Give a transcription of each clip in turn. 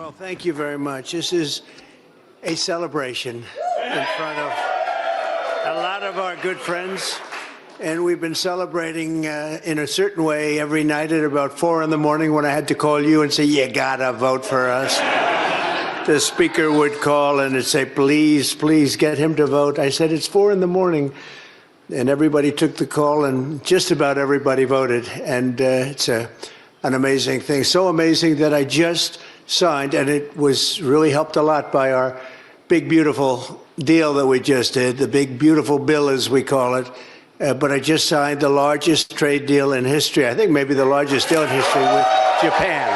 Well, thank you very much. This is a celebration in front of a lot of our good friends, and we've been celebrating in a certain way every night at about 4 in the morning when I had to call you and say, you gotta vote for us. The speaker would call and say, please, please get him to vote. I said, it's 4 in the morning. And everybody took the call, and just about everybody voted. And it's an amazing thing. So amazing that I just signed, and it was really helped a lot by our big, beautiful deal that we just did, the big, beautiful bill, as we call it. But I just signed the largest trade deal in history. I think maybe the largest deal in history with Japan.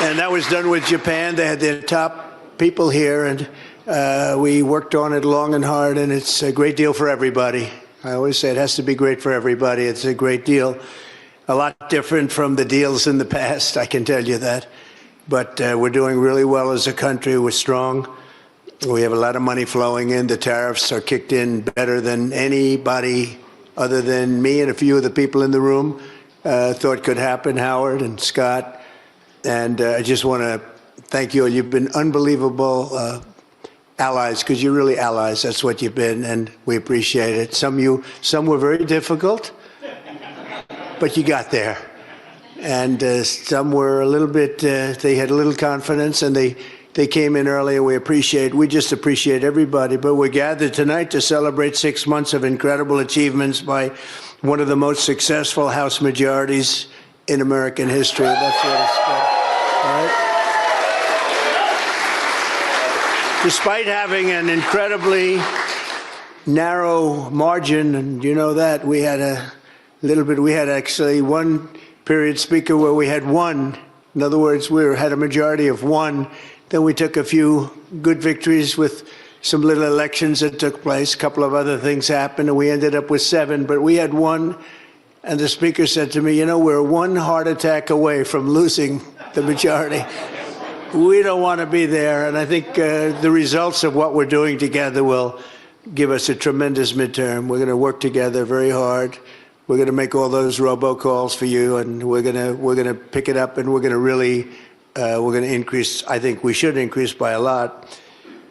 And that was done with Japan. They had their top people here, and we worked on it long and hard, and it's a great deal for everybody. I always say it has to be great for everybody. It's a great deal. A lot different from the deals in the past, I can tell you that. But we're doing really well as a country. We're strong. We have a lot of money flowing in. The tariffs are kicked in better than anybody other than me and a few of the people in the room thought could happen, Howard and Scott. And I just want to thank you all. You've been unbelievable allies, because you're really allies. That's what you've been, and we appreciate it. Some were very difficult, but you got there. And some were a little bit, they had a little confidence, and they came in early, and we just appreciate everybody. But we're gathered tonight to celebrate 6 months of incredible achievements by one of the most successful House majorities in American history. That's what it's called. All right? Despite having an incredibly narrow margin, and you know that, we had actually one period, Speaker, where we had one. In other words, we had a majority of one. Then we took a few good victories with some little elections that took place. A couple of other things happened, and we ended up with 7. But we had one, and the Speaker said to me, you know, we're one heart attack away from losing the majority. We don't want to be there, and I think the results of what we're doing together will give us a tremendous midterm. We're going to work together very hard. We're going to make all those robocalls for you, and we're going to pick it up, and we're going to really we're going to increase. I think we should increase by a lot.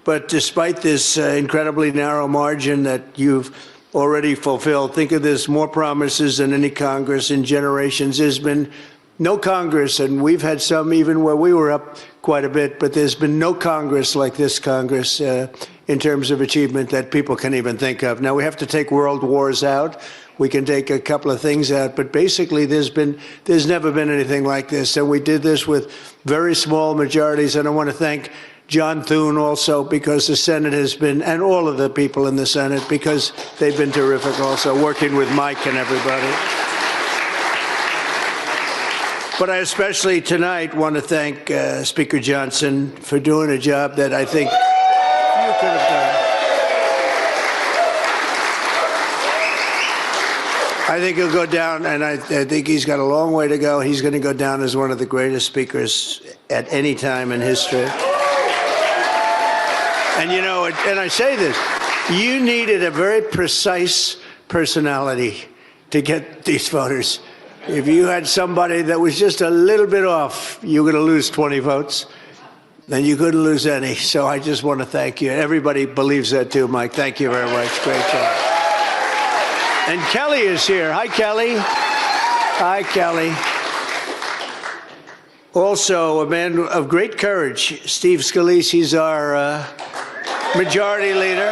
But despite this incredibly narrow margin that you've already fulfilled, think of this: more promises than any Congress in generations. There's been no Congress, and we've had some even where we were up quite a bit, but there's been no Congress like this Congress in terms of achievement that people can even think of. Now, we have to take world wars out. We can take a couple of things out, but basically there's never been anything like this. And we did this with very small majorities. And I want to thank John Thune also, because the Senate has been, and all of the people in the Senate, because they've been terrific also, working with Mike and everybody. But I especially tonight want to thank Speaker Johnson for doing a job that I think you could have done. I think he'll go down, and I think he's got a long way to go. He's going to go down as one of the greatest speakers at any time in history. And, you know, and I say this, you needed a very precise personality to get these voters. If you had somebody that was just a little bit off, you were going to lose 20 votes. Then you couldn't lose any. So I just want to thank you. Everybody believes that too, Mike. Thank you very much. Great job. And Kelly is here. Hi, Kelly. Hi, Kelly. Also, a man of great courage, Steve Scalise. He's our majority leader.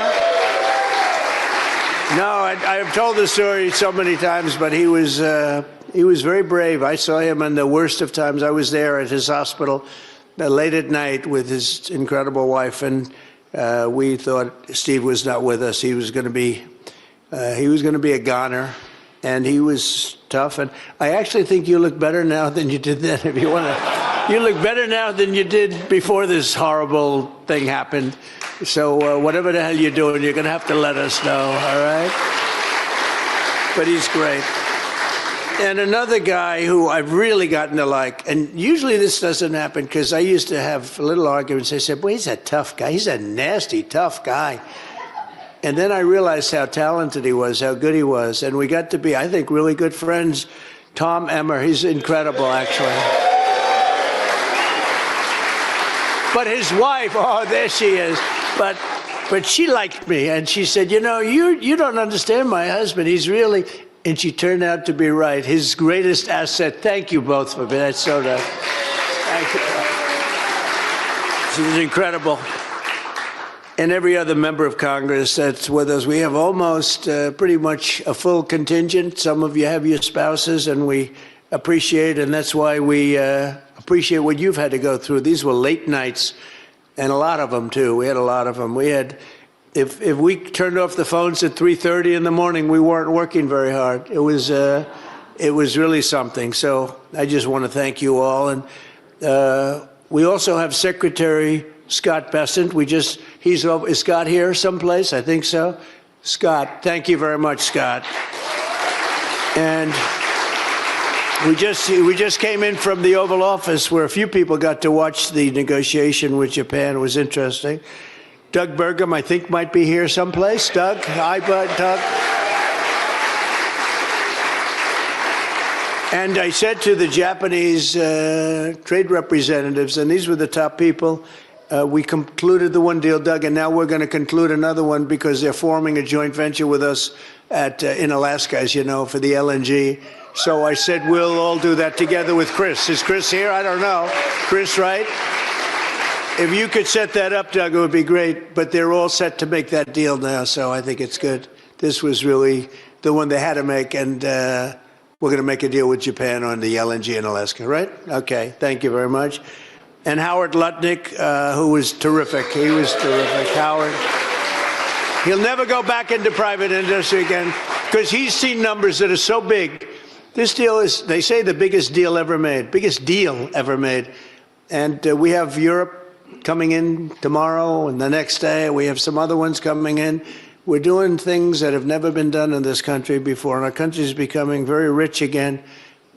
No, I've told the story so many times, but he was very brave. I saw him in the worst of times. I was there at his hospital late at night with his incredible wife, and we thought Steve was not with us. He was going to be a goner, and he was tough. And I actually think you look better now than you did then. If you want to, you look better now than you did before this horrible thing happened. So whatever the hell you're doing, you're going to have to let us know, all right? But he's great. And another guy who I've really gotten to like, and usually this doesn't happen because I used to have little arguments. I said, boy, he's a tough guy. He's a nasty, tough guy. And then I realized how talented he was, how good he was. And we got to be, I think, really good friends. Tom Emmer, he's incredible, actually. But his wife, oh, there she is. But she liked me, and she said, you know, you don't understand my husband. He's really, and she turned out to be right. His greatest asset. Thank you both for me. That's so nice. Thank you. She was incredible. And every other member of Congress that's with us, we have almost pretty much a full contingent. Some of you have your spouses, and we appreciate, and that's why we appreciate what you've had to go through. These were late nights, and a lot of them, too. We had a lot of them. We had, if we turned off the phones at 3:30 in the morning, we weren't working very hard. It was really something. So I just want to thank you all. And we also have Secretary Scott Bessent. Is Scott here someplace? I think so. Scott, thank you very much, Scott. And we just came in from the Oval Office, where a few people got to watch the negotiation with Japan. It was interesting. Doug Burgum, I think, might be here someplace. Doug, hi, bud, Doug. And I said to the Japanese trade representatives, and these were the top people, we concluded the one deal, Doug, and now we're going to conclude another one because they're forming a joint venture with us in Alaska, as you know, for the LNG. So I said we'll all do that together with Chris. Is Chris here? I don't know. Chris, right? If you could set that up, Doug, it would be great. But they're all set to make that deal now, so I think it's good. This was really the one they had to make, and we're going to make a deal with Japan on the LNG in Alaska, right? Okay, thank you very much. And Howard Lutnick, who was terrific. He was terrific. Howard. He'll never go back into private industry again because he's seen numbers that are so big. This deal is, they say, the biggest deal ever made. And we have Europe coming in tomorrow and the next day. We have some other ones coming in. We're doing things that have never been done in this country before. And our country is becoming very rich again.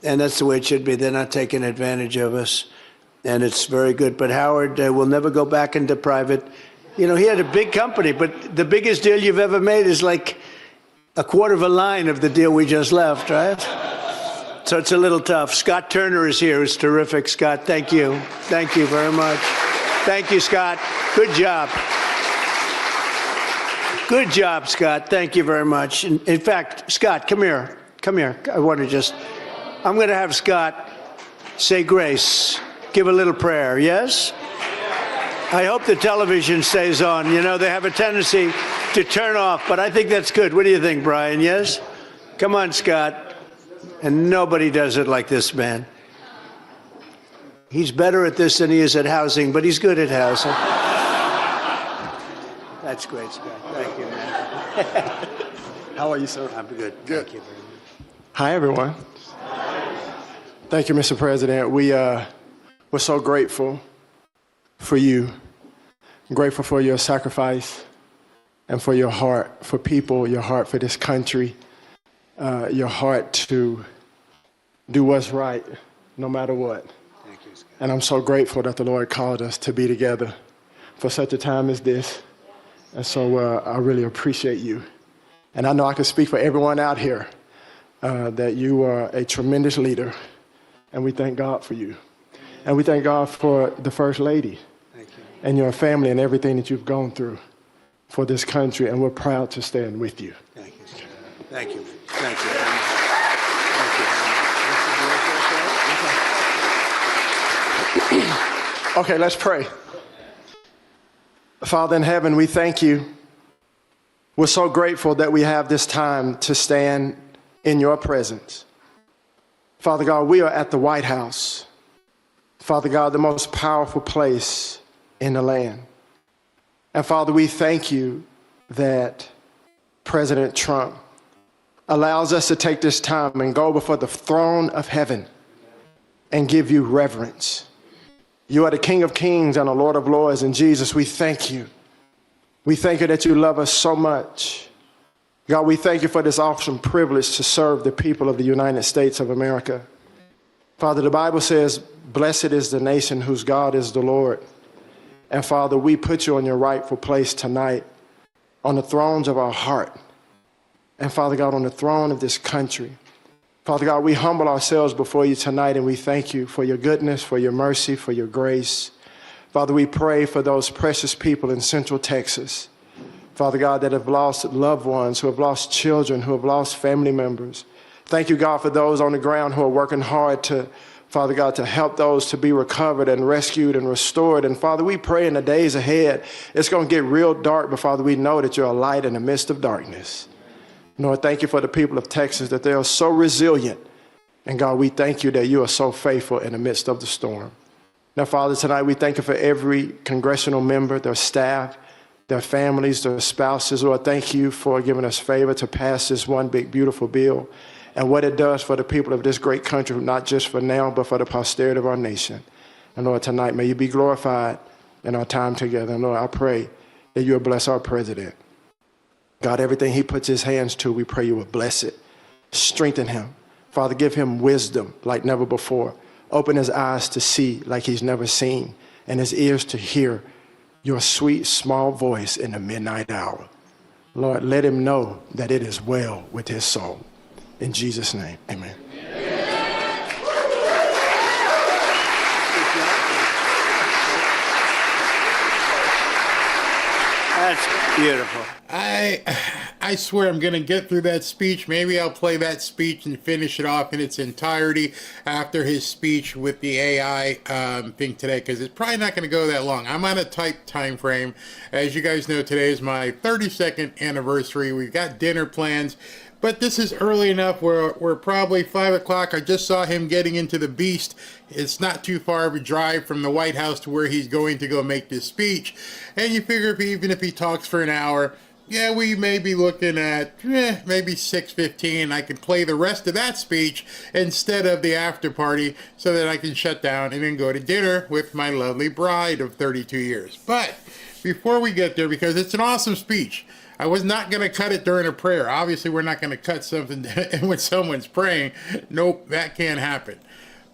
And that's the way it should be. They're not taking advantage of us. And it's very good. But Howard will never go back into private. You know, he had a big company, but the biggest deal you've ever made is like a quarter of a line of the deal we just left, right? So it's a little tough. Scott Turner is here. It's terrific, Scott. Thank you. Thank you very much. Thank you, Scott. Good job. Good job, Scott. Thank you very much. In fact, Scott, come here. Come here. I'm going to have Scott say grace. Give a little prayer, yes? I hope the television stays on. You know, they have a tendency to turn off, but I think that's good. What do you think, Brian, yes? Come on, Scott. And nobody does it like this man. He's better at this than he is at housing, but he's good at housing. That's great, Scott. Thank you, man. How are you, sir? I'm good. Good. Thank you very much. Hi, everyone. Thank you, Mr. President. We're so grateful for you. I'm grateful for your sacrifice and for your heart for people, your heart for this country, your heart to do what's right no matter what. Thank you, Scott. And I'm so grateful that the Lord called us to be together for such a time as this. And so I really appreciate you. And I know I can speak for everyone out here that you are a tremendous leader. And we thank God for you. And we thank God for the First Lady and your family and everything that you've gone through for this country. And we're proud to stand with you. Thank you. Thank you. Thank you. Thank you. Okay, let's pray. Father in heaven, we thank you. We're so grateful that we have this time to stand in your presence. Father God, we are at the White House. Father God, the most powerful place in the land. And Father, we thank you that President Trump allows us to take this time and go before the throne of heaven and give you reverence. You are the King of Kings and the Lord of Lords, and Jesus, we thank you. We thank you that you love us so much. God, we thank you for this awesome privilege to serve the people of the United States of America. Father, the Bible says, blessed is the nation whose God is the Lord. And Father, we put you on your rightful place tonight on the thrones of our heart. And Father God, on the throne of this country. Father God, we humble ourselves before you tonight, and we thank you for your goodness, for your mercy, for your grace. Father, we pray for those precious people in Central Texas, Father God, that have lost loved ones, who have lost children, who have lost family members. Thank you, God, for those on the ground who are working hard to, Father God, to help those to be recovered and rescued and restored. And Father, we pray in the days ahead, it's going to get real dark, but Father, we know that you're a light in the midst of darkness. Lord, thank you for the people of Texas, that they are so resilient. And God, we thank you that you are so faithful in the midst of the storm. Now, Father, tonight we thank you for every congressional member, their staff, their families, their spouses. Lord, thank you for giving us favor to pass this one big, beautiful bill and what it does for the people of this great country, not just for now, but for the posterity of our nation. And Lord, tonight, may you be glorified in our time together. And Lord, I pray that you will bless our president. God, everything he puts his hands to, we pray you will bless it. Strengthen him. Father, give him wisdom like never before. Open his eyes to see like he's never seen, and his ears to hear your sweet, small voice in the midnight hour. Lord, let him know that it is well with his soul. In Jesus' name, amen. That's beautiful. I swear I'm going to get through that speech. Maybe I'll play that speech and finish it off in its entirety after his speech with the AI thing today, because it's probably not going to go that long. I'm on a tight time frame. As you guys know, today is my 32nd anniversary. We've got dinner plans, but this is early enough where we're probably 5 o'clock. I just saw him getting into the Beast. It's not too far of a drive from the White House to where he's going to go make this speech. And you figure even if he talks for an hour, yeah, we may be looking at maybe 6:15. I can play the rest of that speech instead of the after party so that I can shut down and then go to dinner with my lovely bride of 32 years. But before we get there, because it's an awesome speech, I was not going to cut it during a prayer. Obviously, we're not going to cut something when someone's praying. Nope, that can't happen.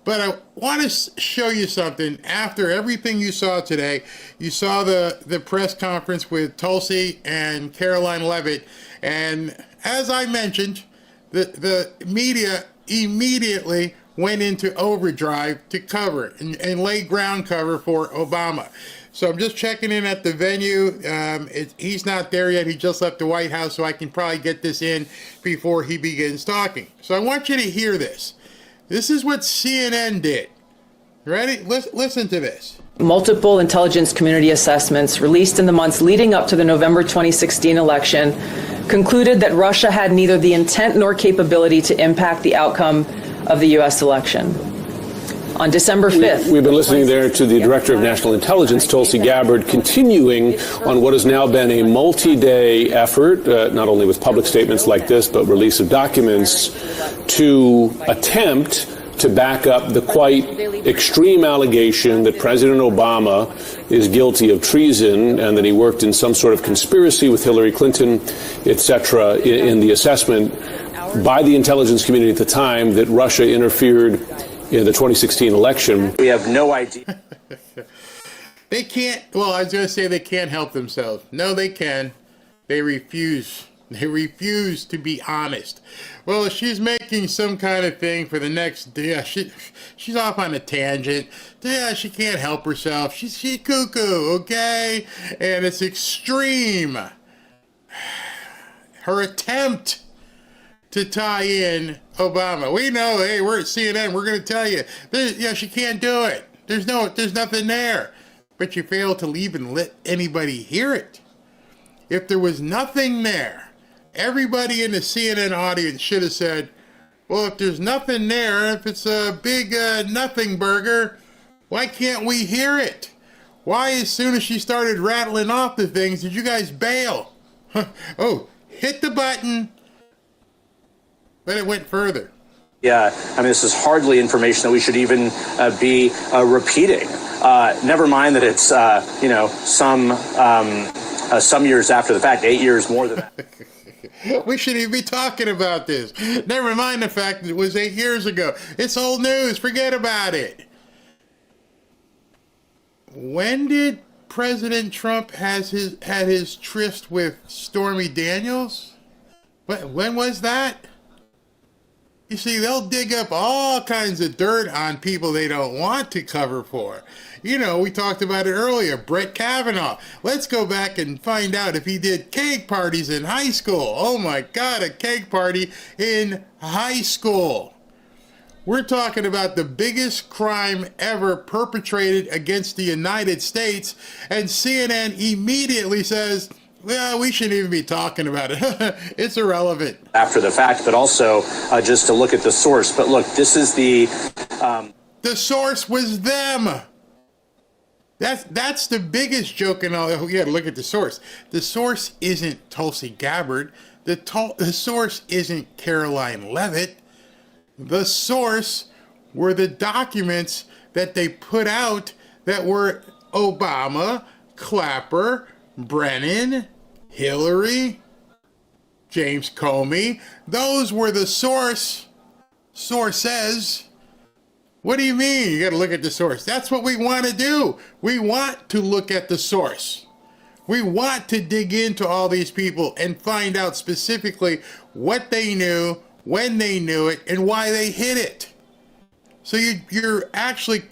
But I want to show you something. After everything you saw today, you saw the press conference with Tulsi and Caroline Leavitt. And as I mentioned, the media immediately went into overdrive to cover it and lay ground cover for Obama. So I'm just checking in at the venue. He's not there yet. He just left the White House, so I can probably get this in before he begins talking. So I want you to hear this. This is what CNN did. Ready? Listen to this. Multiple intelligence community assessments released in the months leading up to the November 2016 election concluded that Russia had neither the intent nor capability to impact the outcome of the U.S. election. On December 5th... We've been listening there to the Director of National Intelligence, Tulsi Gabbard, continuing on what has now been a multi-day effort, not only with public statements like this, but release of documents, to attempt to back up the quite extreme allegation that President Obama is guilty of treason and that he worked in some sort of conspiracy with Hillary Clinton, etc., in the assessment by the intelligence community at the time that Russia interfered in the 2016 election. We have no idea. They can't, well, I was going to say they can't help themselves. No, they can. They refuse. They refuse to be honest. Well, she's making some kind of thing for the next day. She's off on a tangent. Yeah, she can't help herself. She's cuckoo, okay? And it's extreme. Her attempt to tie in Obama. We know, hey, we're at CNN. We're going to tell you. She can't do it. There's nothing there. But you fail to even let anybody hear it. If there was nothing there, everybody in the CNN audience should have said, well, if there's nothing there, if it's a big nothing burger, why can't we hear it? Why, as soon as she started rattling off the things, did you guys bail? Oh, hit the button. But it went further. Yeah, I mean, this is hardly information that we should even be repeating. Never mind that it's, some years after the fact, 8 years more than that. We shouldn't even be talking about this. Never mind the fact that it was 8 years ago. It's old news. Forget about it. When did President Trump had his tryst with Stormy Daniels? When was that? You see, they'll dig up all kinds of dirt on people they don't want to cover for. You know, we talked about it earlier, Brett Kavanaugh. Let's go back and find out if he did cake parties in high school. Oh my God, a cake party in high school. We're talking about the biggest crime ever perpetrated against the United States, and CNN immediately says, well, we shouldn't even be talking about it. It's irrelevant. After the fact, but also just to look at the source. But look, this is the... The source was them. That's the biggest joke in all. You got to look at the source. The source isn't Tulsi Gabbard. The source isn't Caroline Leavitt. The source were the documents that they put out that were Obama, Clapper, Brennan, Hillary, James Comey. Those were the sources. What do you mean? You got to look at the source. That's what we want to do. We want to look at the source. We want to dig into all these people and find out specifically what they knew, when they knew it, and why they hid it. So you're actually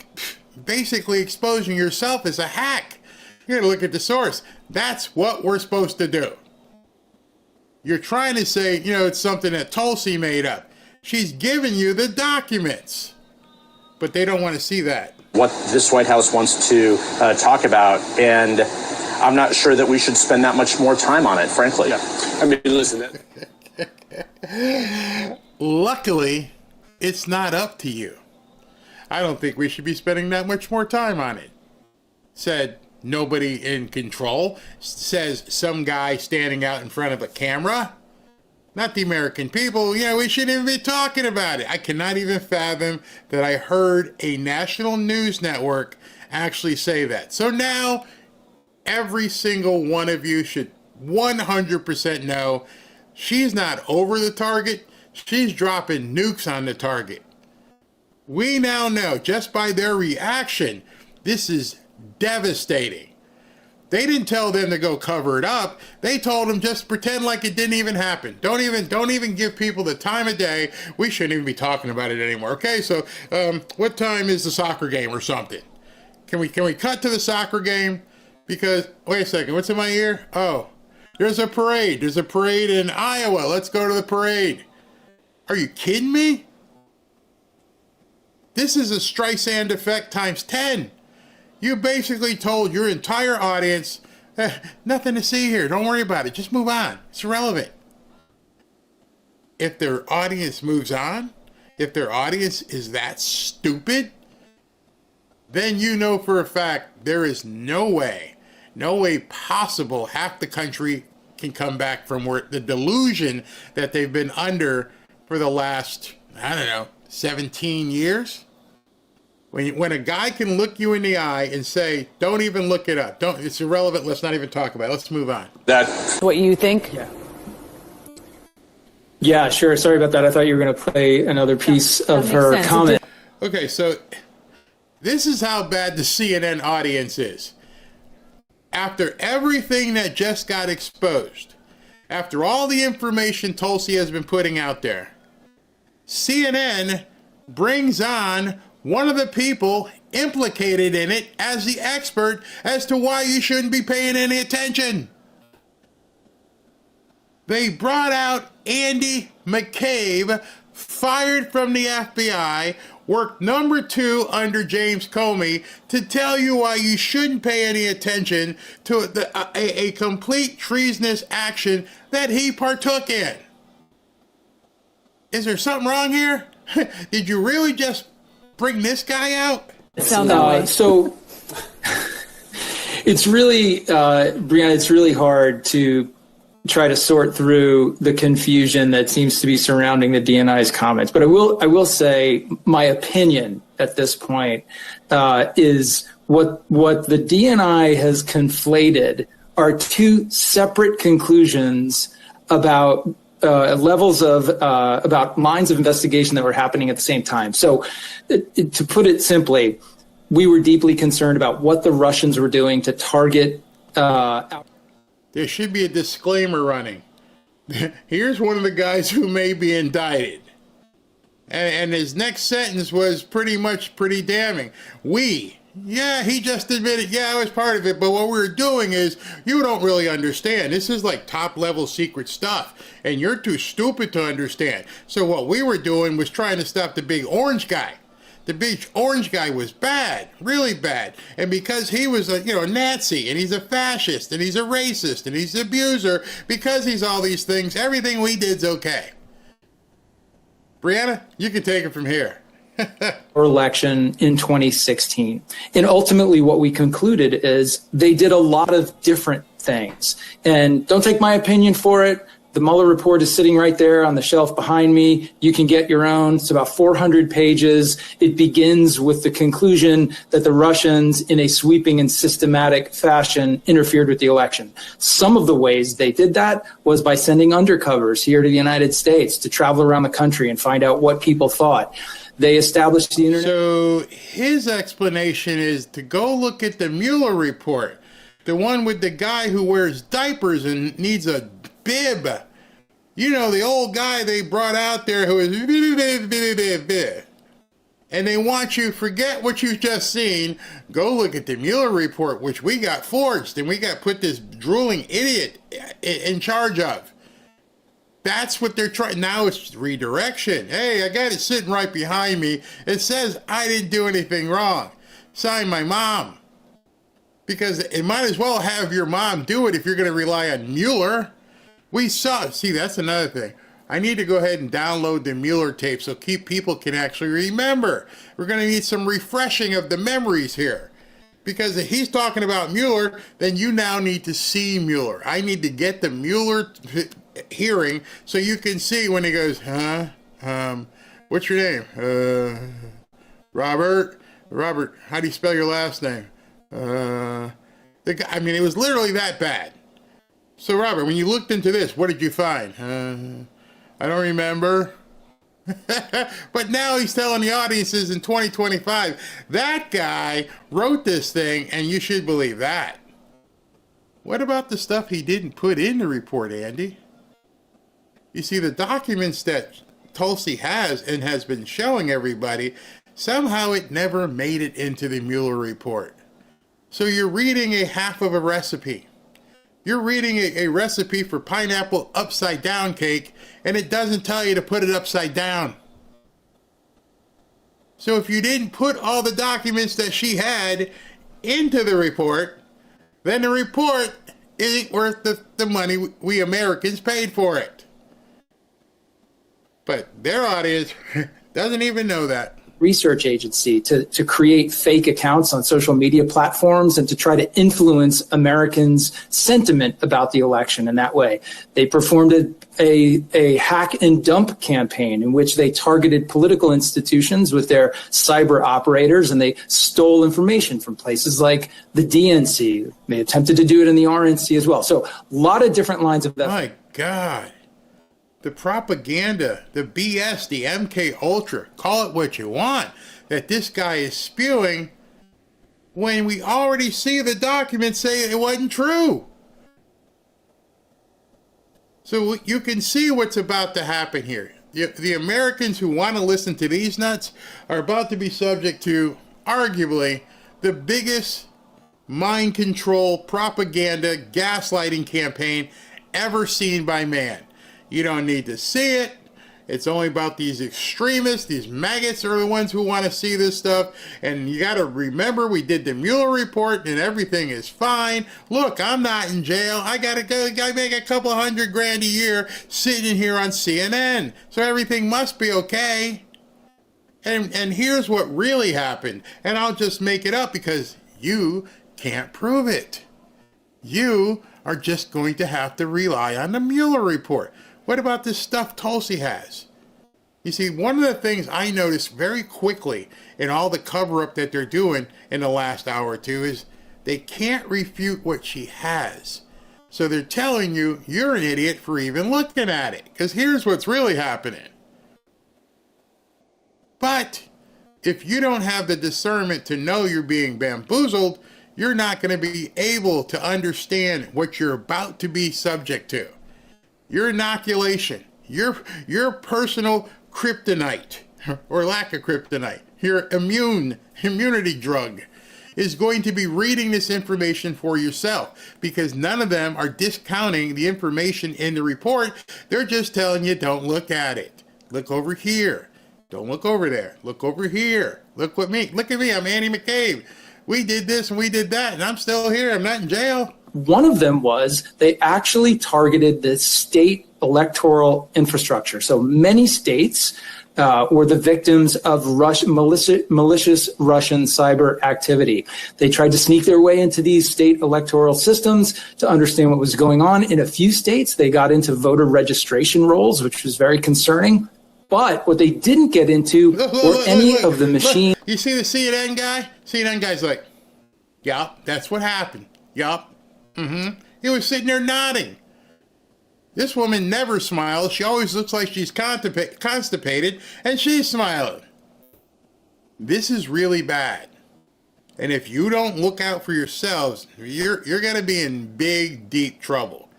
basically exposing yourself as a hack. You got to look at the source. That's what we're supposed to do. You're trying to say, you know, it's something that Tulsi made up. She's giving you the documents, but they don't want to see that. What this White House wants to talk about, and I'm not sure that we should spend that much more time on it, frankly. Yeah. I mean, listen. Luckily, it's not up to you. I don't think we should be spending that much more time on it. Said nobody in control. Says some guy standing out in front of a camera. Not the American people. You know, we shouldn't even be talking about it. I cannot even fathom that I heard a national news network actually say that. So now, every single one of you should 100% know she's not over the target. She's dropping nukes on the target. We now know, just by their reaction, this is devastating. They didn't tell them to go cover it up. They told them just pretend like it didn't even happen. Don't even give people the time of day. We shouldn't even be talking about it anymore. Okay, so what time is the soccer game or something? Can we cut to the soccer game? Because wait a second, what's in my ear? Oh, there's a parade. There's a parade in Iowa. Let's go to the parade. Are you kidding me? This is a Streisand effect times 10. You basically told your entire audience, nothing to see here. Don't worry about it. Just move on. It's irrelevant. If their audience moves on, if their audience is that stupid, then you know for a fact there is no way possible half the country can come back from where the delusion that they've been under for the last, 17 years. When a guy can look you in the eye and say, don't even look it up. It's irrelevant. Let's not even talk about it. Let's move on. That's what you think? Yeah, sure. Sorry about that. I thought you were going to play another piece of her comment. Okay, so this is how bad the CNN audience is. After everything that just got exposed, after all the information Tulsi has been putting out there, CNN brings on one of the people implicated in it as the expert as to why you shouldn't be paying any attention. They brought out Andy McCabe, fired from the FBI, worked number 2 under James Comey, to tell you why you shouldn't pay any attention to a complete treasonous action that he partook in. Is there something wrong here? Did you really just bring this guy out? So it's really, Brianna, it's really hard to try to sort through the confusion that seems to be surrounding the DNI's comments. But I will say my opinion at this point is what the DNI has conflated are 2 separate conclusions about levels of about lines of investigation that were happening at the same time. So to put it simply, we were deeply concerned about what the Russians were doing to target. There should be a disclaimer running. Here's one of the guys who may be indicted. And his next sentence was pretty damning. Yeah, he just admitted, yeah, I was part of it, but what we were doing is, you don't really understand. This is like top-level secret stuff, and you're too stupid to understand. So what we were doing was trying to stop the big orange guy. The big orange guy was bad, really bad. And because he was a Nazi, and he's a fascist, and he's a racist, and he's an abuser, because he's all these things, everything we did's okay. Brianna, you can take it from here. Or election in 2016. And ultimately what we concluded is they did a lot of different things. And don't take my opinion for it. The Mueller report is sitting right there on the shelf behind me. You can get your own. It's about 400 pages. It begins with the conclusion that the Russians, in a sweeping and systematic fashion, interfered with the election. Some of the ways they did that was by sending undercovers here to the United States to travel around the country and find out what people thought. They established the internet. So his explanation is to go look at the Mueller report, the one with the guy who wears diapers and needs a bib. You know, the old guy they brought out there who is, and they want you to forget what you've just seen. Go look at the Mueller report, which we got forged, and we got put this drooling idiot in charge of. That's what they're trying. Now it's redirection. Hey, I got it sitting right behind me. It says I didn't do anything wrong. Sign my mom. Because it might as well have your mom do it if you're going to rely on Mueller. See, that's another thing. I need to go ahead and download the Mueller tape so people can actually remember. We're going to need some refreshing of the memories here. Because if he's talking about Mueller, then you now need to see Mueller. I need to get the Mueller hearing so you can see when he goes, what's your name? Robert, how do you spell your last name? It was literally that bad. So Robert, when you looked into this, what did you find? I don't remember. But now he's telling the audiences in 2025, that guy wrote this thing and you should believe that. What about the stuff he didn't put in the report, Andy? You see, the documents that Tulsi has and has been showing everybody, somehow it never made it into the Mueller report. So you're reading a half of a recipe. You're reading a recipe for pineapple upside down cake, and it doesn't tell you to put it upside down. So if you didn't put all the documents that she had into the report, then the report isn't worth the money we Americans paid for it. But their audience doesn't even know that. Research agency to create fake accounts on social media platforms and to try to influence Americans' sentiment about the election in that way. They performed a hack and dump campaign in which they targeted political institutions with their cyber operators, and they stole information from places like the DNC. They attempted to do it in the RNC as well. So a lot of different lines of that. My God. The propaganda, the BS, the MK Ultra, call it what you want, that this guy is spewing when we already see the documents say it wasn't true. So you can see what's about to happen here. The Americans who want to listen to these nuts are about to be subject to, arguably, the biggest mind control, propaganda, gaslighting campaign ever seen by man. You don't need to see it. It's only about these extremists, these maggots are the ones who want to see this stuff. And you got to remember, we did the Mueller report and everything is fine. Look, I'm not in jail. I got to make a couple $100,000 a year sitting here on CNN. So everything must be okay. And here's what really happened. And I'll just make it up because you can't prove it. You are just going to have to rely on the Mueller report. What about this stuff Tulsi has? You see, one of the things I noticed very quickly in all the cover-up that they're doing in the last hour or two is they can't refute what she has. So they're telling you, you're an idiot for even looking at it. Because here's what's really happening. But if you don't have the discernment to know you're being bamboozled, you're not going to be able to understand what you're about to be subject to. Your inoculation, your personal kryptonite, or lack of kryptonite, your immunity drug, is going to be reading this information for yourself, because none of them are discounting the information in the report. They're just telling you, don't look at it. Look over here. Don't look over there. Look over here. Look at me. I'm Andy McCabe. We did this and we did that, and I'm still here. I'm not in jail. One of them was they actually targeted the state electoral infrastructure. So many states were the victims of malicious Russian cyber activity. They tried to sneak their way into these state electoral systems to understand what was going on. In a few states, they got into voter registration rolls, which was very concerning. But what they didn't get into were any of the machines. You see the CNN guy? CNN guy's like, yup, that's what happened. Yup. He was sitting there nodding. This woman never smiles. She always looks like she's constipated, and she's smiling. This is really bad. And if you don't look out for yourselves, you're going to be in big, deep trouble.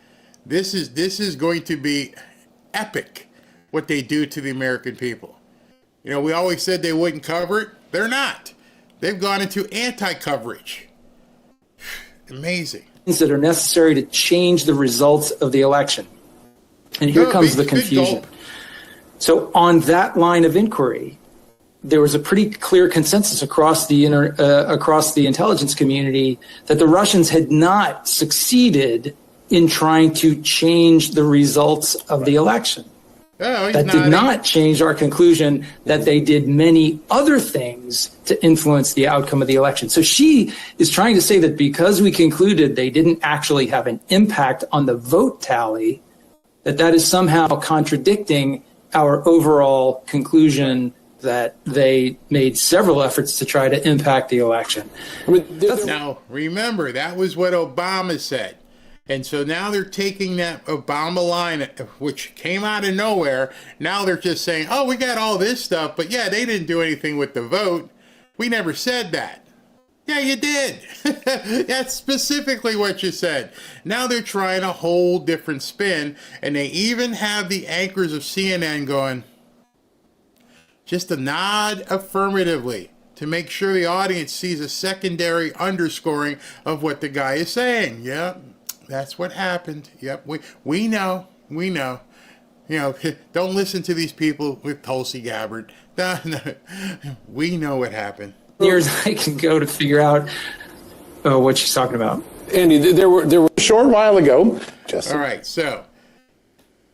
This is going to be epic, what they do to the American people. You know, we always said they wouldn't cover it. They're not. They've gone into anti-coverage. Amazing. That are necessary to change the results of the election. And here comes the confusion. So on that line of inquiry, there was a pretty clear consensus across the intelligence community that the Russians had not succeeded in trying to change the results of the election. That did not change our conclusion that they did many other things to influence the outcome of the election. So she is trying to say that because we concluded they didn't actually have an impact on the vote tally, that is somehow contradicting our overall conclusion that they made several efforts to try to impact the election. Now, remember, that was what Obama said. And so now they're taking that Obama line, which came out of nowhere. Now they're just saying, oh, we got all this stuff, but yeah, they didn't do anything with the vote. We never said that. Yeah, you did. That's specifically what you said. Now they're trying a whole different spin, and they even have the anchors of CNN going, just a nod affirmatively to make sure the audience sees a secondary underscoring of what the guy is saying. Yep, that's what happened. Yep, we know. You know, don't listen to these people with Tulsi Gabbard. No, we know what happened. Years I can go to figure out what she's talking about. Andy, there were a short while ago. All right, so,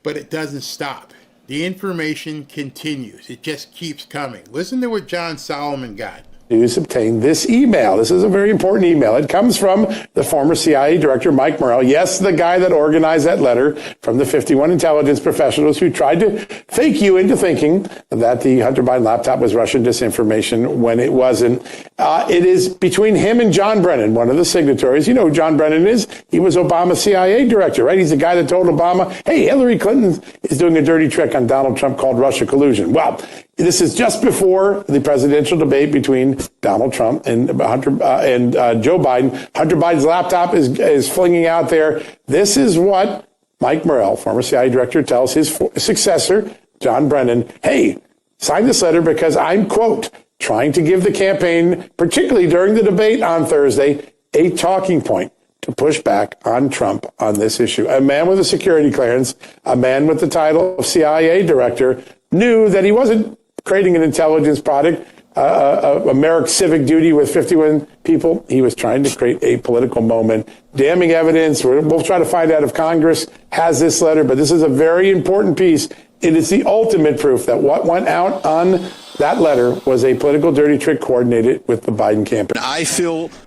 but it doesn't stop. The information continues. It just keeps coming. Listen to what John Solomon got. News obtained this email. This is a very important email. It comes from the former CIA director, Mike Mueller. Yes, the guy that organized that letter from the 51 intelligence professionals who tried to fake you into thinking that the Hunter Biden laptop was Russian disinformation when it wasn't. It is between him and John Brennan, one of the signatories. You know who John Brennan is? He was Obama's CIA director, right? He's the guy that told Obama, hey, Hillary Clinton is doing a dirty trick on Donald Trump called Russia collusion. Well, this is just before the presidential debate between Donald Trump and Joe Biden. Hunter Biden's laptop is flinging out there. This is what Mike Morrell, former CIA director, tells his successor, John Brennan. Hey, sign this letter because I'm, quote, trying to give the campaign, particularly during the debate on Thursday, a talking point to push back on Trump on this issue. A man with a security clearance, a man with the title of CIA director, knew that he wasn't creating an intelligence product, a Merrick civic duty with 51 people. He was trying to create a political moment. Damning evidence. We'll try to find out if Congress has this letter, but this is a very important piece. It is the ultimate proof that what went out on that letter was a political dirty trick coordinated with the Biden campaign.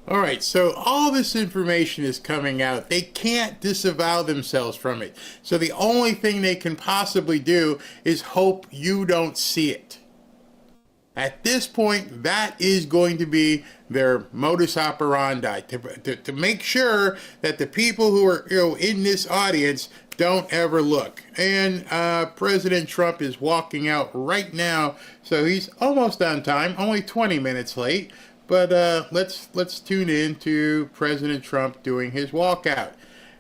All right, so all this information is coming out. They can't disavow themselves from it. So the only thing they can possibly do is hope you don't see it. At this point, that is going to be their modus operandi, to make sure that the people who are in this audience don't ever look. And President Trump is walking out right now, so he's almost on time, only 20 minutes late. But let's tune in to President Trump doing his walkout.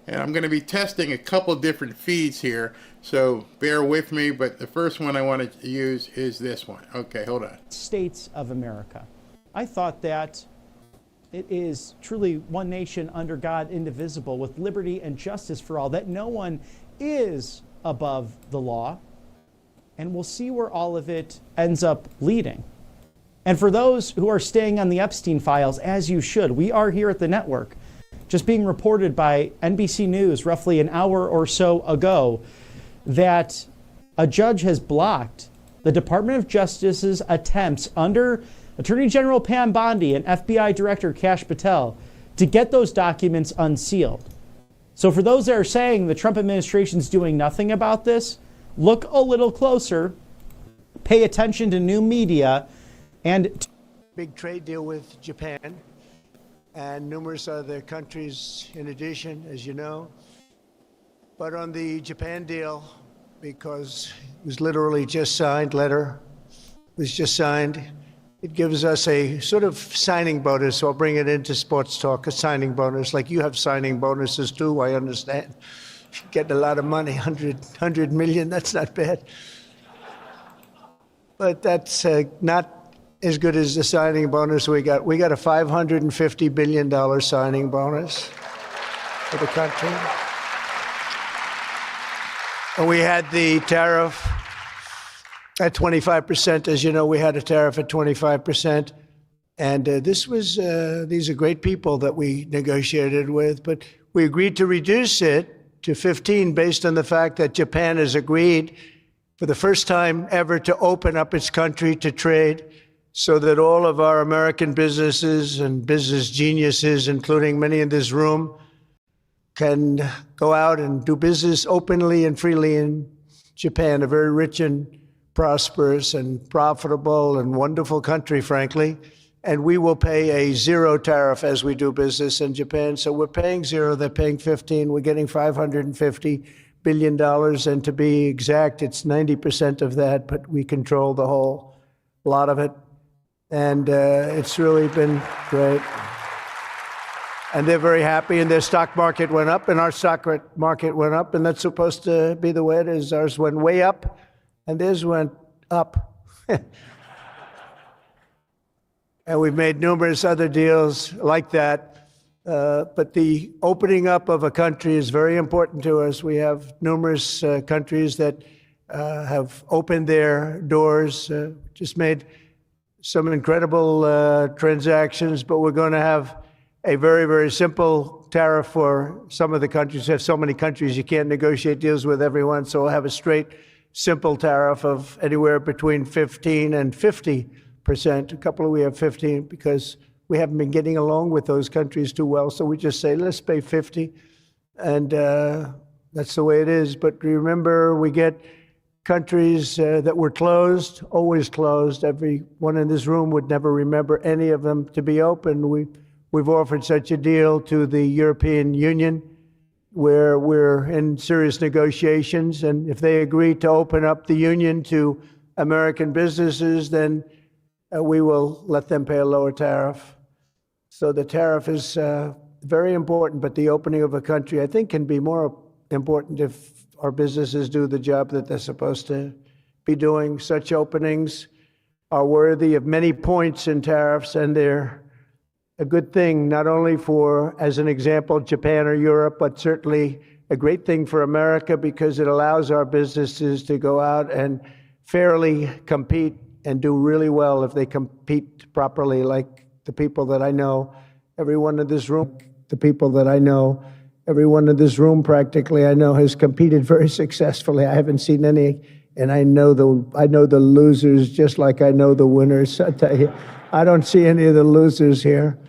And I'm going to be testing a couple different feeds here. So bear with me, but the first one I want to use is this one. Okay, hold on. States of America. I thought that it is truly one nation under God, indivisible, with liberty and justice for all, that no one is above the law. And we'll see where all of it ends up leading. And for those who are staying on the Epstein files, as you should, we are here at the network, just being reported by NBC News roughly an hour or so ago, that a judge has blocked the Department of Justice's attempts under Attorney General Pam Bondi and FBI Director Kash Patel to get those documents unsealed. So for those that are saying the Trump administration's doing nothing about this, look a little closer, pay attention to new media, and big trade deal with Japan and numerous other countries in addition, as you know. But on the Japan deal, because it was literally just signed, was just signed, it gives us a sort of signing bonus. So I'll bring it into sports talk, a signing bonus. Like you have signing bonuses too, I understand. Getting a lot of money, 100 million, that's not bad. But that's not as good as the signing bonus we got. We got a $550 billion signing bonus for the country. And we had the tariff at 25%. As you know, we had a tariff at 25%. And these are great people that we negotiated with, but we agreed to reduce it to 15 based on the fact that Japan has agreed for the first time ever to open up its country to trade so that all of our American businesses and business geniuses, including many in this room, can go out and do business openly and freely in Japan, a very rich and prosperous and profitable and wonderful country, frankly. And we will pay a zero tariff as we do business in Japan. So we're paying zero, they're paying 15. We're getting $550 billion. And to be exact, it's 90% of that, but we control the whole lot of it. And it's really been great. And they're very happy, and their stock market went up, and our stock market went up, and that's supposed to be the way it is. Ours went way up, and theirs went up. And we've made numerous other deals like that. But the opening up of a country is very important to us. We have numerous countries that have opened their doors, just made some incredible transactions, but we're going to have a very, very simple tariff for some of the countries. We have so many countries, you can't negotiate deals with everyone, so we'll have a straight, simple tariff of anywhere between 15 and 50%. A couple we have 15 because we haven't been getting along with those countries too well, so we just say, let's pay 50, and that's the way it is. But remember, we get countries that were closed, always closed. Everyone in this room would never remember any of them to be open. We've offered such a deal to the European Union where we're in serious negotiations, and if they agree to open up the union to American businesses, then we will let them pay a lower tariff. So the tariff is very important, but the opening of a country, I think, can be more important if our businesses do the job that they're supposed to be doing. Such openings are worthy of many points in tariffs, and they're a good thing, not only for, as an example, Japan or Europe, but certainly a great thing for America because it allows our businesses to go out and fairly compete and do really well if they compete properly, like the people that I know, everyone in this room, everyone in this room practically I know has competed very successfully. I haven't seen any, and I know the losers just like I know the winners. I tell you, I don't see any of the losers here.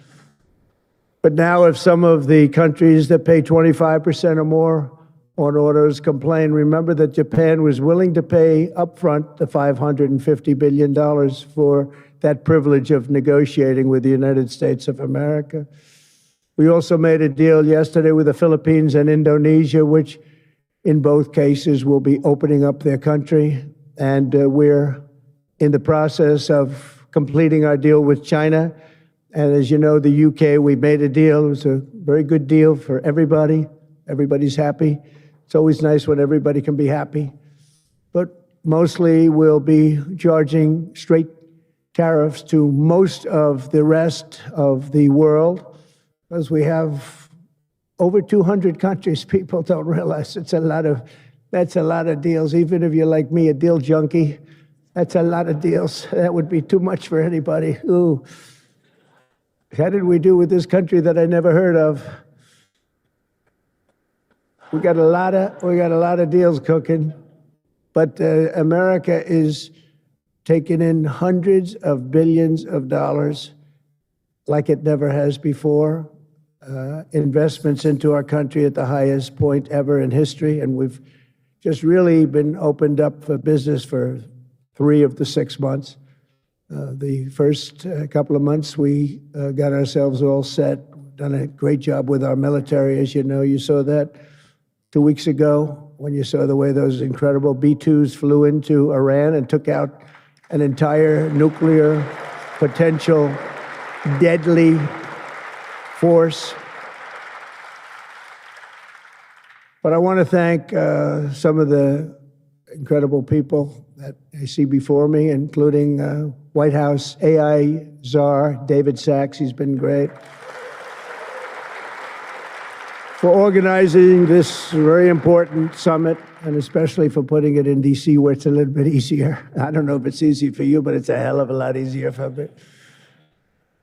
But now if some of the countries that pay 25% or more on autos complain, remember that Japan was willing to pay upfront the $550 billion for that privilege of negotiating with the United States of America. We also made a deal yesterday with the Philippines and Indonesia, which in both cases will be opening up their country. And we're in the process of completing our deal with China. And as you know, the UK, we made a deal. It was a very good deal for everybody. Everybody's happy. It's always nice when everybody can be happy. But mostly we'll be charging straight tariffs to most of the rest of the world, because we have over 200 countries. People don't realize that's a lot of deals. Even if you're like me, a deal junkie, that's a lot of deals. That would be too much for anybody. Ooh. How did we do with this country that I never heard of? We got a lot of deals cooking, but America is taking in hundreds of billions of dollars like it never has before. Investments into our country at the highest point ever in history, and we've just really been opened up for business for 3 of the 6 months. The first couple of months, we got ourselves all set, done a great job with our military. As you know, you saw that 2 weeks ago when you saw the way those incredible B-2s flew into Iran and took out an entire nuclear potential deadly force. But I want to thank some of the incredible people that I see before me, including White House AI czar David Sachs. He's been great for organizing this very important summit, and especially for putting it in D.C., where it's a little bit easier. I don't know if it's easy for you, but it's a hell of a lot easier for me.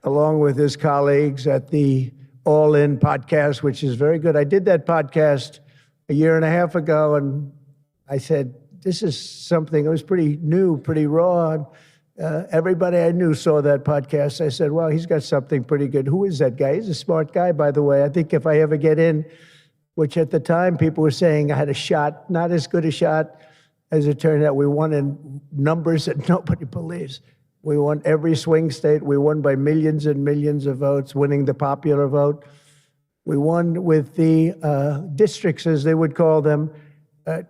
Along with his colleagues at the All In podcast, which is very good. I did that podcast a year and a half ago, and I said, this is something, it was pretty new, pretty raw. Everybody I knew saw that podcast. I said, well, he's got something pretty good. Who is that guy? He's a smart guy, by the way. I think if I ever get in, which at the time people were saying I had a shot, not as good a shot as it turned out. We won in numbers that nobody believes. We won every swing state. We won by millions and millions of votes, winning the popular vote. We won with the districts, as they would call them,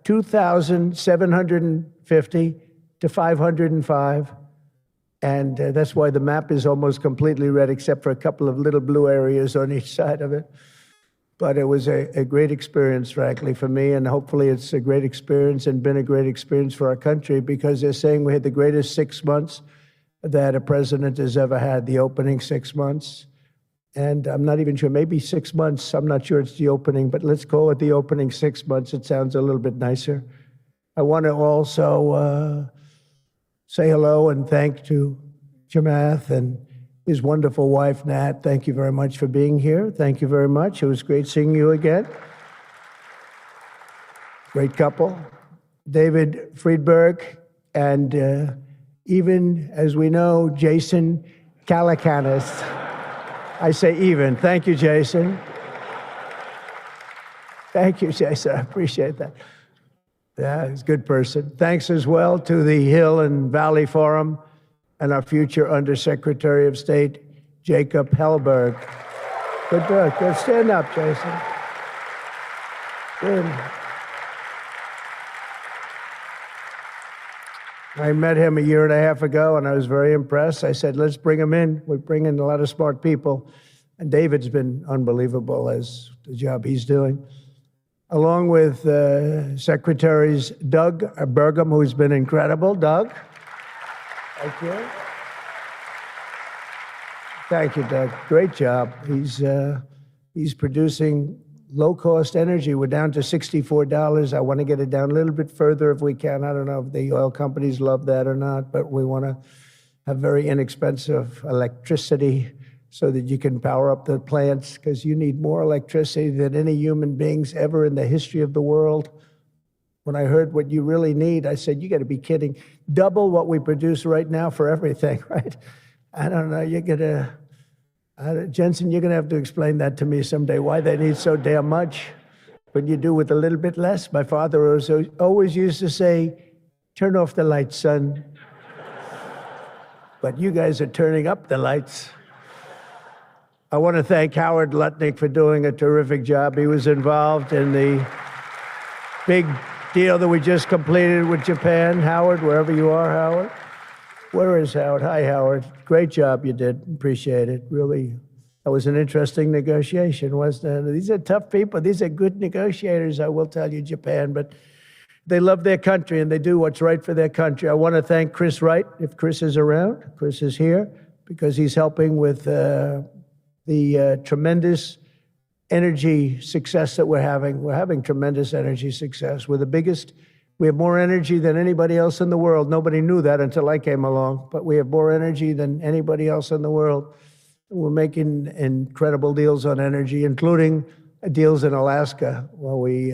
2,750 to 505. And that's why the map is almost completely red, except for a couple of little blue areas on each side of it. But it was a great experience, frankly, for me, and hopefully it's a great experience and been a great experience for our country, because they're saying we had the greatest 6 months that a president has ever had, the opening 6 months. And I'm not even sure, maybe 6 months, I'm not sure it's the opening, but let's call it the opening 6 months. It sounds a little bit nicer. I want to also say hello and thank to Jamath and his wonderful wife, Nat. Thank you very much for being here. Thank you very much. It was great seeing you again. Great couple. David Friedberg, and even, as we know, Jason Calacanis. I say even. Thank you, Jason. Thank you, Jason. I appreciate that. Yeah, he's a good person. Thanks as well to the Hill and Valley Forum and our future Undersecretary of State, Jacob Hellberg. Good work. Good. Stand up, Jason. Good. I met him a year and a half ago, and I was very impressed. I said, let's bring him in. We bring in a lot of smart people. And David's been unbelievable as the job he's doing. Along with Secretaries Doug Burgum, who's been incredible. Doug? Thank you. Thank you, Doug. Great job. He's producing low-cost energy. We're down to $64. I want to get it down a little bit further if we can. I don't know if the oil companies love that or not, but we want to have very inexpensive electricity so that you can power up the plants, because you need more electricity than any human beings ever in the history of the world. When I heard what you really need, I said, you got to be kidding. Double what we produce right now for everything, right? I don't know, Jensen, you're going to have to explain that to me someday, why they need so damn much when you do with a little bit less. My father always used to say, turn off the lights, son. But you guys are turning up the lights. I want to thank Howard Lutnick for doing a terrific job. He was involved in the big deal that we just completed with Japan. Howard, wherever you are, Howard. Where is Howard? Hi, Howard. Great job you did. Appreciate it. Really That was an interesting negotiation, wasn't it? These are tough people. These are good negotiators, I will tell you, Japan, but they love their country and they do what's right for their country. I want to thank Chris Wright, if Chris is around. Chris is here because he's helping with the tremendous energy success that we're having. We're having tremendous energy success. We're the biggest. We have more energy than anybody else in the world. Nobody knew that until I came along, but we have more energy than anybody else in the world. We're making incredible deals on energy, including deals in Alaska. Well, we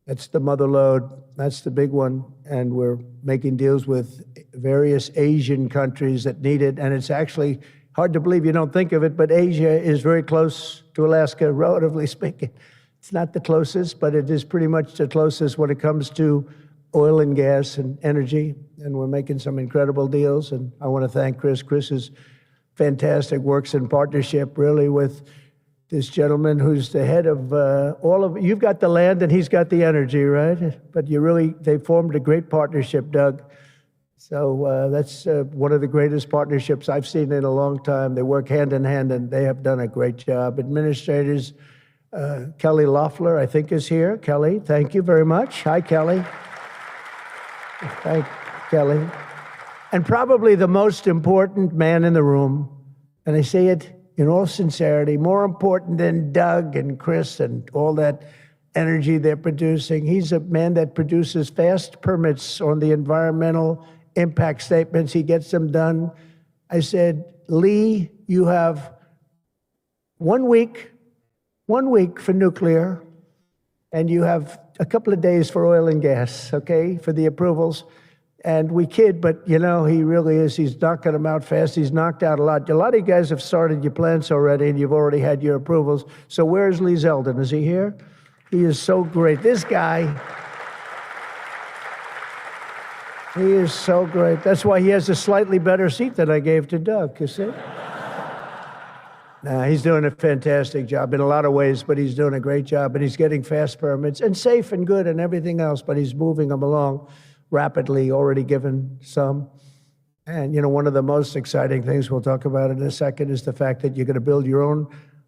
that's the mother lode, that's the big one. And we're making deals with various Asian countries that need it. And it's actually hard to believe, you don't think of it, but Asia is very close to Alaska, relatively speaking. It's not the closest, but it is pretty much the closest when it comes to oil and gas and energy. And we're making some incredible deals. And I want to thank Chris. Chris is fantastic, works in partnership really with this gentleman who's the head of all of, you've got the land and he's got the energy, right? But they formed a great partnership, Doug. So that's one of the greatest partnerships I've seen in a long time. They work hand in hand and they have done a great job. Administrators, Kelly Loeffler, I think, is here. Kelly, thank you very much. Hi, Kelly. Thank Kelly. And probably the most important man in the room, and I say it in all sincerity, more important than Doug and Chris and all that energy they're producing. He's a man that produces fast permits on the environmental impact statements. He gets them done. I said, Lee, you have 1 week for nuclear, and you have a couple of days for oil and gas, okay, for the approvals. And we kid, but he really is. He's knocking them out fast. He's knocked out a lot. A lot of you guys have started your plants already, and you've already had your approvals. So where's Lee Zeldin? Is he here? He is so great. This guy, he is so great. That's why he has a slightly better seat than I gave to Doug, you see? He's doing a fantastic job in a lot of ways, but he's doing a great job, and he's getting fast permits, and safe and good and everything else, but he's moving them along rapidly, already given some. And, one of the most exciting things we'll talk about in a second is the fact that you're going to build your own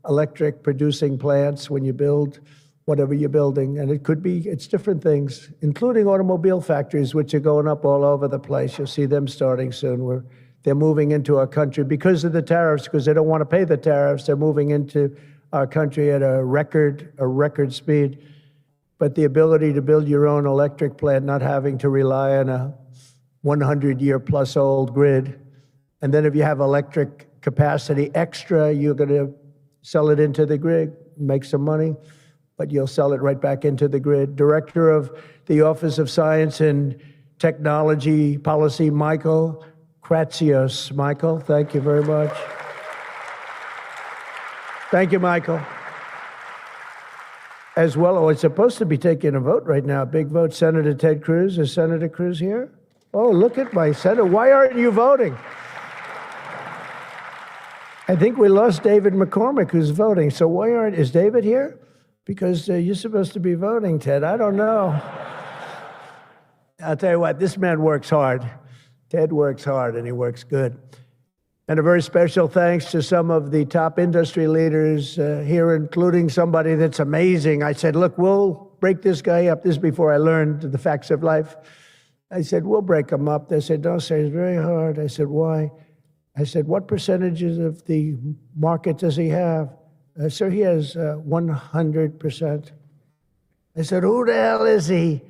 electric producing plants when you build whatever you're building. And it's different things, including automobile factories, which are going up all over the place. You'll see them starting soon. They're moving into our country because of the tariffs, because they don't want to pay the tariffs. They're moving into our country at a record speed. But the ability to build your own electric plant, not having to rely on a 100-year-plus old grid. And then if you have electric capacity extra, you're going to sell it into the grid, make some money, but you'll sell it right back into the grid. Director of the Office of Science and Technology Policy, Michael Kratsios. Michael, thank you very much. Thank you, Michael. As well, it's supposed to be taking a vote right now, a big vote. Senator Ted Cruz. Is Senator Cruz here? Oh, look at my senator. Why aren't you voting? I think we lost David McCormick, who's voting. So is David here? Because you're supposed to be voting, Ted. I don't know. I'll tell you what, this man works hard. Ted works hard, and he works good. And a very special thanks to some of the top industry leaders here, including somebody that's amazing. I said, look, we'll break this guy up. This is before I learned the facts of life. I said, we'll break him up. They said, don't say, it's very hard. I said, why? I said, what percentages of the market does he have? Sir, he has 100%. I said, who the hell is he?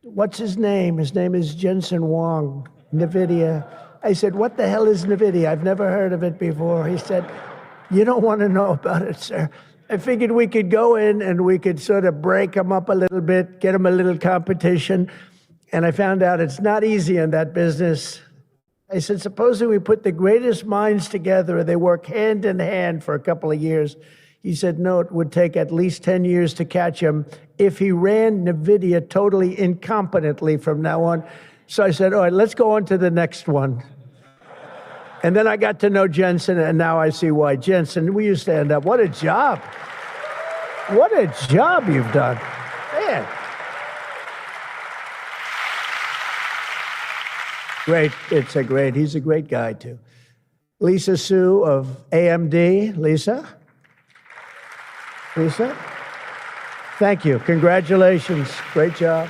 What's his name? His name is Jensen Huang, NVIDIA. I said, what the hell is NVIDIA? I've never heard of it before. He said, you don't want to know about it, sir. I figured we could go in and we could sort of break them up a little bit, get them a little competition. And I found out it's not easy in that business. I said, supposing we put the greatest minds together and they work hand in hand for a couple of years. He said, no, it would take at least 10 years to catch him if he ran NVIDIA totally incompetently from now on. So I said, all right, let's go on to the next one. And then I got to know Jensen, and now I see why. Jensen, will you stand up? What a job. What a job you've done. Man. Great. He's a great guy, too. Lisa Su of AMD. Lisa? Lisa? Thank you. Congratulations. Great job.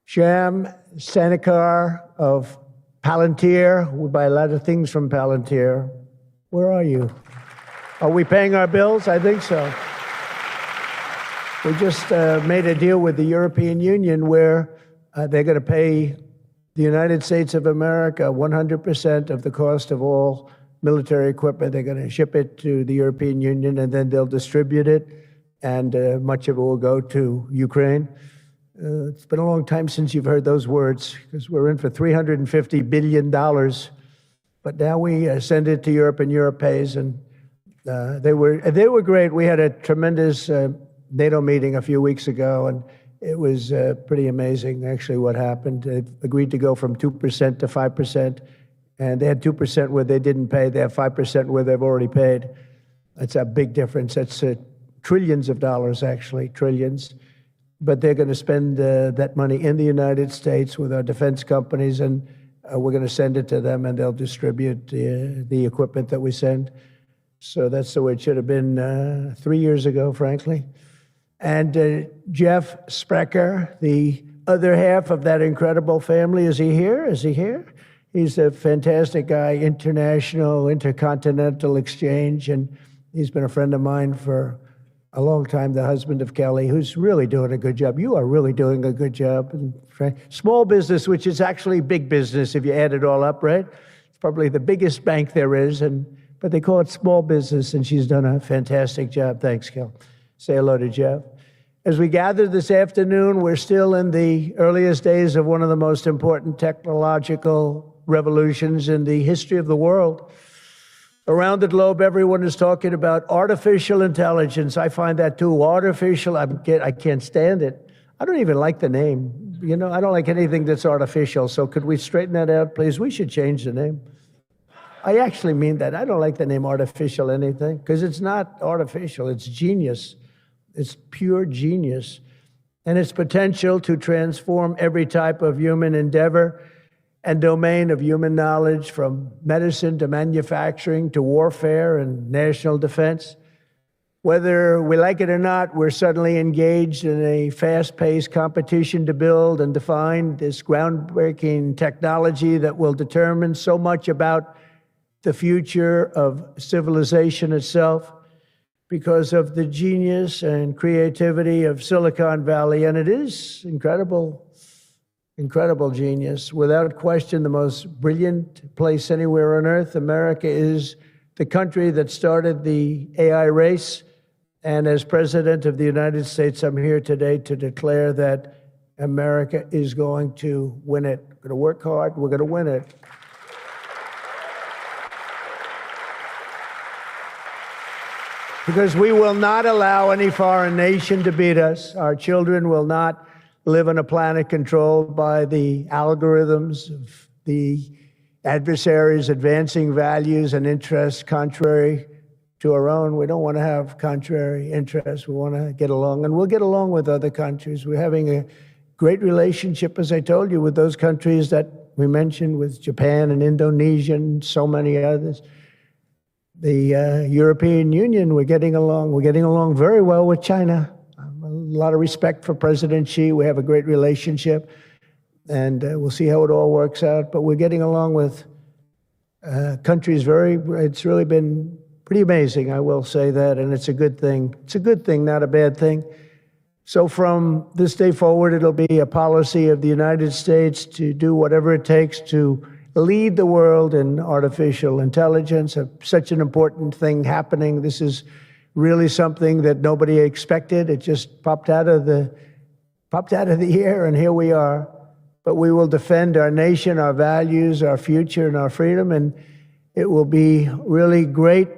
Sham Sanikar of Palantir. We buy a lot of things from Palantir. Where are you? Are we paying our bills? I think so. We just made a deal with the European Union where they're going to pay the United States of America 100% of the cost of all military equipment. They're going to ship it to the European Union, and then they'll distribute it, and much of it will go to Ukraine. It's been a long time since you've heard those words, because we're in for $350 billion. But now we send it to Europe, and Europe pays, and they were great. We had a tremendous NATO meeting a few weeks ago, and it was pretty amazing, actually, what happened. They agreed to go from 2% to 5%, and they had 2% where they didn't pay. They have 5% where they've already paid. That's a big difference. That's trillions of dollars, actually, trillions. But they're going to spend that money in the United States with our defense companies, and we're going to send it to them, and they'll distribute the equipment that we send. So that's the way it should have been 3 years ago, frankly. And Jeff Sprecher, the other half of that incredible family, is he here? Is he here? He's a fantastic guy, international, intercontinental exchange, and he's been a friend of mine for a long time, the husband of Kelly, who's really doing a good job. You are really doing a good job. And small business, which is actually big business if you add it all up, right? It's probably the biggest bank there is, but they call it small business, and she's done a fantastic job. Thanks, Kel. Say hello to Jeff. As we gather this afternoon, we're still in the earliest days of one of the most important technological revolutions in the history of the world. Around the globe, everyone is talking about artificial intelligence. I find that too. Artificial, I can't stand it. I don't even like the name. You know, I don't like anything that's artificial. So could we straighten that out, please? We should change the name. I actually mean that. I don't like the name artificial anything, because it's not artificial. It's genius. It's pure genius. And its potential to transform every type of human endeavor and domain of human knowledge, from medicine to manufacturing to warfare and national defense. Whether we like it or not, we're suddenly engaged in a fast-paced competition to build and define this groundbreaking technology that will determine so much about the future of civilization itself, because of the genius and creativity of Silicon Valley. And it is incredible genius. Without question, the most brilliant place anywhere on earth. America is the country that started the AI race. And as President of the United States, I'm here today to declare that America is going to win it. We're going to work hard. We're going to win it. Because we will not allow any foreign nation to beat us. Our children will not live on a planet controlled by the algorithms of the adversaries advancing values and interests contrary to our own. We don't want to have contrary interests. We want to get along, and we'll get along with other countries. We're having a great relationship, as I told you, with those countries that we mentioned, with Japan and Indonesia and so many others. The European Union, we're getting along very well with China. A lot of respect for President Xi. We have a great relationship, and we'll see how it all works out. But we're getting along with countries it's really been pretty amazing, I will say that, and it's a good thing. It's a good thing, not a bad thing. So from this day forward, it'll be a policy of the United States to do whatever it takes to lead the world in artificial intelligence, such an important thing happening. This is really something that nobody expected. It just popped out of the air, and here we are. But we will defend our nation, our values, our future, and our freedom, and it will be really great.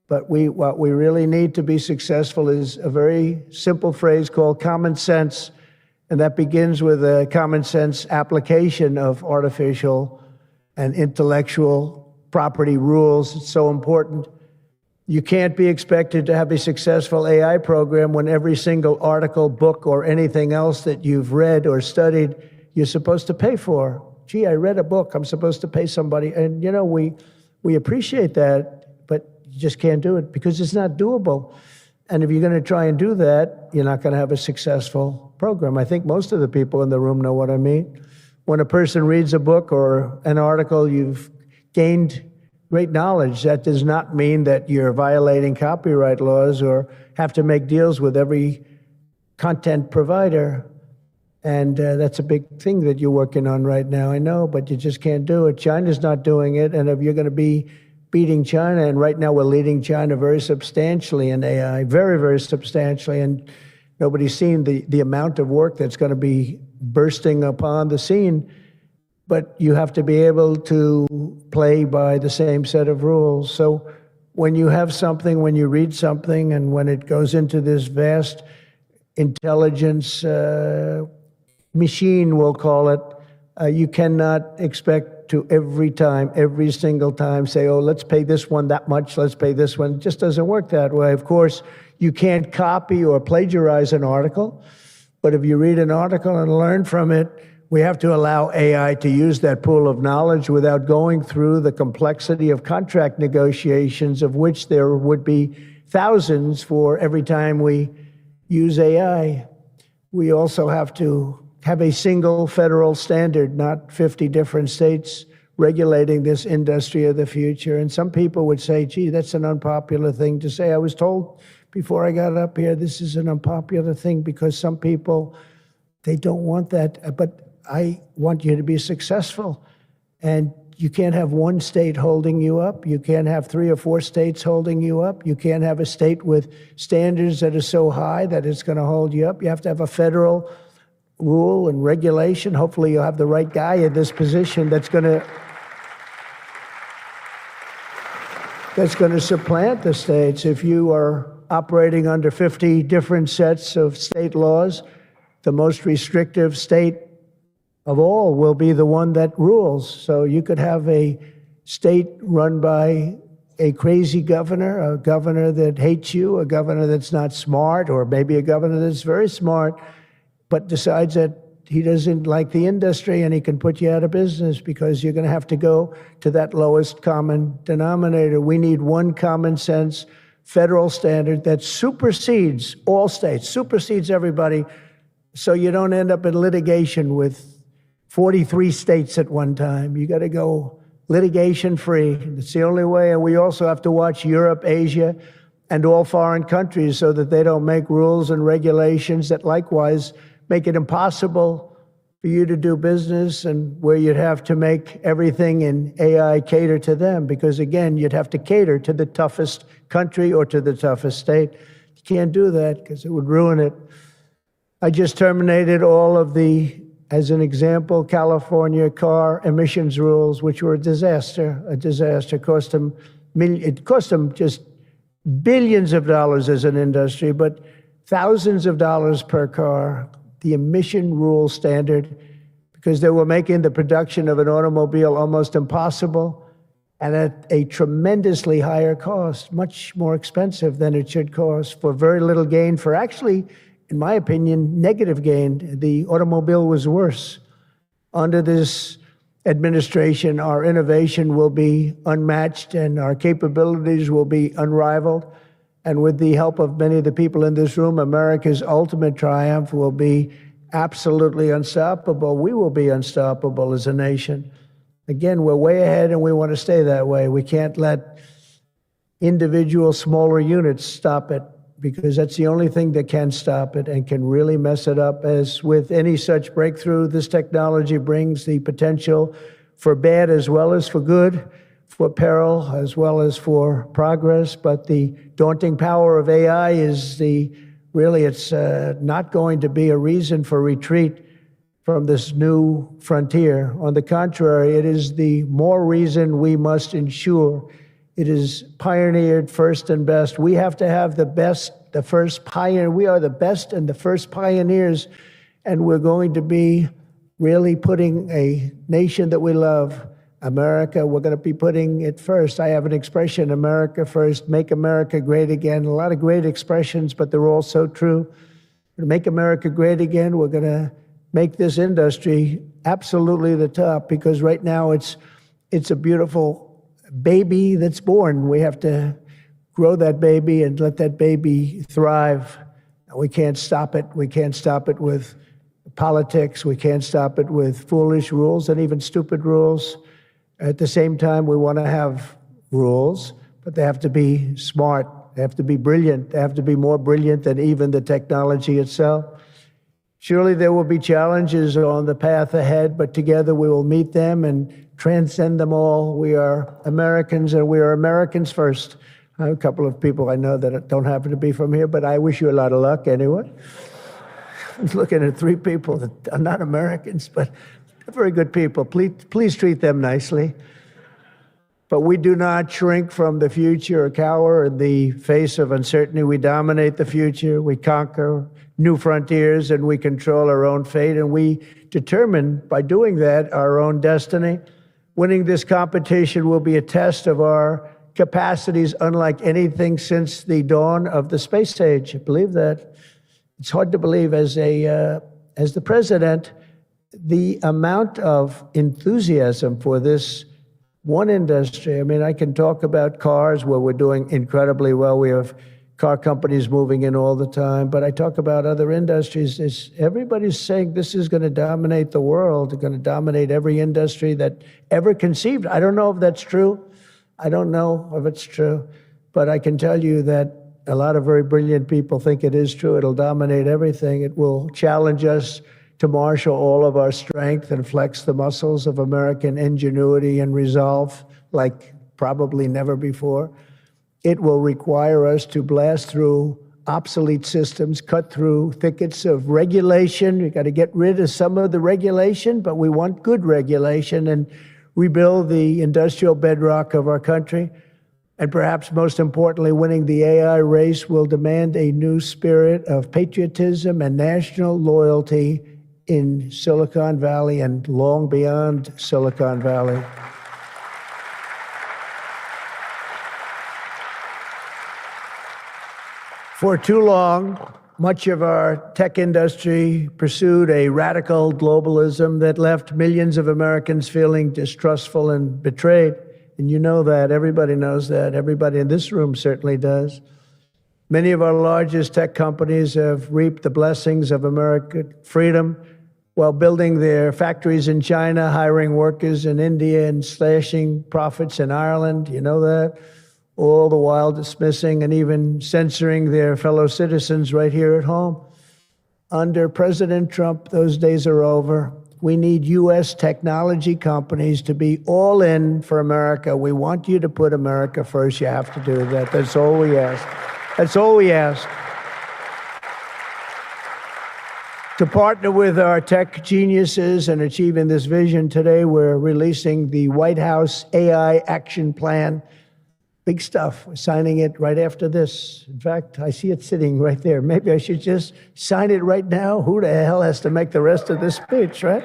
But what we really need to be successful is a very simple phrase called common sense, and that begins with a common sense application of artificial and intellectual property rules. It's so important. You can't be expected to have a successful AI program when every single article, book, or anything else that you've read or studied, you're supposed to pay for. Gee, I read a book. I'm supposed to pay somebody. And, you know, we appreciate that, but you just can't do it because it's not doable. And if you're going to try and do that, you're not going to have a successful program. I think most of the people in the room know what I mean. When a person reads a book or an article, you've gained great knowledge. That does not mean that you're violating copyright laws or have to make deals with every content provider. And that's a big thing that you're working on right now, I know, but you just can't do it. China's not doing it, and if you're going to be beating China, and right now we're leading China very substantially in AI, very, very substantially, and nobody's seen the amount of work that's going to be bursting upon the scene, but you have to be able to play by the same set of rules. So when you have something, when you read something, and when it goes into this vast intelligence machine, we'll call it, you cannot expect to every single time say, oh, let's pay this one that much, let's pay this one. It just doesn't work that way. Of course, you can't copy or plagiarize an article, but if you read an article and learn from it, we have to allow AI to use that pool of knowledge without going through the complexity of contract negotiations, of which there would be thousands for every time we use AI. We also have to have a single federal standard, not 50 different states regulating this industry of the future. And some people would say, gee, that's an unpopular thing to say. I was told before I got up here, this is an unpopular thing because some people, they don't want that. But I want you to be successful. And you can't have one state holding you up. You can't have 3 or 4 states holding you up. You can't have a state with standards that are so high that it's going to hold you up. You have to have a federal rule and regulation. Hopefully you'll have the right guy in this position that's going to supplant the states. If you are operating under 50 different sets of state laws, the most restrictive state of all will be the one that rules. So you could have a state run by a crazy governor, a governor that hates you, a governor that's not smart, or maybe a governor that's very smart, but decides that he doesn't like the industry and he can put you out of business because you're going to have to go to that lowest common denominator. We need one common sense federal standard that supersedes all states, supersedes everybody, so you don't end up in litigation with 43 states at one time. You got to go litigation free. It's the only way. And we also have to watch Europe, Asia, and all foreign countries so that they don't make rules and regulations that likewise make it impossible for you to do business, and where you'd have to make everything in AI cater to them, because again, you'd have to cater to the toughest country or to the toughest state. You can't do that because it would ruin it. I just terminated all of the, as an example, California car emissions rules, which were a disaster. It cost them just billions of dollars as an industry, but thousands of dollars per car. The emission rule standard, because they were making the production of an automobile almost impossible and at a tremendously higher cost, much more expensive than it should cost, for very little gain, for actually, in my opinion, negative gain. The automobile was worse. Under this administration, our innovation will be unmatched and our capabilities will be unrivaled. And with the help of many of the people in this room, America's ultimate triumph will be absolutely unstoppable. We will be unstoppable as a nation. Again, we're way ahead and we want to stay that way. We can't let individual smaller units stop it, because that's the only thing that can stop it and can really mess it up. As with any such breakthrough, this technology brings the potential for bad as well as for good, for peril as well as for progress. But the daunting power of AI is it's not going to be a reason for retreat from this new frontier. On the contrary, it is the more reason we must ensure it is pioneered first and best. We have to have the best, the first pioneer. We are the best and the first pioneers, and we're going to be really putting a nation that we love, America, we're going to be putting it first. I have an expression, America first, make America great again. A lot of great expressions, but they're all so true. To make America great again, we're going to make this industry absolutely the top, because right now it's a beautiful baby that's born. We have to grow that baby and let that baby thrive. We can't stop it. We can't stop it with politics. We can't stop it with foolish rules and even stupid rules. At the same time, we want to have rules, but they have to be smart. They have to be brilliant. They have to be more brilliant than even the technology itself. Surely there will be challenges on the path ahead, but together we will meet them and transcend them all. We are Americans, and we are Americans first. I have a couple of people I know that don't happen to be from here, but I wish you a lot of luck anyway. I was looking at 3 people that are not Americans, but they're very good people. Please treat them nicely. But we do not shrink from the future or cower in the face of uncertainty. We dominate the future. We conquer new frontiers, and we control our own fate. And we determine, by doing that, our own destiny. Winning this competition will be a test of our capacities unlike anything since the dawn of the space age. I believe that. It's hard to believe as the president, the amount of enthusiasm for this one industry. I mean, I can talk about cars where we're doing incredibly well. We have car companies moving in all the time, but I talk about other industries. Everybody's saying this is going to dominate the world. It's going to dominate every industry that ever conceived. I don't know if that's true. I don't know if it's true, but I can tell you that a lot of very brilliant people think it is true. It'll dominate everything. It will challenge us to marshal all of our strength and flex the muscles of American ingenuity and resolve like probably never before. It will require us to blast through obsolete systems, cut through thickets of regulation. We've got to get rid of some of the regulation, but we want good regulation and rebuild the industrial bedrock of our country. And perhaps most importantly, winning the AI race will demand a new spirit of patriotism and national loyalty in Silicon Valley and long beyond Silicon Valley. For too long, much of our tech industry pursued a radical globalism that left millions of Americans feeling distrustful and betrayed. And you know that. Everybody knows that. Everybody in this room certainly does. Many of our largest tech companies have reaped the blessings of American freedom while building their factories in China, hiring workers in India, and slashing profits in Ireland. You know that? All the while dismissing and even censoring their fellow citizens right here at home. Under President Trump, those days are over. We need U.S. technology companies to be all in for America. We want you to put America first. You have to do that. That's all we ask. That's all we ask. To partner with our tech geniuses in achieving this vision, today we're releasing the White House AI Action Plan. Big stuff. We're signing it right after this. In fact, I see it sitting right there. Maybe I should just sign it right now. Who the hell has to make the rest of this speech, right?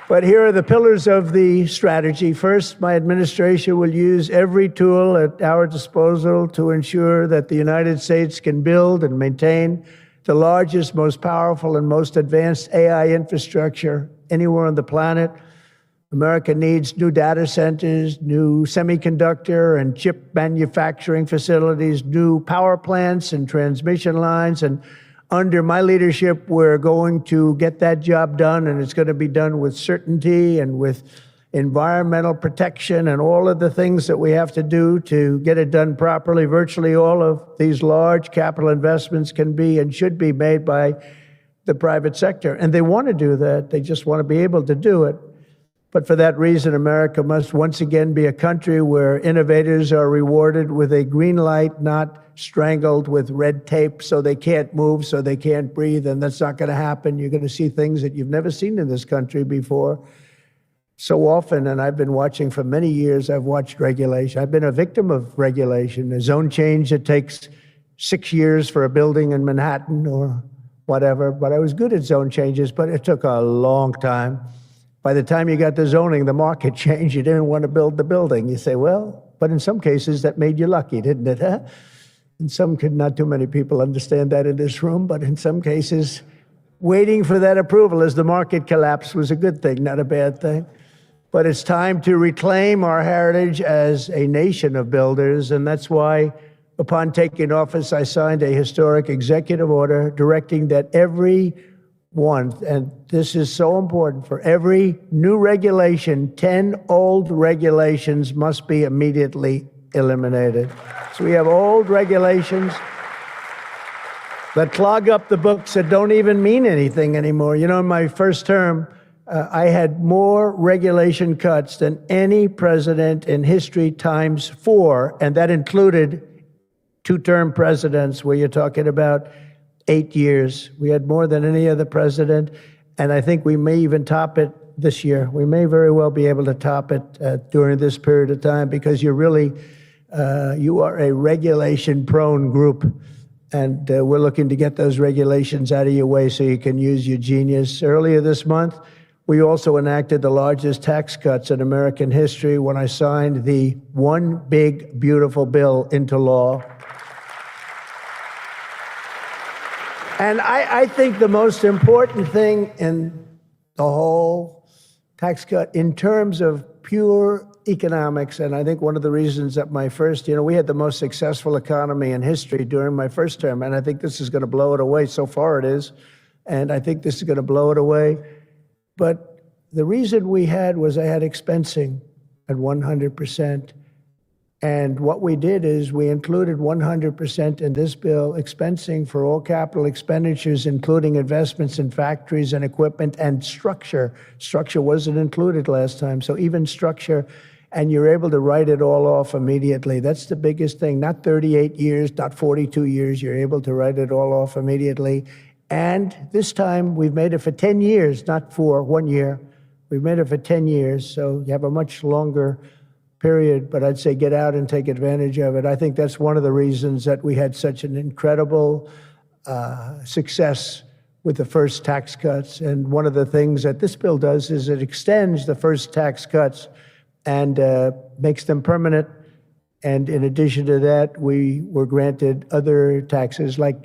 But here are the pillars of the strategy. First, my administration will use every tool at our disposal to ensure that the United States can build and maintain the largest, most powerful, and most advanced AI infrastructure anywhere on the planet. America needs new data centers, new semiconductor and chip manufacturing facilities, new power plants and transmission lines. And under my leadership, we're going to get that job done, and it's going to be done with certainty and with environmental protection and all of the things that we have to do to get it done properly. Virtually all of these large capital investments can be and should be made by the private sector. And they want to do that. They just want to be able to do it. But for that reason, America must once again be a country where innovators are rewarded with a green light, not strangled with red tape so they can't move, so they can't breathe. And that's not going to happen. You're going to see things that you've never seen in this country before. So often, and I've been watching for many years, I've watched regulation. I've been a victim of regulation. A zone change that takes 6 years for a building in Manhattan or whatever. But I was good at zone changes, but it took a long time. By the time you got the zoning, the market changed. You didn't want to build the building. You say, well, but in some cases that made you lucky, didn't it? Huh? In some, not too many people understand that in this room, but in some cases, waiting for that approval as the market collapsed was a good thing, not a bad thing. But it's time to reclaim our heritage as a nation of builders, and that's why, upon taking office, I signed a historic executive order directing that every one, and this is so important, for every new regulation, 10 old regulations must be immediately eliminated. So we have old regulations that clog up the books that don't even mean anything anymore. You know, in my first term, I had more regulation cuts than any president in history times 4, and that included 2-term presidents where you're talking about 8 years. We had more than any other president, and I think we may even top it this year. We may very well be able to top it during this period of time because you're really, you are a regulation-prone group, and we're looking to get those regulations out of your way so you can use your genius. Earlier this month, we also enacted the largest tax cuts in American history when I signed the One Big Beautiful Bill into law. And I think the most important thing in the whole tax cut in terms of pure economics, and I think one of the reasons that my first, we had the most successful economy in history during my first term, and I think this is going to blow it away. So far it is, and I think this is going to blow it away. But the reason we had was I had expensing at 100%. And what we did is we included 100% in this bill, expensing for all capital expenditures, including investments in factories and equipment and structure. Structure wasn't included last time, so even structure, and you're able to write it all off immediately. That's the biggest thing, not 38 years, not 42 years, you're able to write it all off immediately. And this time, we've made it for 10 years, not for 1 year. We've made it for 10 years, so you have a much longer period, but I'd say get out and take advantage of it. I think that's one of the reasons that we had such an incredible success with the first tax cuts. And one of the things that this bill does is it extends the first tax cuts and makes them permanent. And in addition to that, we were granted other taxes like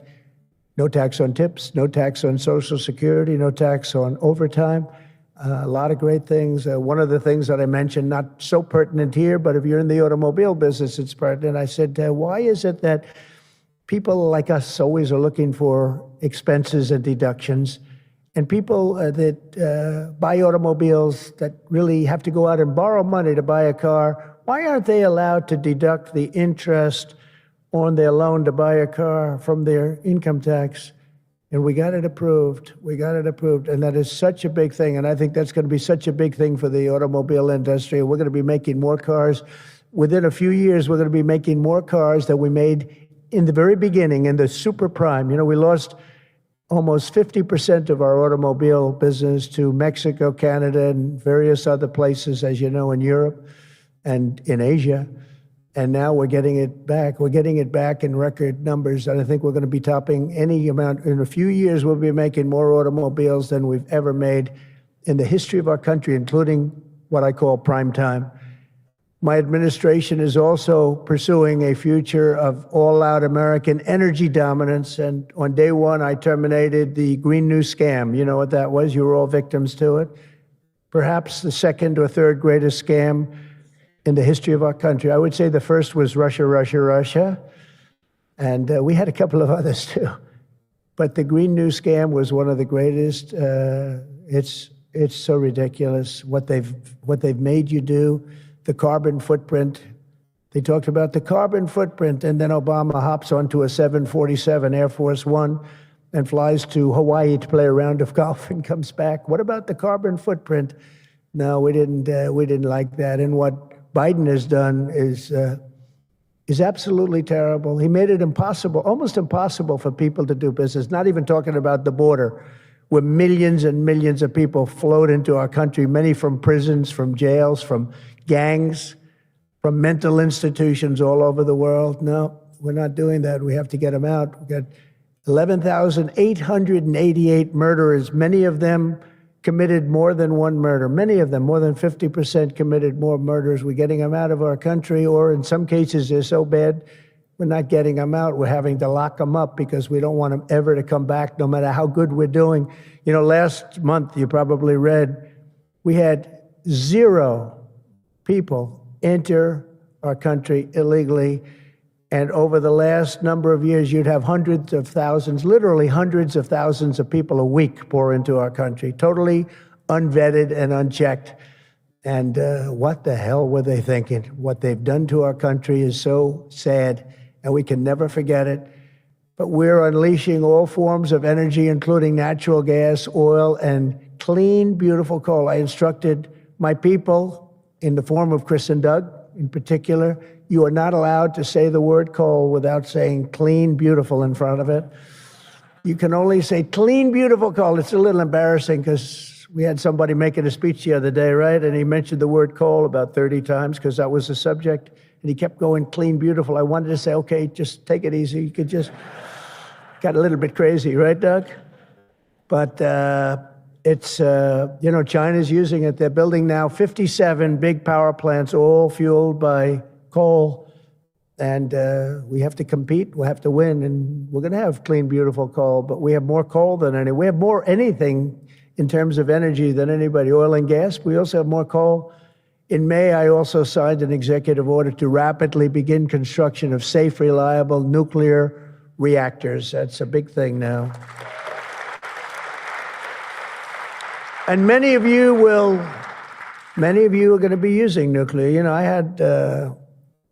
no tax on tips, no tax on Social Security, no tax on overtime. A lot of great things. One of the things that I mentioned, not so pertinent here, but if you're in the automobile business, it's pertinent. I said, why is it that people like us always are looking for expenses and deductions, and people that buy automobiles that really have to go out and borrow money to buy a car, why aren't they allowed to deduct the interest on their loan to buy a car from their income tax? And we got it approved. We got it approved. And that is such a big thing. And I think that's going to be such a big thing for the automobile industry. We're going to be making more cars. Within a few years, we're going to be making more cars than we made in the very beginning, in the super prime. We lost almost 50% of our automobile business to Mexico, Canada, and various other places, as you know, in Europe and in Asia. And now we're getting it back. We're getting it back in record numbers. And I think we're going to be topping any amount. In a few years, we'll be making more automobiles than we've ever made in the history of our country, including what I call prime time. My administration is also pursuing a future of all-out American energy dominance. And on day one, I terminated the Green New Scam. You know what that was? You were all victims to it. Perhaps the second or third greatest scam in the history of our country. I would say the first was Russia, Russia, Russia. And we had a couple of others too. But the Green New Scam was one of the greatest. It's so ridiculous what they've made you do. The carbon footprint. They talked about the carbon footprint, and then Obama hops onto a 747 Air Force One and flies to Hawaii to play a round of golf and comes back. What about the carbon footprint? No, we didn't like that. And what Biden has done is absolutely terrible. He made it impossible, almost impossible for people to do business, not even talking about the border, where millions and millions of people flowed into our country, many from prisons, from jails, from gangs, from mental institutions all over the world. No, we're not doing that. We have to get them out. We've got 11,888 murderers, many of them committed more than one murder. Many of them, more than 50%, committed more murders. We're getting them out of our country, or in some cases, they're so bad, we're not getting them out. We're having to lock them up because we don't want them ever to come back, no matter how good we're doing. You know, last month, you probably read, we had 0 people enter our country illegally. And over the last number of years, you'd have hundreds of thousands, literally hundreds of thousands of people a week pour into our country, totally unvetted and unchecked. And what the hell were they thinking? What they've done to our country is so sad, and we can never forget it. But we're unleashing all forms of energy, including natural gas, oil, and clean, beautiful coal. I instructed my people, in the form of Chris and Doug in particular, you are not allowed to say the word coal without saying clean, beautiful in front of it. You can only say clean, beautiful coal. It's a little embarrassing because we had somebody making a speech the other day, right? And he mentioned the word coal about 30 times because that was the subject. And he kept going clean, beautiful. I wanted to say, okay, just take it easy. You could just, got a little bit crazy, right, Doug? But it's, you know, China's using it. They're building now 57 big power plants, all fueled by coal. And we have to compete, we have to win, and we're going to have clean, beautiful coal, but we have more coal than any. We have more anything in terms of energy than anybody. Oil and gas, we also have more coal. In May, I also signed an executive order to rapidly begin construction of safe, reliable nuclear reactors. That's a big thing now. And many of you are going to be using nuclear. You know, I had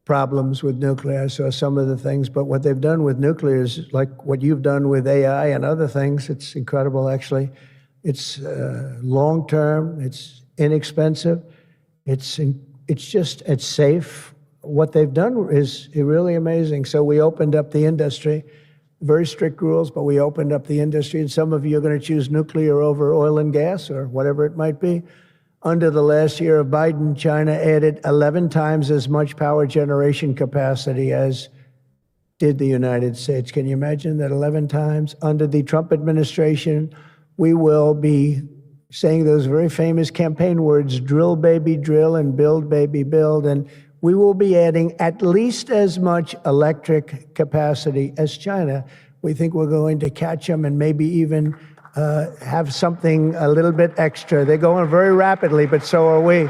problems with nuclear. I saw some of the things, but what they've done with nuclear is like what you've done with AI and other things. It's incredible, actually. It's long-term. It's inexpensive. It's safe. What they've done is really amazing. So we opened up the industry. Very strict rules, but we opened up the industry, and some of you are going to choose nuclear over oil and gas or whatever it might be. Under the last year of Biden, China added 11 times as much power generation capacity as did the United States. Can you imagine that 11 times? Under the Trump administration, we will be saying those very famous campaign words, drill, baby, drill, and build, baby, build. And we will be adding at least as much electric capacity as China. We think we're going to catch them and maybe even have something a little bit extra. They're going very rapidly, but so are we.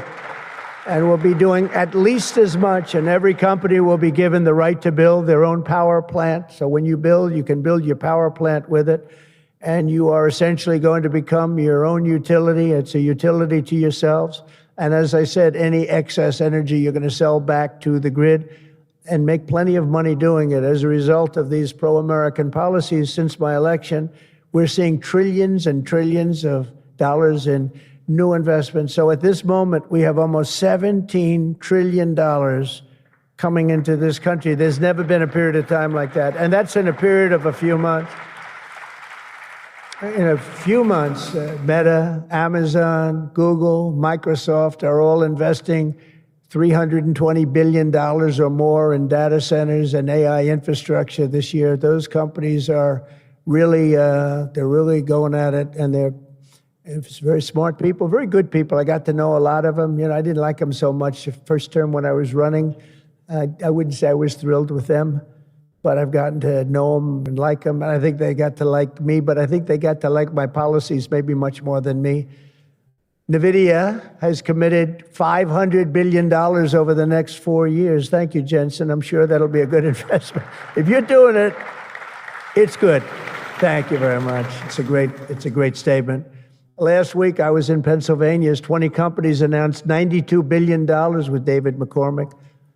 And we'll be doing at least as much, and every company will be given the right to build their own power plant. So when you build, you can build your power plant with it, and you are essentially going to become your own utility. It's a utility to yourselves. And as I said, any excess energy you're going to sell back to the grid and make plenty of money doing it. As a result of these pro-American policies since my election, we're seeing trillions and trillions of dollars in new investments. So at this moment, we have almost $17 trillion coming into this country. There's never been a period of time like that. And that's in a period of a few months. In a few months, Meta, Amazon, Google, Microsoft are all investing $320 billion or more in data centers and AI infrastructure this year. Those companies are really, they're really going at it, and they're very smart people, very good people. I got to know a lot of them. You know, I didn't like them so much the first term when I was running. I wouldn't say I was thrilled with them, but I've gotten to know them and like them. And I think they got to like me, but I think they got to like my policies maybe much more than me. NVIDIA has committed $500 billion over the next 4 years. Thank you, Jensen. I'm sure that'll be a good investment. If you're doing it, it's good. Thank you very much. It's a great statement. Last week, I was in Pennsylvania as 20 companies announced $92 billion with David McCormick,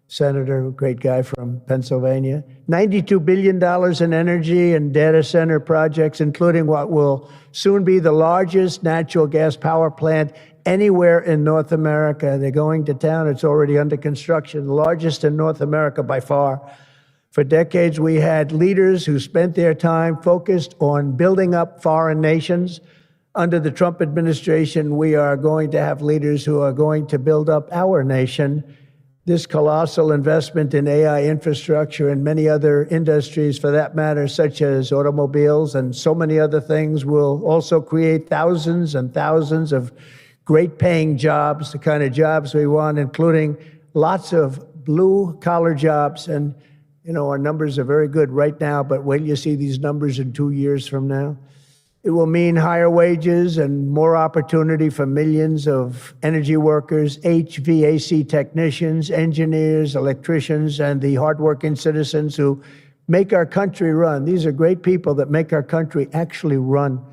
Senator, great guy from Pennsylvania. $92 billion in energy and data center projects, including what will soon be the largest natural gas power plant anywhere in North America. They're going to town. It's already under construction, the largest in North America by far. For decades, we had leaders who spent their time focused on building up foreign nations. Under the Trump administration, we are going to have leaders who are going to build up our nation. This colossal investment in AI infrastructure and many other industries, for that matter, such as automobiles and so many other things, will also create thousands and thousands of great-paying jobs, the kind of jobs we want, including lots of blue-collar jobs. And You know, our numbers are very good right now, but wait till you see these numbers in 2 years from now. It will mean higher wages and more opportunity for millions of energy workers, HVAC technicians, engineers, electricians, and the hardworking citizens who make our country run. These are great people that make our country actually run.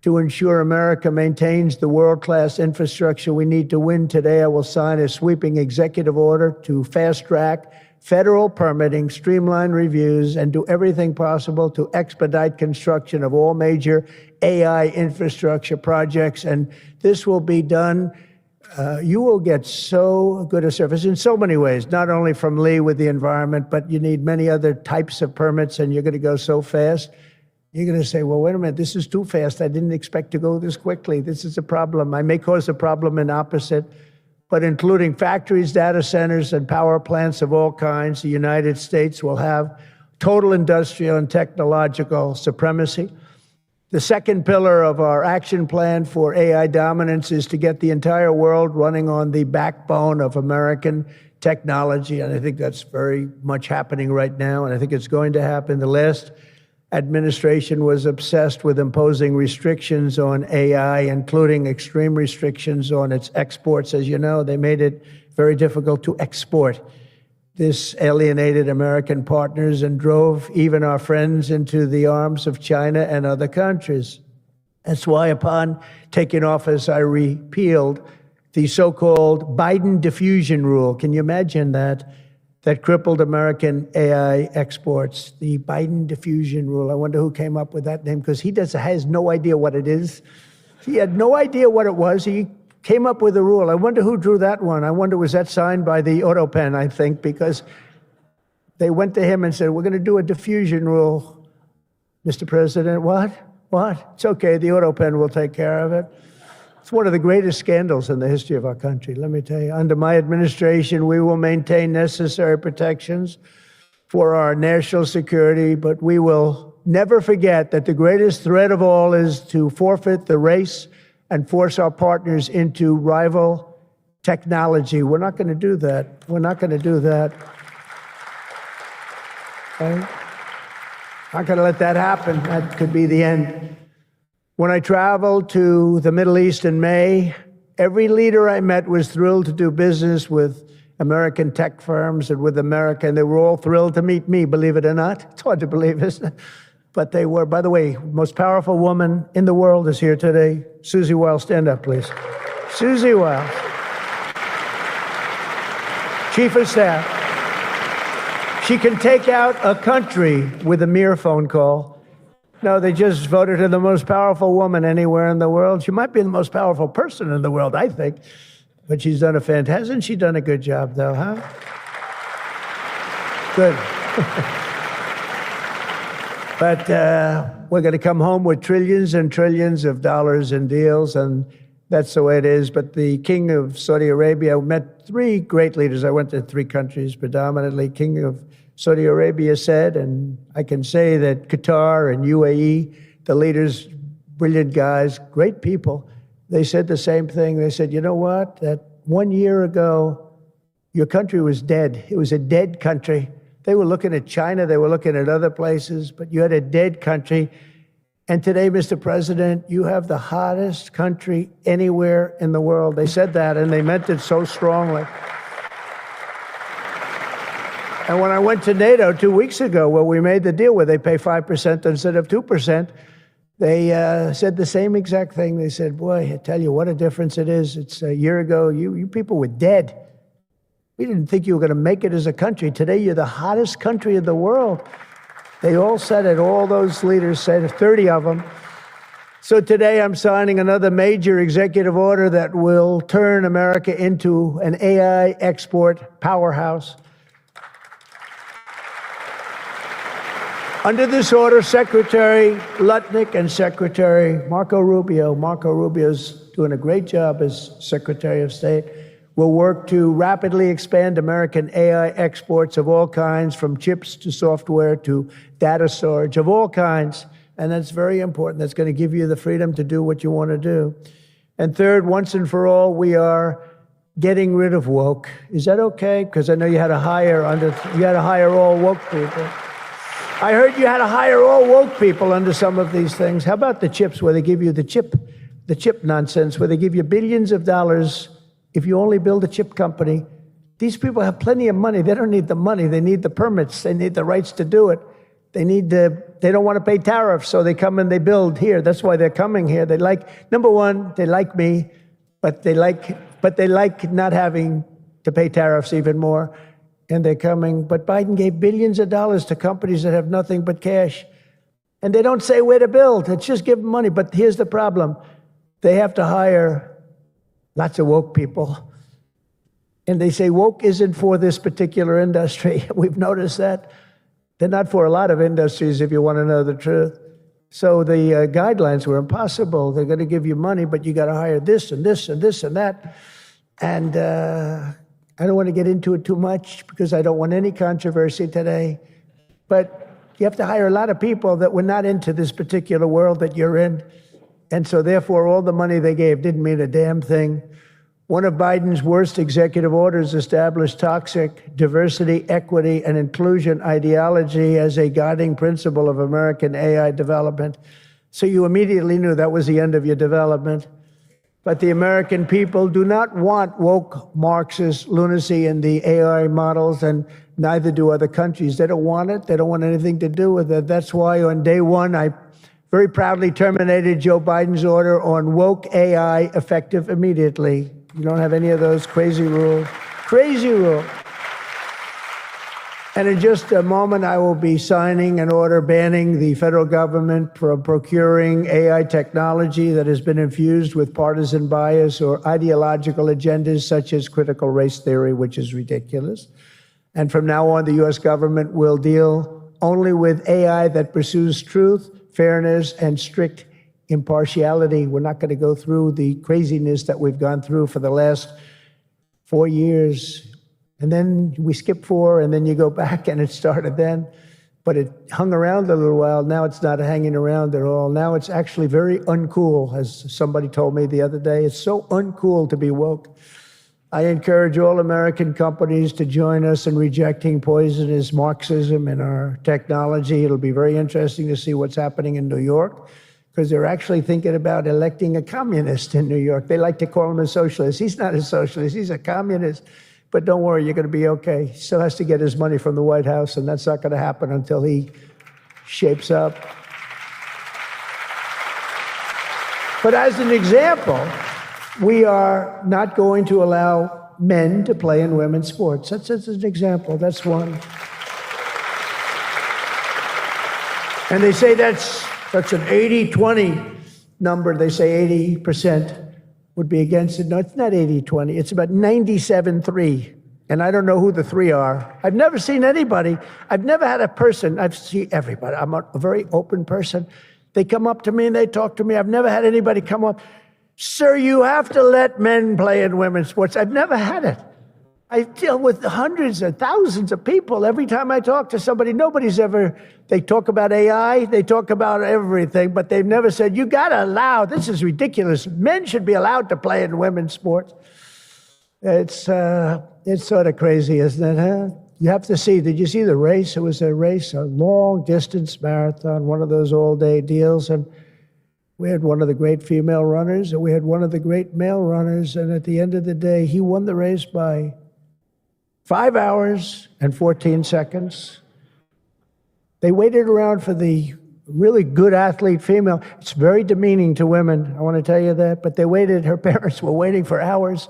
To ensure America maintains the world-class infrastructure we need to win today, I will sign a sweeping executive order to fast-track federal permitting, streamline reviews, and do everything possible to expedite construction of all major AI infrastructure projects. And this will be done. You will get so good a service in so many ways, not only from Lee with the environment, but you need many other types of permits, and you're going to go so fast. You're going to say, well, wait a minute, this is too fast. I didn't expect to go this quickly. This is a problem. I may cause a problem in opposite, but including factories, data centers, and power plants of all kinds, the United States will have total industrial and technological supremacy. The second pillar of our action plan for AI dominance is to get the entire world running on the backbone of American technology, and I think that's very much happening right now, and I think it's going to happen. The last administration was obsessed with imposing restrictions on AI, including extreme restrictions on its exports. As you know, they made it very difficult to export. This alienated American partners and drove even our friends into the arms of China and other countries. That's why upon taking office, I repealed the so-called Biden diffusion rule. Can you imagine that? That crippled American AI exports, the Biden diffusion rule. I wonder who came up with that name, because he has no idea what it is. He had no idea what it was. He came up with a rule. I wonder who drew that one. I wonder, was that signed by the AutoPen, I think, because they went to him and said, we're going to do a diffusion rule. Mr. President, what? It's okay, the AutoPen will take care of it. It's one of the greatest scandals in the history of our country, let me tell you. Under my administration, we will maintain necessary protections for our national security, but we will never forget that the greatest threat of all is to forfeit the race and force our partners into rival technology. We're not going to do that. We're not going to do that. Okay? Not going to let that happen. That could be the end. When I traveled to the Middle East in May, every leader I met was thrilled to do business with American tech firms and with America, and they were all thrilled to meet me, believe it or not. It's hard to believe, isn't it? But they were. By the way, most powerful woman in the world is here today. Susie Wiles, stand up, please. Susie Wiles, Chief of Staff. She can take out a country with a mere phone call. No, they just voted her the most powerful woman anywhere in the world. She might be the most powerful person in the world, I think. But she's done hasn't she done a good job, though, huh? Good. But we're going to come home with trillions and trillions of dollars in deals, and that's the way it is. But the King of Saudi Arabia met three great leaders. I went to 3 countries predominantly. King of Saudi Arabia said, and I can say that Qatar and UAE, the leaders, brilliant guys, great people, they said the same thing. They said, you know what, that 1 year ago, your country was dead. It was a dead country. They were looking at China, they were looking at other places, but you had a dead country. And today, Mr. President, you have the hottest country anywhere in the world. They said that, and they meant it so strongly. And when I went to NATO 2 weeks ago, where we made the deal where they pay 5% instead of 2%, they said the same exact thing. They said, boy, I tell you what a difference it is. It's a year ago, you people were dead. We didn't think you were going to make it as a country. Today, you're the hottest country in the world. They all said it. All those leaders said it, 30 of them. So today, I'm signing another major executive order that will turn America into an AI export powerhouse. Under this order, Secretary Lutnick and Secretary Marco Rubio's doing a great job as Secretary of State, will work to rapidly expand American AI exports of all kinds, from chips to software to data storage of all kinds. And that's very important. That's going to give you the freedom to do what you want to do. And third, once and for all, we are getting rid of woke. Is that okay? Because I know you had to hire all woke people. I heard you had to hire all woke people under some of these things. How about the chips, where they give you the chip nonsense, where they give you billions of dollars if you only build a chip company? These people have plenty of money. They don't need the money. They need the permits. They need the rights to do it. They don't want to pay tariffs, so they come and they build here. That's why they're coming here. Number one, they like me, but they like not having to pay tariffs even more. And they're coming. But Biden gave billions of dollars to companies that have nothing but cash. And they don't say where to build. It's just give them money. But here's the problem. They have to hire lots of woke people. And they say woke isn't for this particular industry. We've noticed that. They're not for a lot of industries, if you want to know the truth. So the guidelines were impossible. They're going to give you money, but you got to hire this and this and this and that. And I don't want to get into it too much because I don't want any controversy today. But you have to hire a lot of people that were not into this particular world that you're in. And so therefore, all the money they gave didn't mean a damn thing. One of Biden's worst executive orders established toxic diversity, equity, and inclusion ideology as a guiding principle of American AI development. So you immediately knew that was the end of your development. But the American people do not want woke Marxist lunacy in the AI models, and neither do other countries. They don't want it. They don't want anything to do with it. That's why on day one, I very proudly terminated Joe Biden's order on woke AI effective immediately. You don't have any of those crazy rules. Crazy rules. And in just a moment, I will be signing an order banning the federal government from procuring AI technology that has been infused with partisan bias or ideological agendas such as critical race theory, which is ridiculous. And from now on, the U.S. government will deal only with AI that pursues truth, fairness, and strict impartiality. We're not going to go through the craziness that we've gone through for the last 4 years. And then we skip 4, and then you go back, and it started then. But it hung around a little while. Now it's not hanging around at all. Now it's actually very uncool, as somebody told me the other day. It's so uncool to be woke. I encourage all American companies to join us in rejecting poisonous Marxism in our technology. It'll be very interesting to see what's happening in New York, because they're actually thinking about electing a communist in New York. They like to call him a socialist. He's not a socialist. He's a communist. But don't worry, you're going to be okay. He still has to get his money from the White House, and that's not going to happen until he shapes up. But as an example, we are not going to allow men to play in women's sports. That's an example. That's one. And they say that's an 80-20 number. They say 80% would be against it. No, it's not 80-20. It's about 97-3. And I don't know who the 3 are. I've never seen anybody. I've never had a person. I've seen everybody. I'm a very open person. They come up to me and they talk to me. I've never had anybody come up, sir, you have to let men play in women's sports. I've never had it. I deal with hundreds of thousands of people. Every time I talk to somebody, they talk about AI, they talk about everything, but they've never said, you got to allow, this is ridiculous. Men should be allowed to play in women's sports. It's sort of crazy, isn't it, huh? You have to see, did you see the race? It was a race, a long distance marathon, one of those all-day deals. And we had one of the great female runners, and we had one of the great male runners. And at the end of the day, he won the race by 5 hours and 14 seconds. They waited around for the really good athlete female. It's very demeaning to women, I want to tell you that. But they waited, her parents were waiting for hours.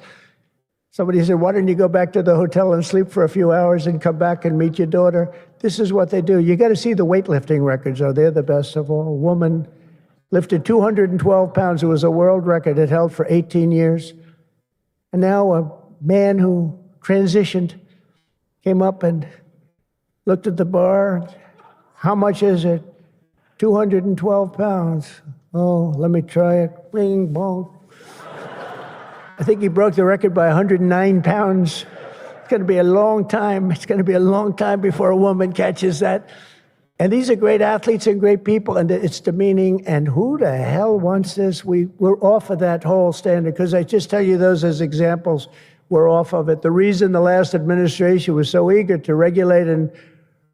Somebody said, why don't you go back to the hotel and sleep for a few hours and come back and meet your daughter? This is what they do. You got to see the weightlifting records, though. They're the best of all. A woman lifted 212 pounds. It was a world record. It held for 18 years. And now a man who transitioned came up and looked at the bar. How much is it? 212 pounds. Oh, let me try it. Bing, bong. I think he broke the record by 109 pounds. It's going to be a long time. It's going to be a long time before a woman catches that. And these are great athletes and great people, and it's demeaning. And who the hell wants this? We're off of that whole standard, because I just tell you those as examples. we're off of it. The reason the last administration was so eager to regulate and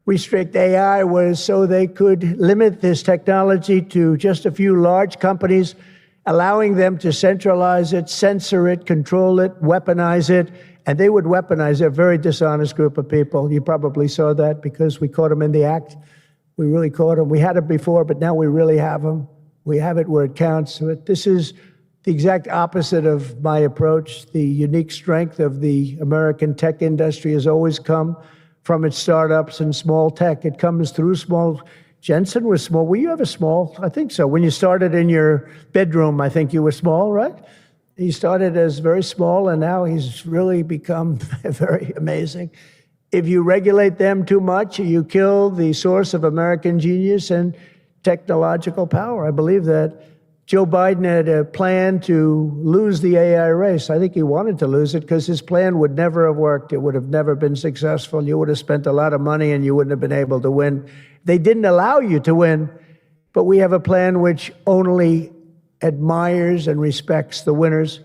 restrict AI was so they could limit this technology to just a few large companies, allowing them to centralize it, censor it, control it, weaponize it. And they would weaponize it. A very dishonest group of people. You probably saw that because we caught them in the act. We really caught them. We had it before, but now we really have them. We have it where it counts. But this is the exact opposite of my approach. The unique strength of the American tech industry has always come from its startups and small tech. It comes through small. Jensen was small. Were you ever small? I think so. When you started in your bedroom, I think you were small, right? He started as very small, and now he's really become very amazing. If you regulate them too much, you kill the source of American genius and technological power. I believe that. Joe Biden had a plan to lose the AI race. I think he wanted to lose it because his plan would never have worked. It would have never been successful. You would have spent a lot of money and you wouldn't have been able to win. They didn't allow you to win, but we have a plan which only admires and respects the winners.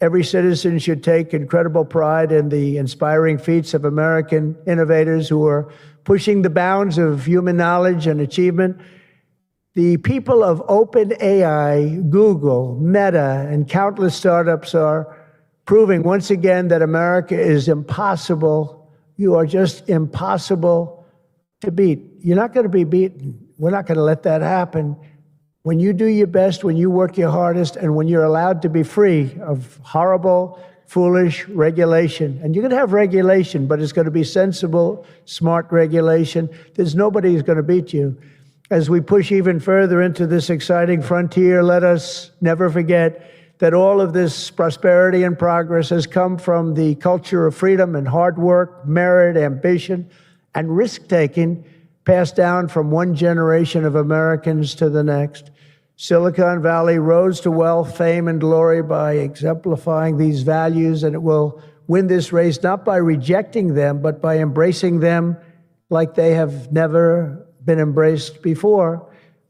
Every citizen should take incredible pride in the inspiring feats of American innovators who are pushing the bounds of human knowledge and achievement. The people of OpenAI, Google, Meta, and countless startups are proving once again that America is impossible. You are just impossible to beat. You're not going to be beaten. We're not going to let that happen. When you do your best, when you work your hardest, and when you're allowed to be free of horrible, foolish regulation. And you're going to have regulation, but it's going to be sensible, smart regulation. There's nobody who's going to beat you. As we push even further into this exciting frontier, let us never forget that all of this prosperity and progress has come from the culture of freedom and hard work, merit, ambition, and risk-taking passed down from one generation of Americans to the next. Silicon Valley rose to wealth, fame, and glory by exemplifying these values, and it will win this race not by rejecting them, but by embracing them like they have never been embraced before.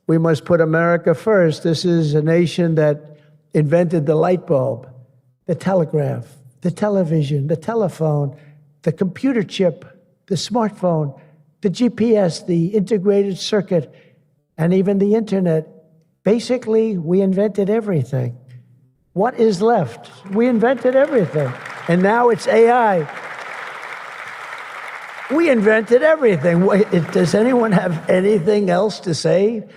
We must put America first. This is a nation that invented the light bulb, the telegraph, the television, the telephone, the computer chip, the smartphone, the GPS, the integrated circuit, and even the internet. Basically, we invented everything. What is left? We invented everything. And now it's AI. We invented everything. Does anyone have anything else to say?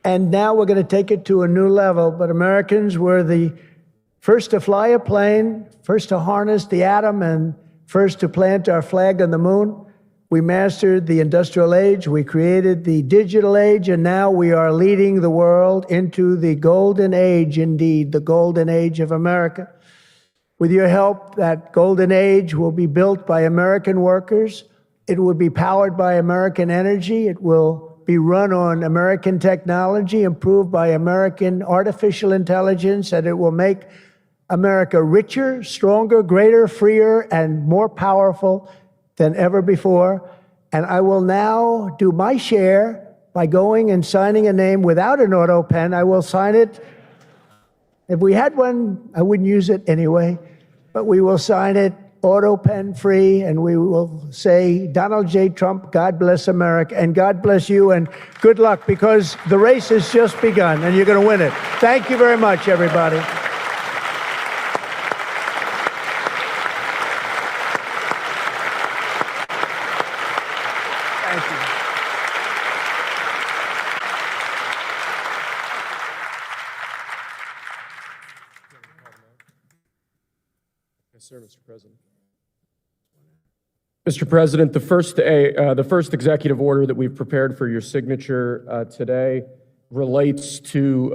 And now we're going to take it to a new level. But Americans were the first to fly a plane, first to harness the atom, and first to plant our flag on the moon. We mastered the industrial age. We created the digital age. And now we are leading the world into the golden age, indeed, the golden age of America. With your help, that golden age will be built by American workers. It will be powered by American energy. It will be run on American technology, improved by American artificial intelligence, and it will make America richer, stronger, greater, freer, and more powerful than ever before. And I will now do my share by going and signing a name without an auto pen. I will sign it. If we had one, I wouldn't use it anyway, but we will sign it auto pen free, and we will say, Donald J. Trump, God bless America, and God bless you, and good luck, because the race has just begun, and you're going to win it. Thank you very much, everybody. Thank you. Yes, sir, Mr. President. Mr. President, the first executive order that we've prepared for your signature today relates to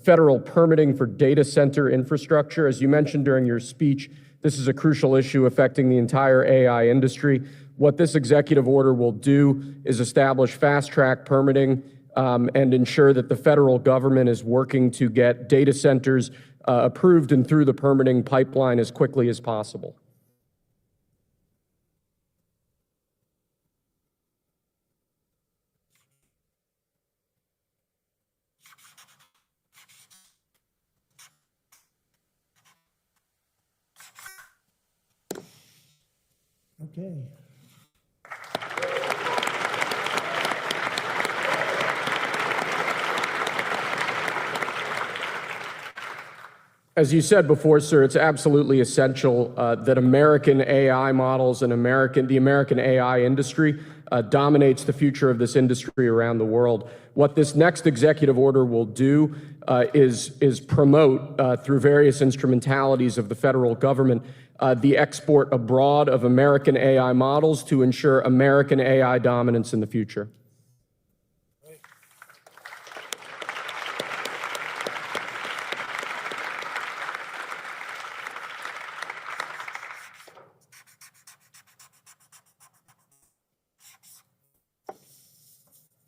federal permitting for data center infrastructure. As you mentioned during your speech, this is a crucial issue affecting the entire AI industry. What this executive order will do is establish fast-track permitting and ensure that the federal government is working to get data centers approved and through the permitting pipeline as quickly as possible. Okay. As you said before, sir, it's absolutely essential that American AI models and the American AI industry dominates the future of this industry around the world. What this next executive order will do is promote, through various instrumentalities of the federal government, the export abroad of American AI models to ensure American AI dominance in the future.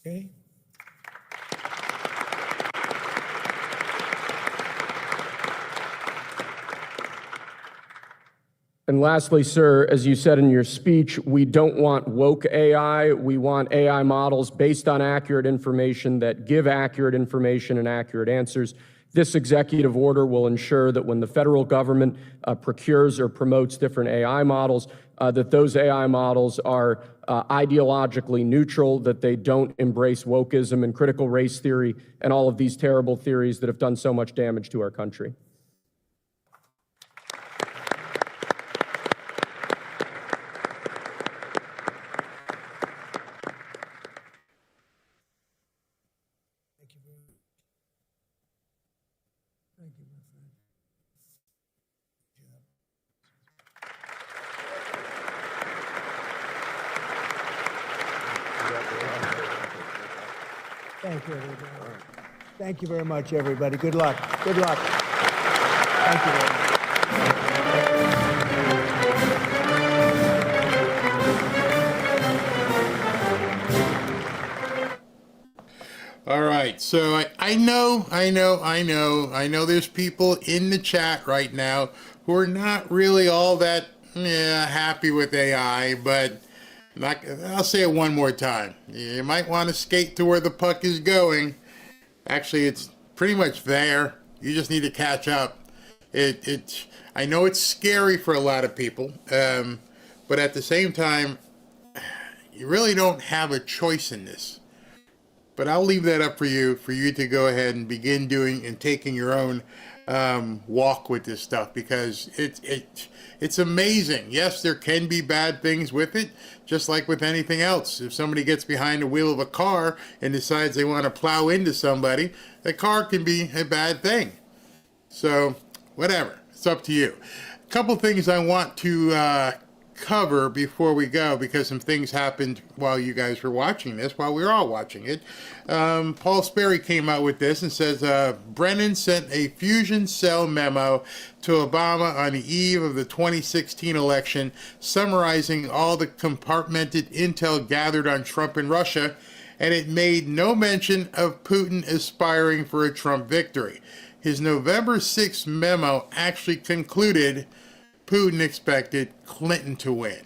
Okay. And lastly, sir, as you said in your speech, we don't want woke AI. We want AI models based on accurate information that give accurate information and accurate answers. This executive order will ensure that when the federal government procures or promotes different AI models, that those AI models are ideologically neutral, that they don't embrace wokeism and critical race theory and all of these terrible theories that have done so much damage to our country. Thank you, everybody. Thank you very much, everybody. Good luck. Good luck. Thank you very much. All right, so I know there's people in the chat right now who are not really all that happy with AI, but I'll say it one more time. You might want to skate to where the puck is going. Actually, it's pretty much there. You just need to catch up. I know it's scary for a lot of people, but at the same time, you really don't have a choice in this. But I'll leave that up for you to go ahead and begin doing and taking your own walk with this stuff, because it's amazing. Yes, there can be bad things with it, just like with anything else. If somebody gets behind the wheel of a car and decides they want to plow into somebody, the car can be a bad thing. So, whatever. It's up to you. A couple things I want to cover before we go, because some things happened while you guys were watching this, while we were all watching it. Paul Sperry came out with this and says, Brennan sent a fusion cell memo to Obama on the eve of the 2016 election, summarizing all the compartmented intel gathered on Trump and Russia, and it made no mention of Putin aspiring for a Trump victory. His November 6th memo actually concluded Putin expected Clinton to win.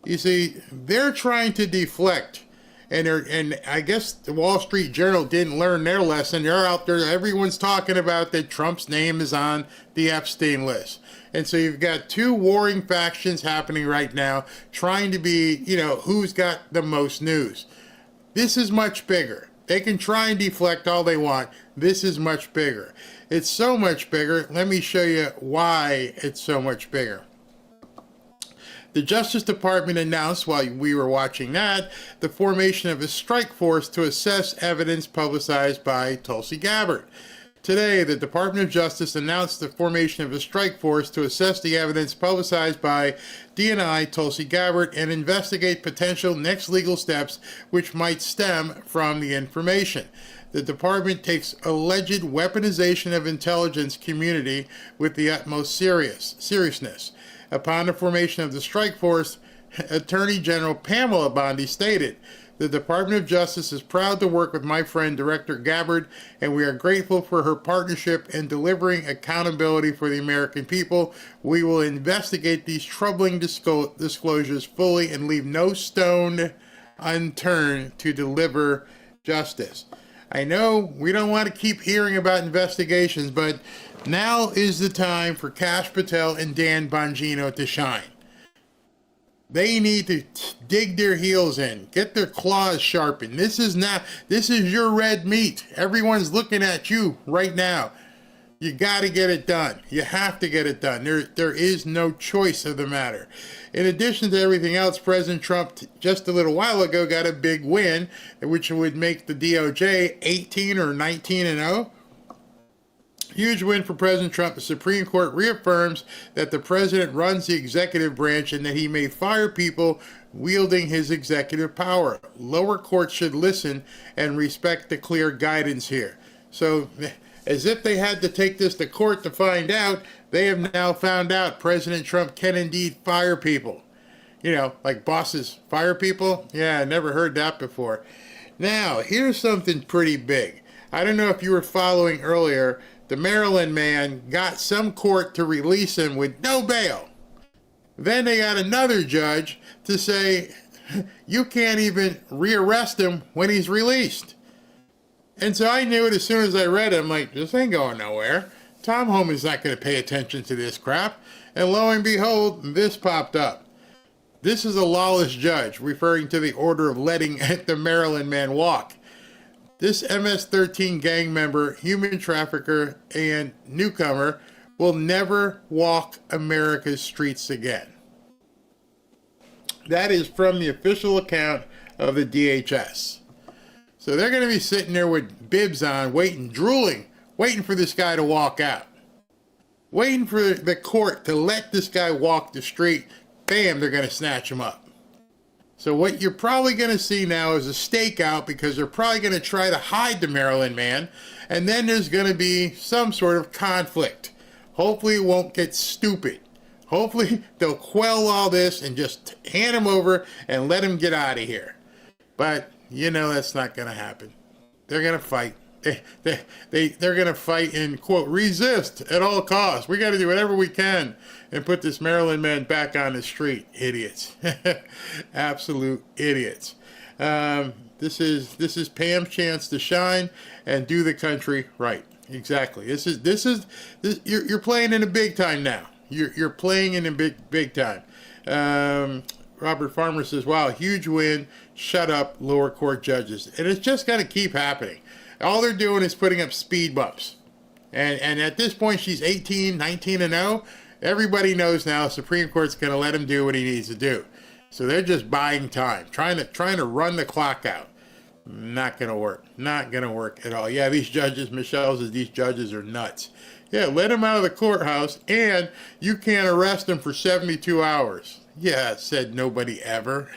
You see, they're trying to deflect, and I guess the Wall Street Journal didn't learn their lesson. They're out there, everyone's talking about that Trump's name is on the Epstein list. And so you've got two warring factions happening right now, trying to be, who's got the most news. This is much bigger. They can try and deflect all they want. This is much bigger. It's so much bigger. Let me show you why it's so much bigger. The Justice Department announced, while we were watching that, the formation of a strike force to assess evidence publicized by Tulsi Gabbard. Today, the Department of Justice announced the formation of a strike force to assess the evidence publicized by DNI Tulsi Gabbard and investigate potential next legal steps which might stem from the information. The department takes alleged weaponization of intelligence community with the utmost seriousness. Upon the formation of the strike force, Attorney General Pamela Bondi stated, "The Department of Justice is proud to work with my friend Director Gabbard, and we are grateful for her partnership in delivering accountability for the American people. We will investigate these troubling disclosures fully and leave no stone unturned to deliver justice." I know we don't want to keep hearing about investigations, but now is the time for Kash Patel and Dan Bongino to shine. They need to dig their heels in, get their claws sharpened. This is your red meat. Everyone's looking at you right now. You got to get it done. You have to get it done. There is no choice of the matter. In addition to everything else, President Trump just a little while ago got a big win, which would make the DOJ 18 or 19-0. Huge win for President Trump. The Supreme Court reaffirms that the president runs the executive branch and that he may fire people wielding his executive power. Lower courts should listen and respect the clear guidance here. So, as if they had to take this to court to find out, they have now found out President Trump can indeed fire people. You know, like bosses fire people? Yeah, I never heard that before. Now, here's something pretty big. I don't know if you were following earlier. The Maryland man got some court to release him with no bail. Then they got another judge to say, you can't even rearrest him when he's released. And so I knew it as soon as I read it. I'm like, this ain't going nowhere. Tom Homan's not going to pay attention to this crap. And lo and behold, this popped up. This is a lawless judge, referring to the order of letting the Maryland man walk. This MS-13 gang member, human trafficker, and newcomer will never walk America's streets again. That is from the official account of the DHS. So they're going to be sitting there with bibs on, waiting, drooling, waiting for this guy to walk out. Waiting for the court to let this guy walk the street. Bam, they're going to snatch him up. So what you're probably going to see now is a stakeout, because they're probably going to try to hide the Maryland man. And then there's going to be some sort of conflict. Hopefully it won't get stupid. Hopefully they'll quell all this and just hand him over and let him get out of here. But you know that's not going to happen. They're going to fight. They're going to fight and, quote, resist at all costs. We got to do whatever we can and put this Maryland man back on the street. Idiots. Absolute idiots. This is Pam's chance to shine and do the country right. Exactly. You're playing in a big time now. You're playing in a big time. Robert Farmer says, wow, huge win. Shut up, lower court judges. And it's just going to keep happening. All they're doing is putting up speed bumps. And at this point, she's 18, 19-0. Everybody knows now the Supreme Court's going to let him do what he needs to do. So they're just buying time, trying to run the clock out. Not going to work. Not going to work at all. Yeah, these judges, Michelle says these judges are nuts. Yeah, let him out of the courthouse, and you can't arrest him for 72 hours. Yeah, said nobody ever.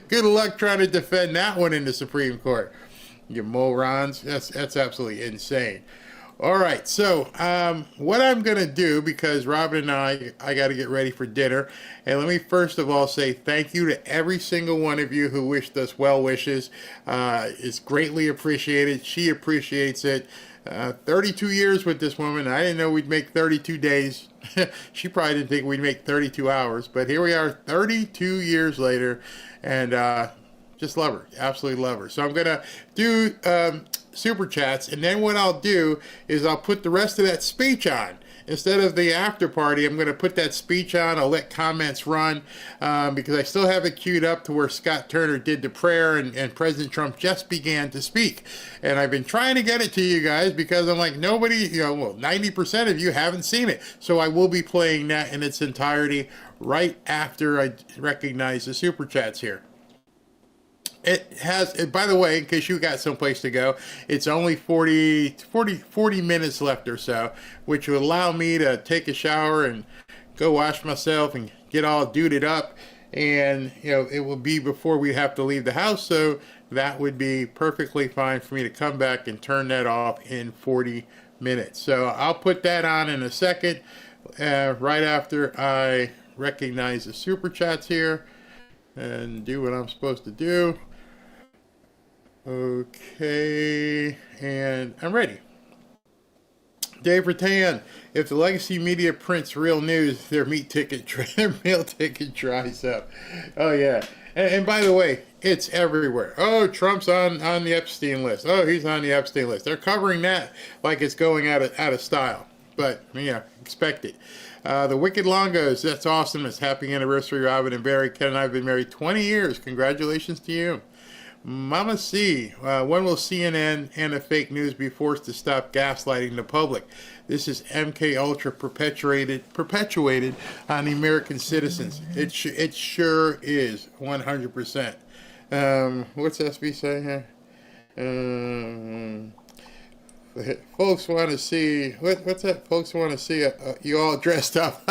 Good luck trying to defend that one in the Supreme Court. You morons. That's absolutely insane. All right, so what I'm going to do, because Robin and I got to get ready for dinner, and let me first of all say thank you to every single one of you who wished us well wishes. It's greatly appreciated. She appreciates it. 32 years with this woman. I didn't know we'd make 32 days. She probably didn't think we'd make 32 hours, but here we are 32 years later, and just love her. Absolutely love her. So I'm going to do super chats, and then what I'll do is I'll put the rest of that speech on. Instead of the after party, I'm going to put that speech on. I'll let comments run because I still have it queued up to where Scott Turner did the prayer and President Trump just began to speak. And I've been trying to get it to you guys because I'm like, nobody, 90% of you haven't seen it. So I will be playing that in its entirety right after I recognize the super chats here. It has, by the way, in case you got someplace to go, it's only 40 minutes left or so, which will allow me to take a shower and go wash myself and get all duded up. And, it will be before we have to leave the house. So that would be perfectly fine for me to come back and turn that off in 40 minutes. So I'll put that on in a second, right after I recognize the super chats here and do what I'm supposed to do. Okay, and I'm ready. Dave Rattan, if the legacy media prints real news, their meal ticket dries up. Oh yeah, and by the way, it's everywhere. Oh, Trump's on the Epstein list. Oh, he's on the Epstein list. They're covering that like it's going out of style, but expect it. The Wicked Longos, that's awesome. It's happy anniversary, Robin and Barry. Ken and I have been married 20 years. Congratulations to you. Mama C, when will CNN and the fake news be forced to stop gaslighting the public? This is MK Ultra perpetuated on the American citizens. It sure is, 100%. What's SB saying here? Folks want to see what's that? Folks want to see you all dressed up.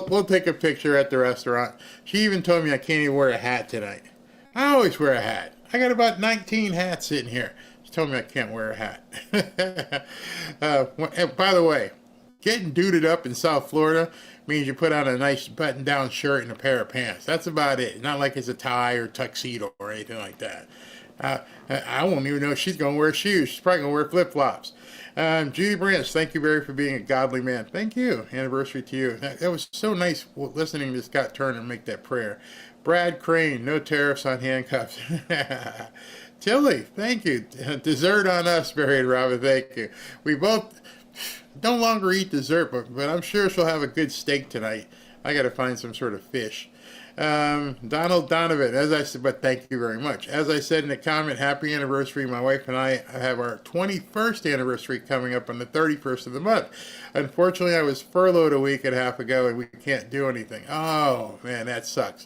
We'll take a picture at the restaurant. She even told me I can't even wear a hat tonight. I always wear a hat. I got about 19 hats sitting here. She told me I can't wear a hat. By the way, getting duded up in South Florida means you put on a nice button-down shirt and a pair of pants. That's about it. Not like it's a tie or tuxedo or anything like that. I won't even know if she's going to wear shoes. She's probably going to wear flip-flops. Judy Branch, thank you, Barry, for being a godly man. Thank you. Anniversary to you. That was so nice listening to Scott Turner make that prayer. Brad Crane, no tariffs on handcuffs. Tilly, thank you. Dessert on us, Barry and Robin, thank you. We both no longer eat dessert, but I'm sure she'll have a good steak tonight. I got to find some sort of fish. Donald Donovan, as I said, but thank you very much. As I said in the comment, happy anniversary. My wife and I have our 21st anniversary coming up on the 31st of the month. Unfortunately, I was furloughed a week and a half ago, and we can't do anything. Oh, man, that sucks.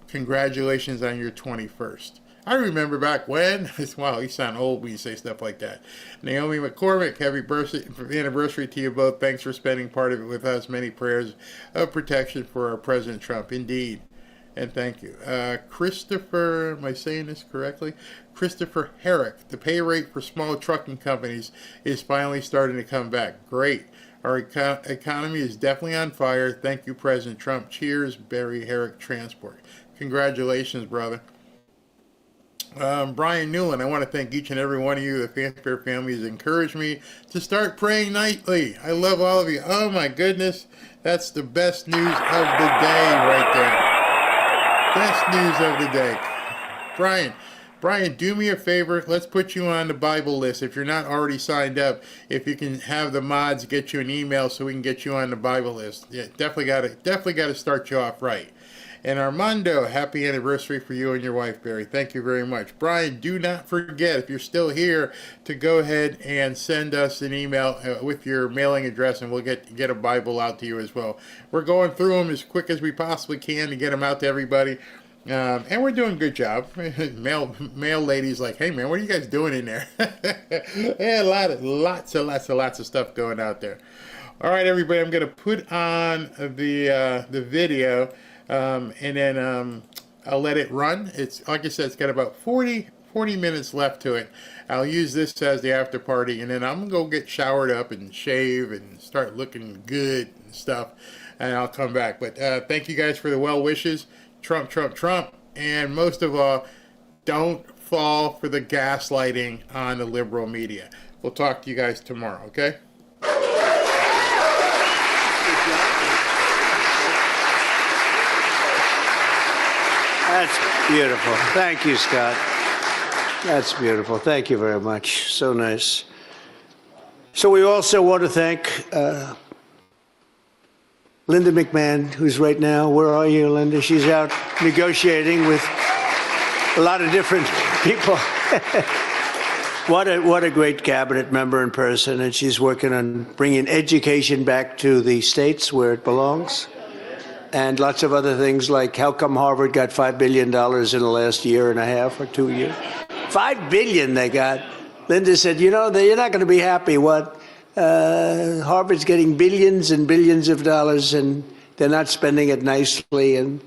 Congratulations on your 21st. I remember back when. Wow, you sound old when you say stuff like that. Naomi McCormick, happy anniversary to you both. Thanks for spending part of it with us. Many prayers of protection for our President Trump. Indeed. And thank you. Christopher, am I saying this correctly? Christopher Herrick, the pay rate for small trucking companies is finally starting to come back. Great. Our economy is definitely on fire. Thank you, President Trump. Cheers, Barry Herrick Transport. Congratulations, brother. Brian Newland, I want to thank each and every one of you. The Fanfare family has encouraged me to start praying nightly. I love all of you. Oh my goodness, that's the best news of the day right there. Best news of the day. Brian, do me a favor. Let's put you on the Bible list. If you're not already signed up, if you can have the mods get you an email so we can get you on the Bible list. Yeah, definitely got to start you off right. And Armando, happy anniversary for you and your wife, Barry. Thank you very much. Brian, do not forget, if you're still here, to go ahead and send us an email with your mailing address, and we'll get a Bible out to you as well. We're going through them as quick as we possibly can to get them out to everybody. And we're doing a good job. Mail ladies like, hey, man, what are you guys doing in there? Yeah, lots of stuff going out there. All right, everybody, I'm going to put on the video. And then I'll let it run. It's like I said, it's got about 40 minutes left to it. I'll use this as the after party, and then I'm gonna go get showered up and shave and start looking good and stuff, and I'll come back. But thank you guys for the well wishes. Trump, and most of all, don't fall for the gaslighting on the liberal media. We'll talk to you guys tomorrow, okay? That's beautiful. Thank you, Scott. That's beautiful. Thank you very much. So nice. So we also want to thank Linda McMahon, who's right now, where are you, Linda? She's out negotiating with a lot of different people. What a great cabinet member in person, and she's working on bringing education back to the states where it belongs. And lots of other things like how come Harvard got $5 billion in the last year and a half or 2 years? $5 billion they got. Linda said, you know, you're not going to be happy. What? Harvard's getting billions and billions of dollars, and they're not spending it nicely, and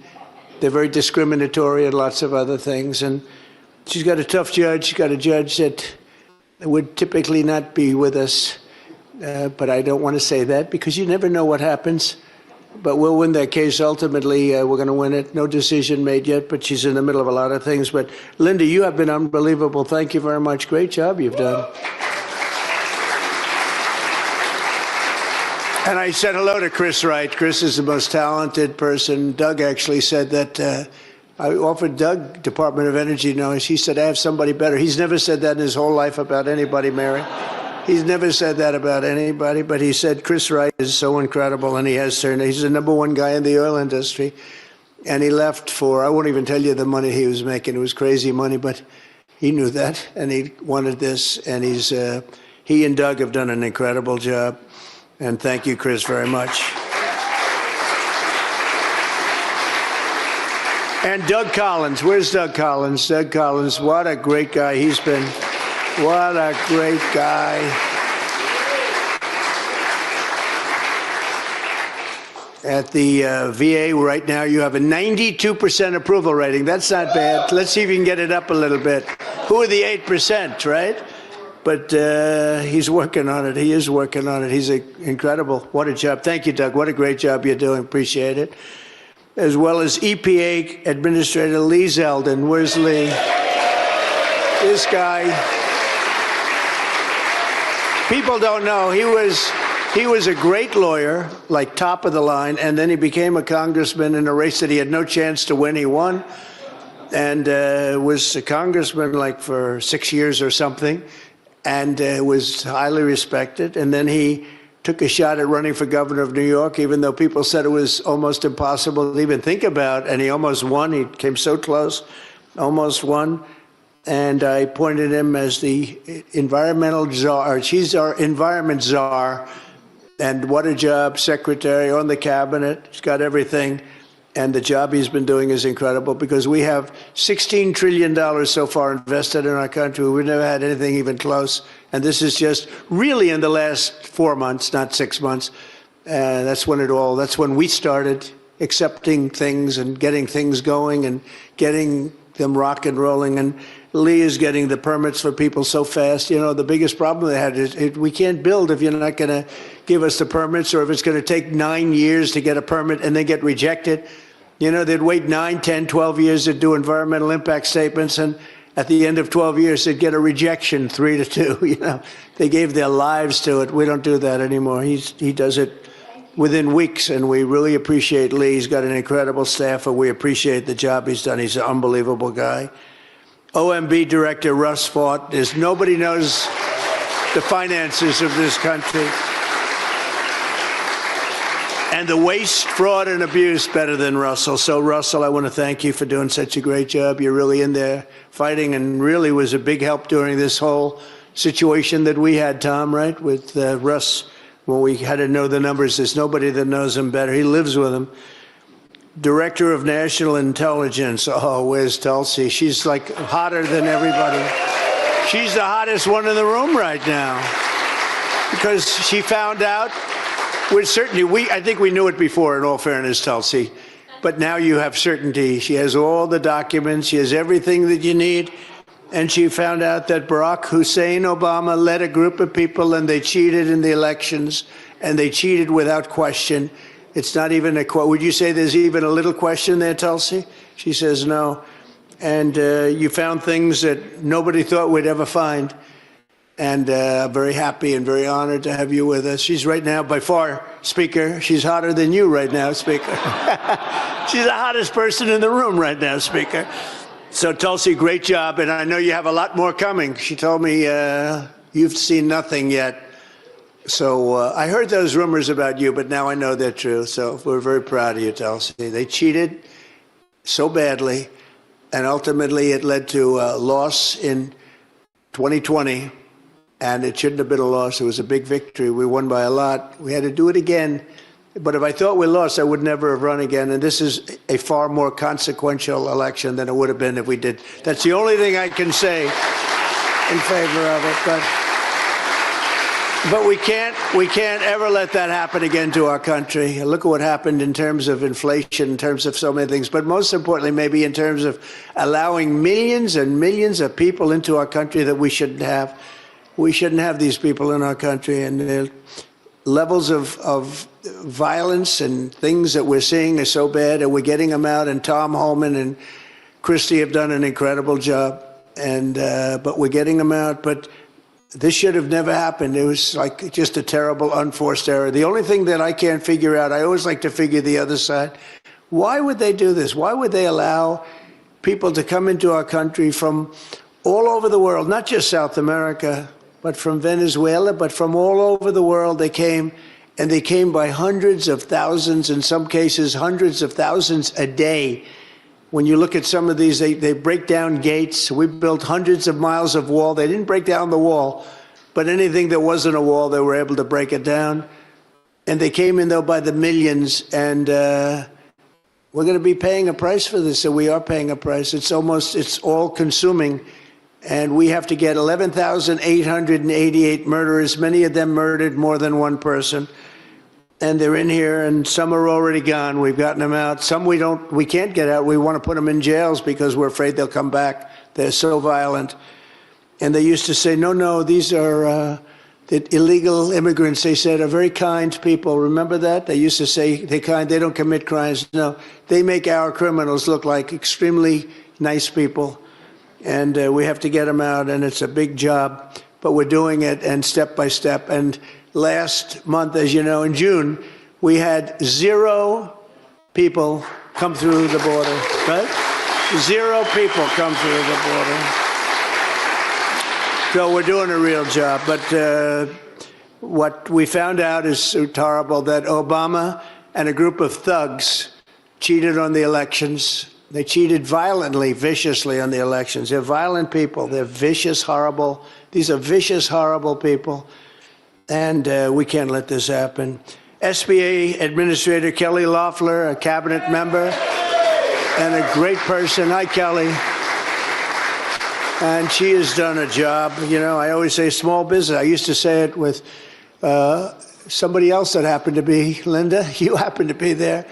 they're very discriminatory and lots of other things. And she's got a tough judge. She's got a judge that would typically not be with us. But I don't want to say that because you never know what happens. But we'll win that case ultimately. We're going to win it. No decision made yet, but she's in the middle of a lot of things. But Linda, you have been unbelievable. Thank you very much. Great job you've done. And I said hello to Chris Wright. Chris is the most talented person. Doug actually said that I offered Doug Department of Energy. No, she said, I have somebody better. He's never said that in his whole life about anybody, Mary. He's never said that about anybody, but he said Chris Wright is so incredible, and he has turned. He's the #1 guy in the oil industry, and he left for, I won't even tell you the money he was making. It was crazy money, but he knew that, and he wanted this, and he and Doug have done an incredible job, and thank you, Chris, very much. And Doug Collins, where's Doug Collins? Doug Collins, what a great guy he's been. What a great guy. At the VA right now, you have a 92% approval rating. That's not bad. Let's see if you can get it up a little bit. Who are the 8%, right? But he's working on it. He is working on it. He's incredible. What a job. Thank you, Doug. What a great job you're doing. Appreciate it. As well as EPA Administrator Lee Zeldin. Where's Lee? This guy. People don't know. He was a great lawyer, like top of the line, and then he became a congressman in a race that he had no chance to win. He won, and was a congressman like for 6 years or something, and was highly respected. And then he took a shot at running for governor of New York, even though people said it was almost impossible to even think about, and he almost won. He came so close, almost won. And I appointed him as the environmental czar. He's our environment czar. And what a job, secretary on the cabinet. He's got everything. And the job he's been doing is incredible because we have $16 trillion so far invested in our country. We've never had anything even close. And this is just really in the last 4 months, not 6 months. That's when we started accepting things and getting things going and getting them rock and rolling. And Lee is getting the permits for people so fast. You know, the biggest problem they had is we can't build if you're not going to give us the permits, or if it's going to take 9 years to get a permit and then get rejected. You know, they'd wait 9, 10, 12 years to do environmental impact statements, and at the end of 12 years, they'd get a rejection 3-2. You know, they gave their lives to it. We don't do that anymore. He does it within weeks, and we really appreciate Lee. He's got an incredible staff, and we appreciate the job he's done. He's an unbelievable guy. OMB Director Russ Fought. Nobody knows the finances of this country and the waste, fraud, and abuse better than Russell. So, Russell, I want to thank you for doing such a great job. You're really in there fighting, and really was a big help during this whole situation that we had, Tom, right, with Russ, when we had to know the numbers. There's nobody that knows him better. He lives with them. Director of National Intelligence. Oh, where's Tulsi? She's like hotter than everybody. She's the hottest one in the room right now because she found out with certainty. I think we knew it before, in all fairness, Tulsi, but now you have certainty. She has all the documents. She has everything that you need. And she found out that Barack Hussein Obama led a group of people and they cheated in the elections, and they cheated without question. It's not even a question. Would you say there's even a little question there, Tulsi? She says no. And you found things that nobody thought we'd ever find. And I'm very happy and very honored to have you with us. She's right now, by far, Speaker, she's hotter than you right now, Speaker. She's the hottest person in the room right now, Speaker. So, Tulsi, great job. And I know you have a lot more coming. She told me you've seen nothing yet. So I heard those rumors about you, but now I know they're true. So we're very proud of you, Tulsi. They cheated so badly, and ultimately it led to a loss in 2020, and it shouldn't have been a loss. It was a big victory. We won by a lot. We had to do it again. But if I thought we lost, I would never have run again. And this is a far more consequential election than it would have been if we did. That's the only thing I can say in favor of it. But we can't ever let that happen again to our country. Look at what happened in terms of inflation, in terms of so many things, but most importantly, maybe in terms of allowing millions and millions of people into our country that we shouldn't have. We shouldn't have these people in our country, and the levels of violence and things that we're seeing are so bad, and we're getting them out, and Tom Homan and Christie have done an incredible job, and but we're getting them out, but this should have never happened. It was like just a terrible, unforced error. The only thing that I can't figure out, I always like to figure the other side. Why would they do this? Why would they allow people to come into our country from all over the world, not just South America, but from Venezuela, but from all over the world they came, and they came by hundreds of thousands, in some cases hundreds of thousands a day. When you look at some of these, they break down gates. We built hundreds of miles of wall. They didn't break down the wall, but anything that wasn't a wall, they were able to break it down. And they came in, though, by the millions, and we're going to be paying a price for this, so we are paying a price. It's all-consuming, and we have to get 11,888 murderers, many of them murdered more than one person. And they're in here, and some are already gone. We've gotten them out. Some we can't get out. We want to put them in jails because we're afraid they'll come back. They're so violent. And they used to say, no, these are the illegal immigrants, they said, are very kind people. Remember that? They used to say they're kind, they don't commit crimes. No, they make our criminals look like extremely nice people. And we have to get them out, and it's a big job. But we're doing it, and step by step. And last month, as you know, in June, we had 0 people come through the border, right? 0 people come through the border. So we're doing a real job. But what we found out is horrible, that Obama and a group of thugs cheated on the elections. They cheated violently, viciously on the elections. They're violent people. They're vicious, horrible. These are vicious, horrible people. And we can't let this happen. SBA Administrator Kelly Loeffler, a cabinet member, and a great person. Hi, Kelly. And she has done a job. You know, I always say small business. I used to say it with somebody else that happened to be, Linda, you happened to be there.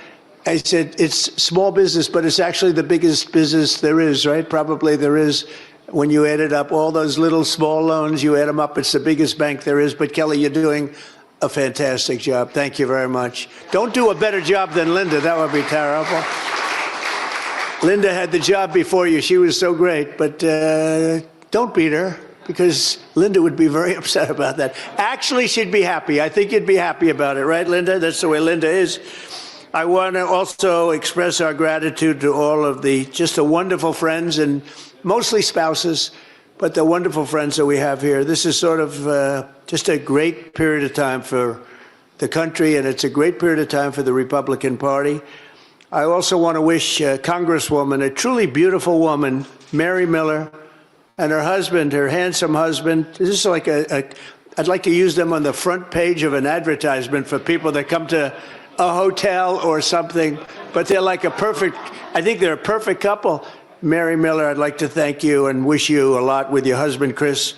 I said, it's small business, but it's actually the biggest business there is, right? Probably there is. When you add it up, all those little small loans, you add them up, it's the biggest bank there is. But Kelly, you're doing a fantastic job. Thank you very much. Don't do a better job than Linda. That would be terrible. Linda had the job before you. She was so great. But don't beat her, because Linda would be very upset about that. Actually, she'd be happy. I think you'd be happy about it, right, Linda? That's the way Linda is. I want to also express our gratitude to all of the wonderful friends, and mostly spouses, but the wonderful friends that we have here. This is sort of just a great period of time for the country, and it's a great period of time for the Republican Party. I also want to wish Congresswoman, a truly beautiful woman, Mary Mueller, and her husband, her handsome husband. This is like I'd like to use them on the front page of an advertisement for people that come to a hotel or something, but they're like I think they're a perfect couple. Mary Mueller, I'd like to thank you and wish you a lot with your husband, Chris,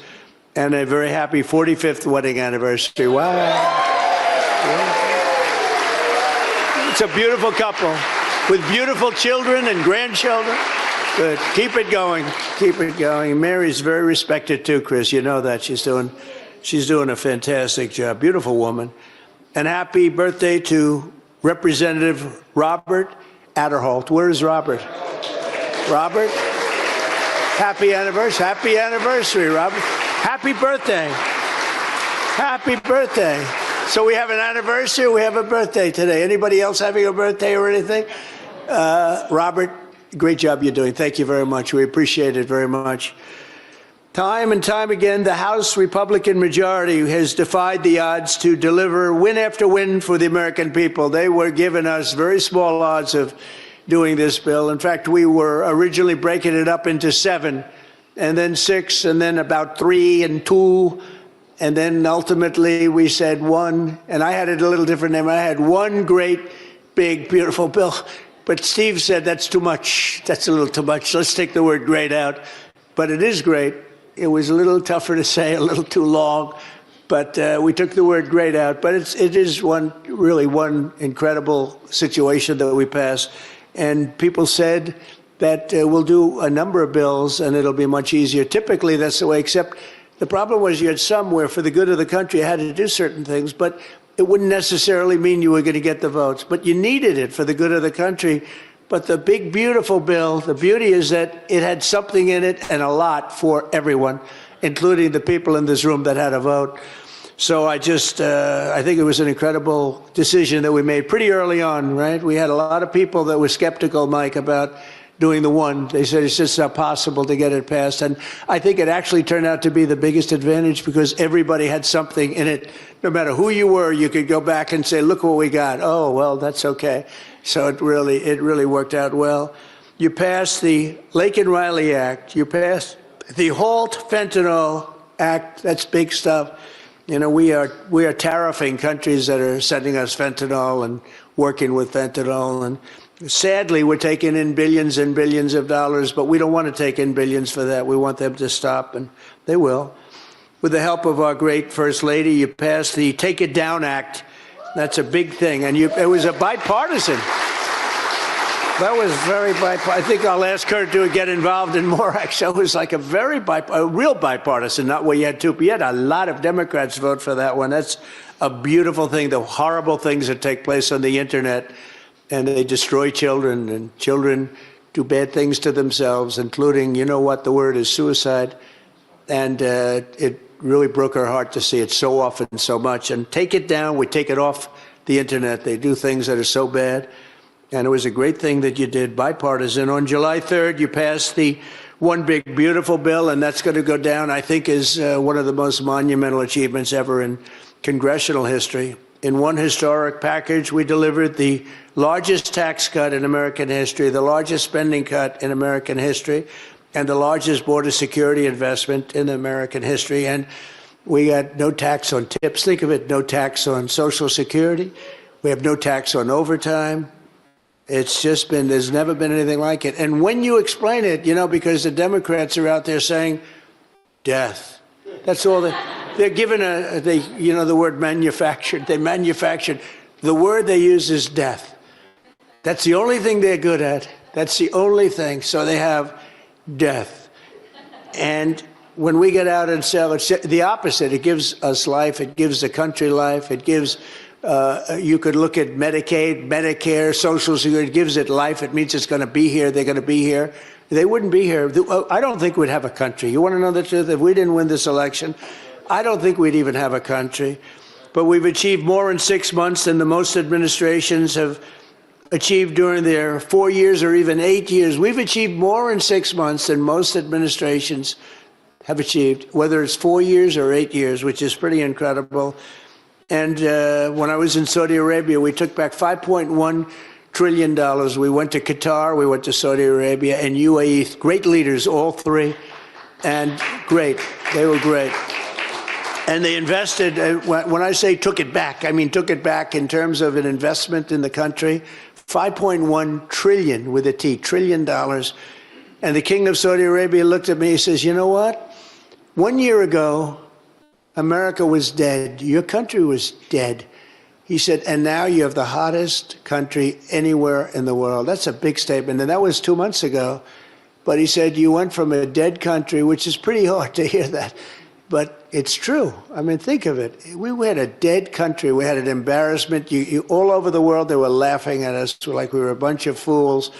and a very happy 45th wedding anniversary. Wow. It's a beautiful couple with beautiful children and grandchildren. Good. Keep it going. Keep it going. Mary's very respected too, Chris. You know that. She's doing a fantastic job. Beautiful woman. And happy birthday to Representative Robert Adderholt. Where is Robert? Robert, happy anniversary. Happy anniversary, Robert. Happy birthday. Happy birthday. So we have an anniversary, we have a birthday today. Anybody else having a birthday or anything? Robert, great job you're doing. Thank you very much. We appreciate it very much. Time and time again, the House Republican majority has defied the odds to deliver win after win for the American people. They were giving us very small odds of doing this bill. In fact, we were originally breaking it up into 7, and then 6, and then about 3 and 2, and then ultimately we said 1, and I had it a little different name. I had one great, big, beautiful bill. But Steve said that's too much. That's a little too much. Let's take the word great out. But it is great. It was a little tougher to say, a little too long, but we took the word great out. But it is really one incredible situation that we passed. And people said that we'll do a number of bills and it'll be much easier. Typically, that's the way, except the problem was you had some where for the good of the country you had to do certain things, but it wouldn't necessarily mean you were going to get the votes. But you needed it for the good of the country. But the big, beautiful bill, the beauty is that it had something in it and a lot for everyone, including the people in this room that had a vote. So I think it was an incredible decision that we made pretty early on, right? We had a lot of people that were skeptical, Mike, about doing the one. They said it's just not possible to get it passed. And I think it actually turned out to be the biggest advantage because everybody had something in it. No matter who you were, you could go back and say, look what we got. Oh, well, that's okay. So it really worked out well. You passed the Laken Riley Act. You passed the Halt Fentanyl Act. That's big stuff. You know, we are tariffing countries that are sending us fentanyl and working with fentanyl. And sadly, we're taking in billions and billions of dollars, but we don't want to take in billions for that. We want them to stop, and they will. With the help of our great First Lady, you passed the Take It Down Act. That's a big thing, and it was a bipartisan. That was very bipartisan. I think I'll ask her to get involved in more action. It was like a real bipartisan, not where you had two. But you had a lot of Democrats vote for that one. That's a beautiful thing, the horrible things that take place on the internet, and they destroy children, and children do bad things to themselves, including, you know what, the word is suicide. And it really broke our heart to see it so often, so much. And Take It Down, we take it off the internet. They do things that are so bad. And it was a great thing that you did, bipartisan. On July 3rd, you passed the One Big Beautiful Bill, and that's going to go down, I think, as one of the most monumental achievements ever in congressional history. In one historic package, we delivered the largest tax cut in American history, the largest spending cut in American history, and the largest border security investment in American history. And we got no tax on tips. Think of it, no tax on Social Security. We have no tax on overtime. It's just been, there's never been anything like it. And when you explain it, you know, because the Democrats are out there saying death. That's all they're given you know, the word manufactured. They manufactured. The word they use is death. That's the only thing they're good at. That's the only thing. So they have death. And when we get out and sell, it's the opposite. It gives us life. It gives the country life. It gives, you could look at Medicaid, Medicare, Social Security. It gives it life. It means it's going to be here. They're going to be here. They wouldn't be here. I don't think we'd have a country. You want to know the truth? If we didn't win this election, I don't think we'd even have a country. But we've achieved more in 6 months than the most administrations have achieved during their 4 years or even 8 years. We've achieved more in 6 months than most administrations have achieved, whether it's 4 years or 8 years, which is pretty incredible. And when I was in Saudi Arabia, we took back $5.1 trillion. We went to Qatar, we went to Saudi Arabia, and UAE. Great leaders, all three, and great. They were great. And they invested, when I say took it back, I mean took it back in terms of an investment in the country, $5.1 trillion with a T, $1 trillion. And the King of Saudi Arabia looked at me, he says, you know what? 1 year ago, America was dead. Your country was dead. He said, and now you have the hottest country anywhere in the world. That's a big statement. And that was 2 months ago. But he said, you went from a dead country, which is pretty hard to hear that. But it's true. I mean, think of it. We had a dead country. We had an embarrassment. All over the world, they were laughing at us like we were a bunch of fools.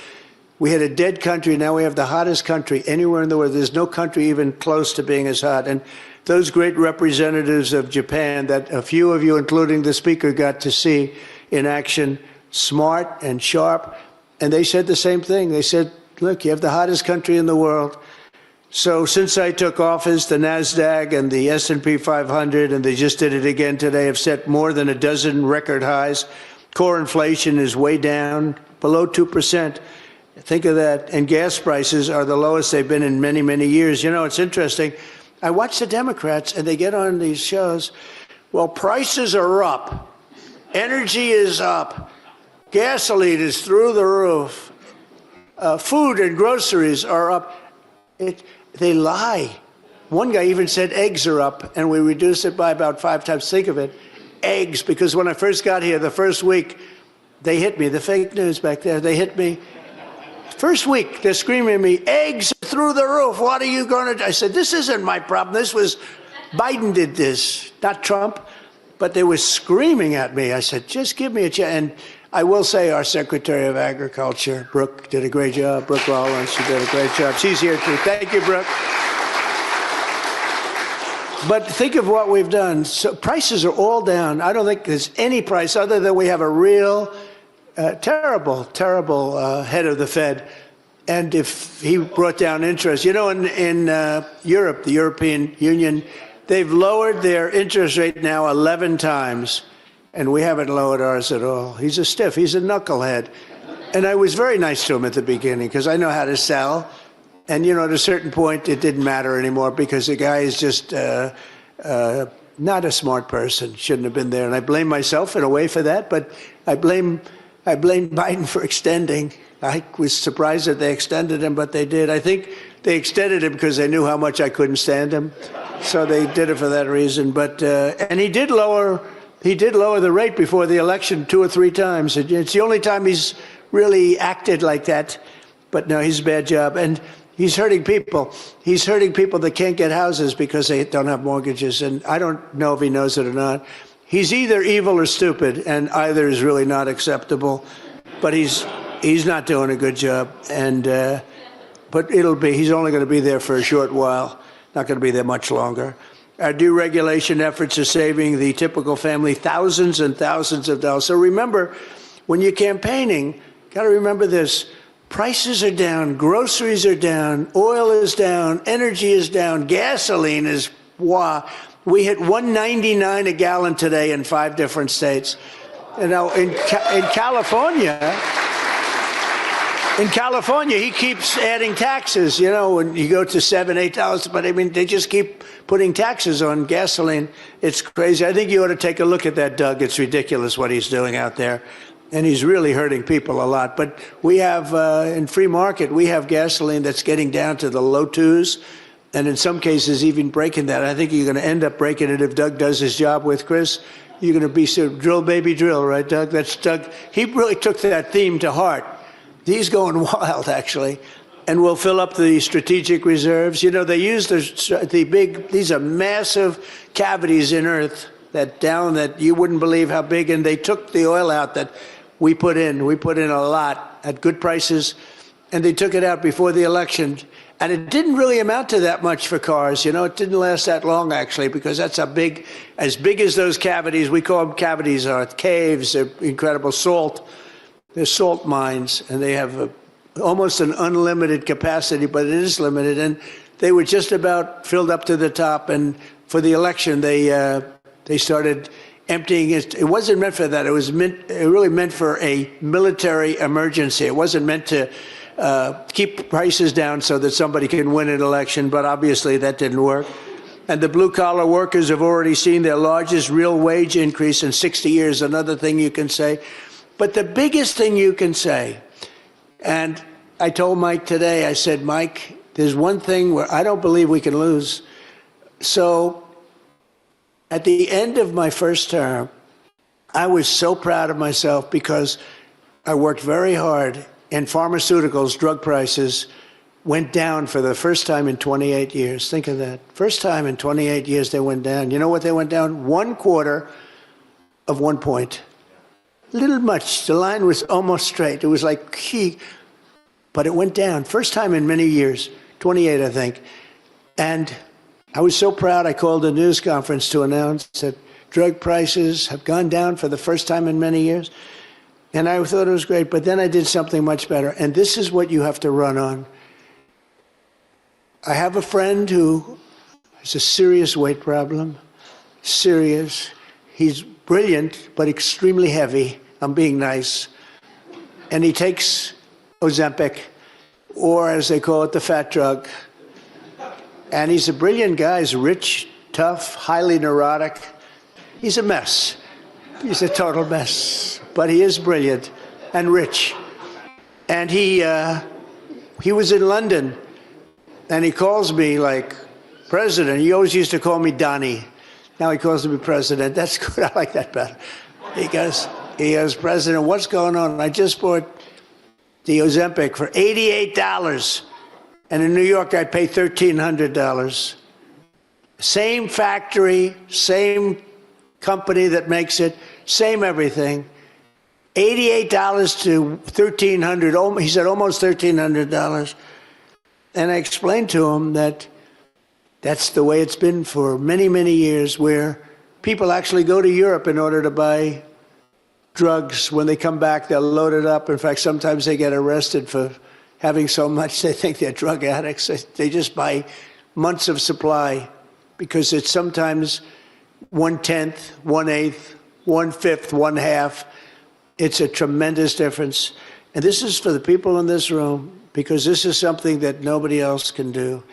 We had a dead country. Now we have the hottest country anywhere in the world. There's no country even close to being as hot. And those great representatives of Japan that a few of you, including the speaker, got to see in action, smart and sharp. And they said the same thing. They said, look, you have the hottest country in the world. So since I took office, the NASDAQ and the S&P 500, and they just did it again today, have set more than a dozen record highs. Core inflation is way down, below 2%. Think of that. And gas prices are the lowest they've been in many, many years. You know, it's interesting. I watch the Democrats, and they get on these shows. Well, prices are up. Energy is up. Gasoline is through the roof. Food and groceries are up. They lie. One guy even said eggs are up, and we reduced it by about 5 times. Think of it, eggs, because when I first got here, the first week, they hit me, the fake news back there, they hit me. First week, they're screaming at me, eggs through the roof, what are you going to do? I said, this isn't my problem. This was, Biden did this, not Trump, but they were screaming at me. I said, just give me a chance. And I will say our Secretary of Agriculture, Brooke, did a great job. Brooke Rollins, she did a great job. She's here too. Thank you, Brooke. But think of what we've done. So prices are all down. I don't think there's any price other than we have a real terrible head of the Fed. And if he brought down interest, you know, in Europe, the European Union, they've lowered their interest rate now 11 times, and we haven't lowered ours at all. He's a stiff. He's a knucklehead. And I was very nice to him at the beginning because I know how to sell. And, you know, at a certain point, it didn't matter anymore because the guy is just not a smart person. Shouldn't have been there. And I blame myself in a way for that, but I blame Biden for extending. I was surprised that they extended him, but they did. I think they extended him because they knew how much I couldn't stand him. So they did it for that reason. But and he did lower the rate before the election 2 or 3 times. It's the only time he's really acted like that. But no, he's a bad job. And he's hurting people. He's hurting people that can't get houses because they don't have mortgages. And I don't know if he knows it or not. He's either evil or stupid, and either is really not acceptable. But he's not doing a good job. And but he's only going to be there for a short while. Not going to be there much longer. Our deregulation efforts are saving the typical family thousands and thousands of dollars. So remember, when you're campaigning, got to remember this. Prices are down, groceries are down, oil is down, energy is down, gasoline is, wow. We hit $1.99 a gallon today in 5 different states. You know, in California, he keeps adding taxes, you know, and you go to $7, $8, but I mean, they just keep putting taxes on gasoline. It's crazy. I think you ought to take a look at that, Doug. It's ridiculous what he's doing out there. And he's really hurting people a lot. But we have, in free market, we have gasoline that's getting down to the low 2s, and in some cases even breaking that. I think you're going to end up breaking it if Doug does his job with Chris. You're going to be so drill, baby, drill, right, Doug? That's Doug. He really took that theme to heart. He's going wild, actually. And we'll fill up the strategic reserves. You know, they use these are massive cavities in Earth that you wouldn't believe how big. And they took the oil out that we put in. We put in a lot at good prices. And they took it out before the election. And it didn't really amount to that much for cars. You know, it didn't last that long, actually, because that's as big as those cavities. We call them cavities, are caves. They're incredible salt. They're salt mines, and they have almost an unlimited capacity, but it is limited. And they were just about filled up to the top. And for the election, they started emptying it. It wasn't meant for that. It really meant for a military emergency. It wasn't meant to keep prices down so that somebody can win an election, but obviously that didn't work. And the blue-collar workers have already seen their largest real wage increase in 60 years, another thing you can say. But the biggest thing you can say, and I told Mike today, I said, Mike, there's one thing where I don't believe we can lose. So at the end of my first term, I was so proud of myself because I worked very hard. And pharmaceuticals, drug prices, went down for the first time in 28 years. Think of that. First time in 28 years they went down. You know what they went down? 1/4 of 1 point. Little much. The line was almost straight. It was like key. But it went down. First time in many years. 28, I think. And I was so proud I called a news conference to announce that drug prices have gone down for the first time in many years. And I thought it was great, but then I did something much better. And this is what you have to run on. I have a friend who has a serious weight problem. Serious. He's brilliant, but extremely heavy. I'm being nice. And he takes Ozempic, or as they call it, the fat drug. And he's a brilliant guy. He's rich, tough, highly neurotic. He's a mess. He's a total mess. But he is brilliant and rich. And he was in London, and he calls me like president. He always used to call me Donnie. Now he calls me president. That's good. I like that better. He goes, president, what's going on? I just bought the Ozempic for $88. And in New York, I pay $1,300. Same factory, same company that makes it, same everything. $88 to $1,300. He said almost $1,300. And I explained to him that that's the way it's been for many, many years, where people actually go to Europe in order to buy drugs. When they come back, they'll load it up. In fact, sometimes they get arrested for having so much, they think they're drug addicts. They just buy months of supply because it's sometimes 1/10, 1/8, 1/5, 1/2. It's a tremendous difference. And this is for the people in this room, because this is something that nobody else can do.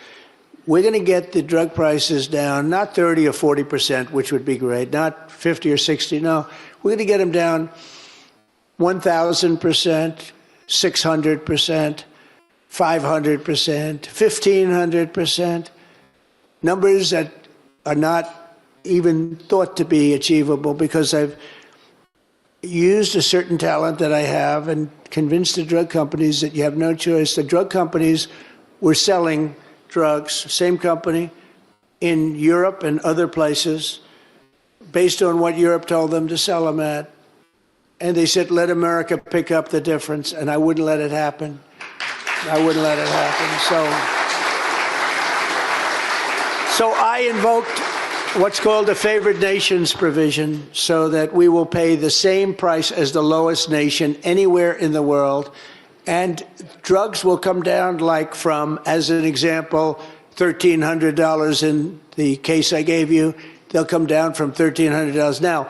We're going to get the drug prices down, not 30 or 40%, which would be great, not 50 or 60. No, we're going to get them down 1,000%, 600%, 500%, 1,500%, numbers that are not even thought to be achievable, because I've used a certain talent that I have and convinced the drug companies that you have no choice. The drug companies were selling drugs, same company, in Europe and other places, based on what Europe told them to sell them at. And they said, let America pick up the difference, and I wouldn't let it happen. I wouldn't let it happen. So I invoked what's called a favored nations provision, so that we will pay the same price as the lowest nation anywhere in the world. And drugs will come down, like from, as an example, $1,300 in the case I gave you. They'll come down from $1,300. Now,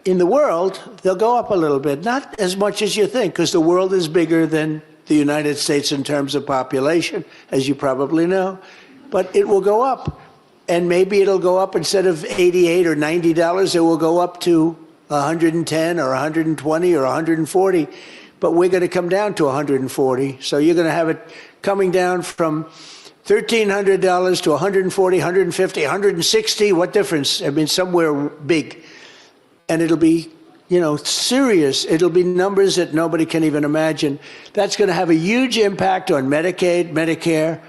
in the world, they'll go up a little bit, not as much as you think, because the world is bigger than the United States in terms of population, as you probably know. But it will go up. And maybe it'll go up, instead of $88 or $90, it will go up to $110 or $120 or $140. But we're going to come down to $140. So you're going to have it coming down from $1,300 to $140, $150, $160. What difference? I mean, somewhere big. And it'll be, serious. It'll be numbers that nobody can even imagine. That's going to have a huge impact on Medicaid, Medicare,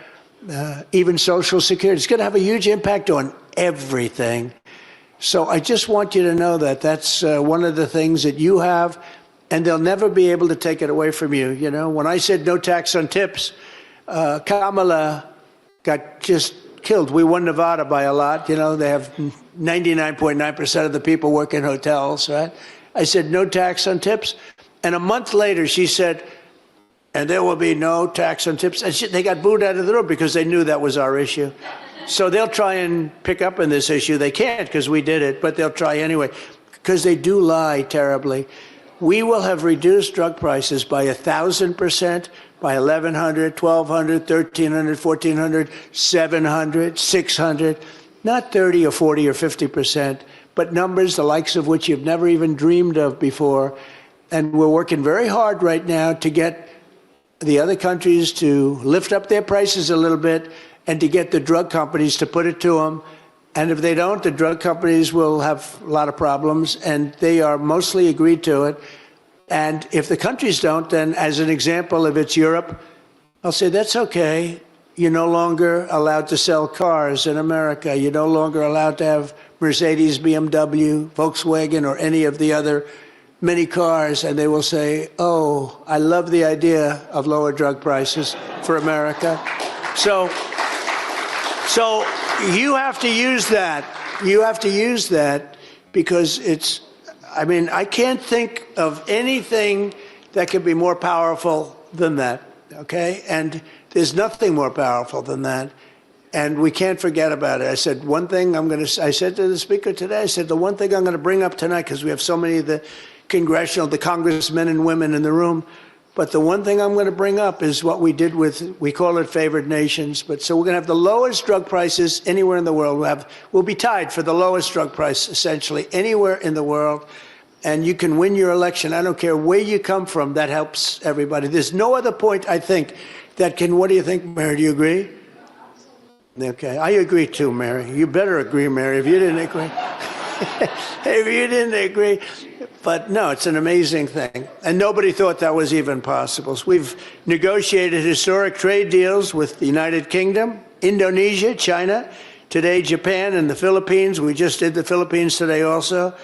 even Social Security. It's going to have a huge impact on everything. So I just want you to know that that's one of the things that you have, and they'll never be able to take it away from you. When I said no tax on tips, Kamala got just killed. We won Nevada by a lot. They have 99.9% of the people work in hotels, right? I said no tax on tips. And a month later, she said, and there will be no tax on tips. And they got booed out of the room because they knew that was our issue. So they'll try and pick up on this issue. They can't, because we did it, but they'll try anyway, because they do lie terribly. We will have reduced drug prices by 1,000%, by 1,100, 1,200, 1,300, 1,400, 700, 600, not 30 or 40 or 50%, but numbers the likes of which you've never even dreamed of before. And we're working very hard right now to get the other countries to lift up their prices a little bit, and to get the drug companies to put it to them. And if they don't, the drug companies will have a lot of problems, and they are mostly agreed to it. And if the countries don't, then as an example, if it's Europe, I'll say, that's okay. You're no longer allowed to sell cars in America. You're no longer allowed to have Mercedes, BMW, Volkswagen, or any of the other many cars. And they will say, oh, I love the idea of lower drug prices for America. So you have to use that. You have to use that, because it's, I can't think of anything that could be more powerful than that, okay? And there's nothing more powerful than that. And we can't forget about it. I said, one thing I said to the speaker today, I said, the one thing I'm going to bring up tonight, because we have so many of the the congressmen and women in the room, but the one thing I'm going to bring up is what we did we call it favored nations. But so we're going to have the lowest drug prices anywhere in the world. We'll be tied for the lowest drug price, essentially, anywhere in the world. And you can win your election. I don't care where you come from. That helps everybody. There's no other point, I think, that can, what do you think, Mary? Do you agree? Okay, I agree too, Mary. You better agree, Mary, if you didn't agree. If you didn't agree. But no, it's an amazing thing. And nobody thought that was even possible. So we've negotiated historic trade deals with the United Kingdom, Indonesia, China, today Japan and the Philippines. We just did the Philippines today also.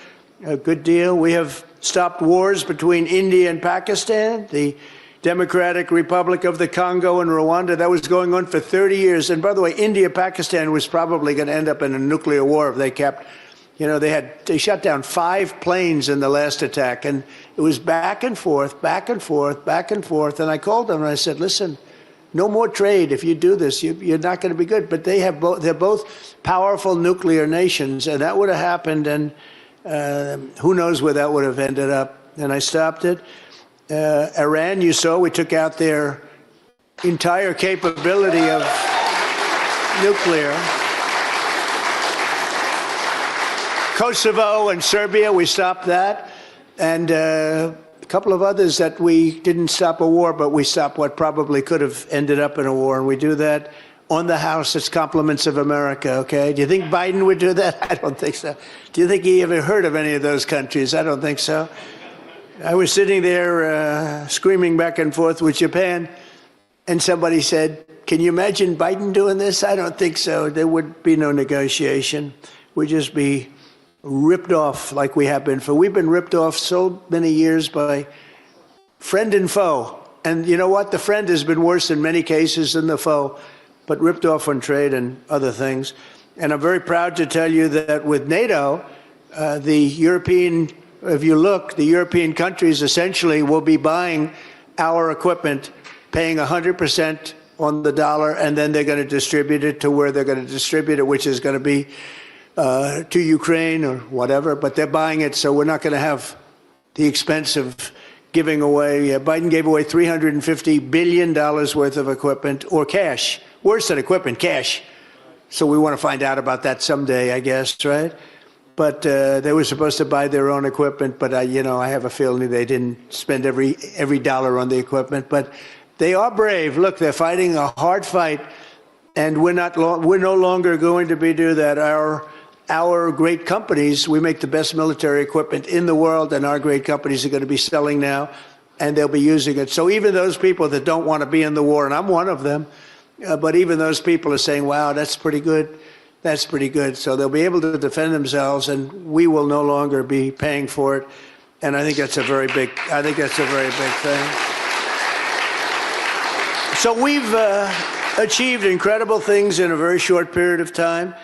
A good deal. We have stopped wars between India and Pakistan, the Democratic Republic of the Congo and Rwanda. That was going on for 30 years. And by the way, India, Pakistan was probably going to end up in a nuclear war if they kept You know, they shot down 5 planes in the last attack, and it was back and forth, back and forth, back and forth. And I called them and I said, listen, no more trade. If you do this, you're not going to be good. But they're both powerful nuclear nations, and that would have happened, and who knows where that would have ended up. And I stopped it. Iran, you saw, we took out their entire capability of nuclear. Kosovo and Serbia, we stopped that. And a couple of others that we didn't stop a war, but we stopped what probably could have ended up in a war. And we do that on the House. It's compliments of America, okay? Do you think Biden would do that? I don't think so. Do you think he ever heard of any of those countries? I don't think so. I was sitting there screaming back and forth with Japan, and somebody said, can you imagine Biden doing this? I don't think so. There would be no negotiation. We'd just be ripped off like we have been. We've been ripped off so many years by friend and foe. And you know what? The friend has been worse in many cases than the foe, but ripped off on trade and other things. And I'm very proud to tell you that with NATO, the European countries essentially will be buying our equipment, paying 100% on the dollar, and then they're going to distribute it to where they're going to distribute it, which is going to be to Ukraine or whatever, but they're buying it, so we're not going to have the expense of giving away. Biden gave away $350 billion worth of equipment, or cash. Worse than equipment, cash. So we want to find out about that someday, I guess, right? But they were supposed to buy their own equipment, but I have a feeling they didn't spend every dollar on the equipment. But they are brave. Look, they're fighting a hard fight, and we're no longer going to do that. Our great companies, we make the best military equipment in the world, and our great companies are going to be selling now, and they'll be using it. So even those people that don't want to be in the war, and I'm one of them, but even those people are saying, wow, that's pretty good. That's pretty good. So they'll be able to defend themselves, and we will no longer be paying for it. And I think that's a very big thing. So we've achieved incredible things in a very short period of time.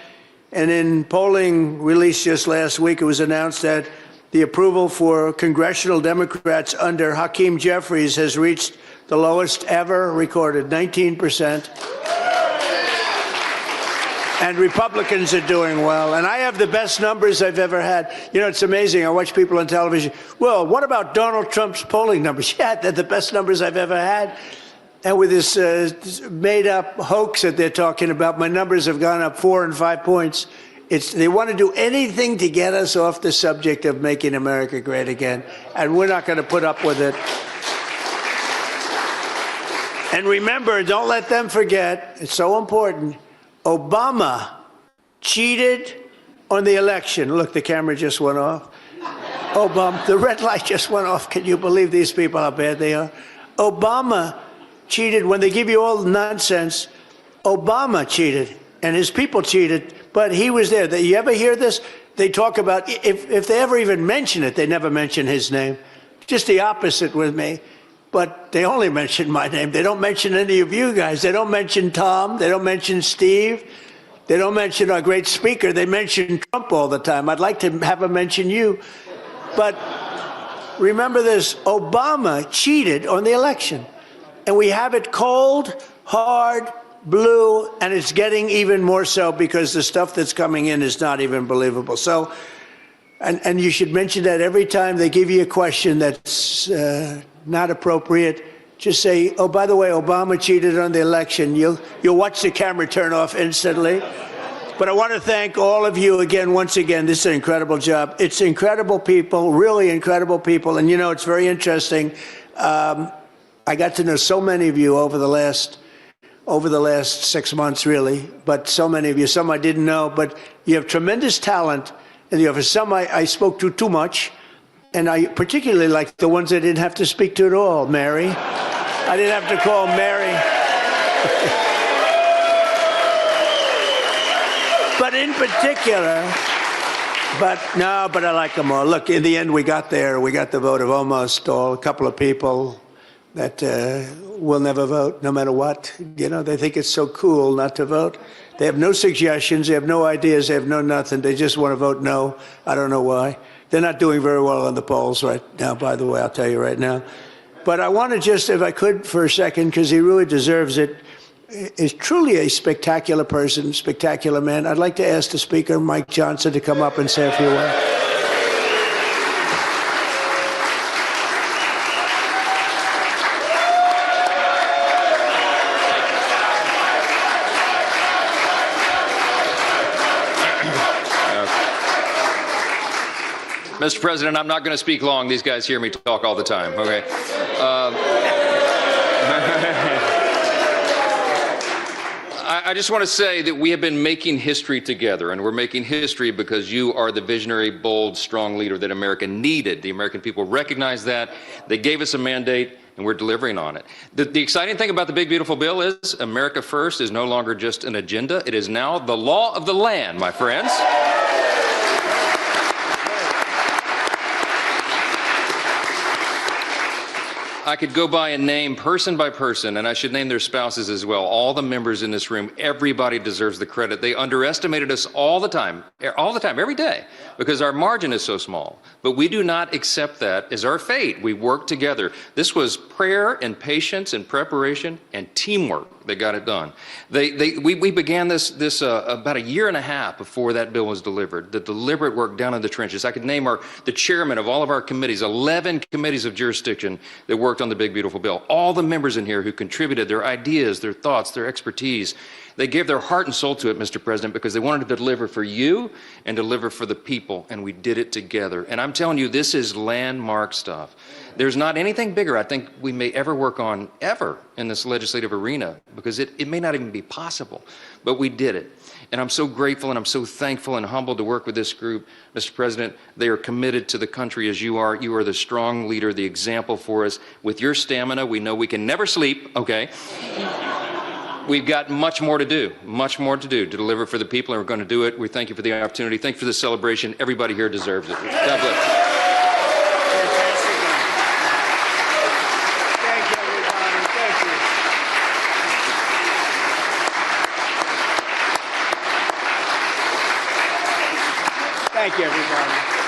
And in polling released just last week, it was announced that the approval for congressional Democrats under Hakeem Jeffries has reached the lowest ever recorded, 19%. And Republicans are doing well. And I have the best numbers I've ever had. You know, it's amazing. I watch people on television. Well, what about Donald Trump's polling numbers? Yeah, they're the best numbers I've ever had. And with this made-up hoax that they're talking about, my numbers have gone up 4 and 5 points. They want to do anything to get us off the subject of making America great again, and we're not going to put up with it. And remember, don't let them forget, it's so important, Obama cheated on the election. Look, the camera just went off. Obama, the red light just went off. Can you believe these people, how bad they are? Obama cheated. When they give you all the nonsense, Obama cheated and his people cheated, but he was there. You ever hear this? They talk about, if they ever even mention it, they never mention his name. Just the opposite with me. But they only mention my name. They don't mention any of you guys. They don't mention Tom. They don't mention Steve. They don't mention our great speaker. They mention Trump all the time. I'd like to have them mention you. But remember this, Obama cheated on the election. And we have it cold, hard, blue, and it's getting even more so because the stuff that's coming in is not even believable. So, and you should mention that every time they give you a question that's not appropriate. Just say, oh, by the way, Obama cheated on the election. You'll watch the camera turn off instantly. But I want to thank all of you again, once again. This is an incredible job. It's incredible people, really incredible people. And, you know, it's very interesting. I got to know so many of you over the last 6 months, really. But so many of you, some I didn't know. But you have tremendous talent. And you have some I spoke to too much. And I particularly like the ones I didn't have to speak to at all, Mary. I didn't have to call Mary. But in particular, but I like them all. Look, in the end, we got there. We got the vote of almost all, a couple of people. that will never vote, no matter what. You know, they think it's so cool not to vote. They have no suggestions, they have no ideas, they have no nothing. They just want to vote no. I don't know why. They're not doing very well on the polls right now, by the way, I'll tell you right now. But I want to just, if I could for a second, because he really deserves it, is truly a spectacular person, spectacular man. I'd like to ask the Speaker, Mike Johnson, to come up and say a few words. Mr. President, I'm not going to speak long. These guys hear me talk all the time, okay? I just want to say that we have been making history together, and we're making history because you are the visionary, bold, strong leader that America needed. The American people recognize that. They gave us a mandate, and we're delivering on it. The exciting thing about the big, beautiful bill is America First is no longer just an agenda. It is now the law of the land, my friends. I could go by and name person by person, and I should name their spouses as well. All the members in this room, everybody deserves the credit. They underestimated us all the time, every day, because our margin is so small. But we do not accept that as our fate. We work together. This was prayer and patience and preparation and teamwork that got it done. We began this about a year and a half before that bill was delivered. The deliberate work down in the trenches. I could name the chairman of all of our committees, 11 committees of jurisdiction that worked on the big, beautiful bill. All the members in here who contributed their ideas, their thoughts, their expertise. They gave their heart and soul to it, Mr. President, because they wanted to deliver for you and deliver for the people, and we did it together. And I'm telling you, this is landmark stuff. There's not anything bigger I think we may ever work on, ever, in this legislative arena, because it may not even be possible, but we did it. And I'm so grateful and I'm so thankful and humbled to work with this group. Mr. President, they are committed to the country as you are. You are the strong leader, the example for us. With your stamina, we know we can never sleep, okay? We've got much more to do to deliver for the people, and we're going to do it. We thank you for the opportunity. Thank you for the celebration. Everybody here deserves it. God bless. Thank you, everybody.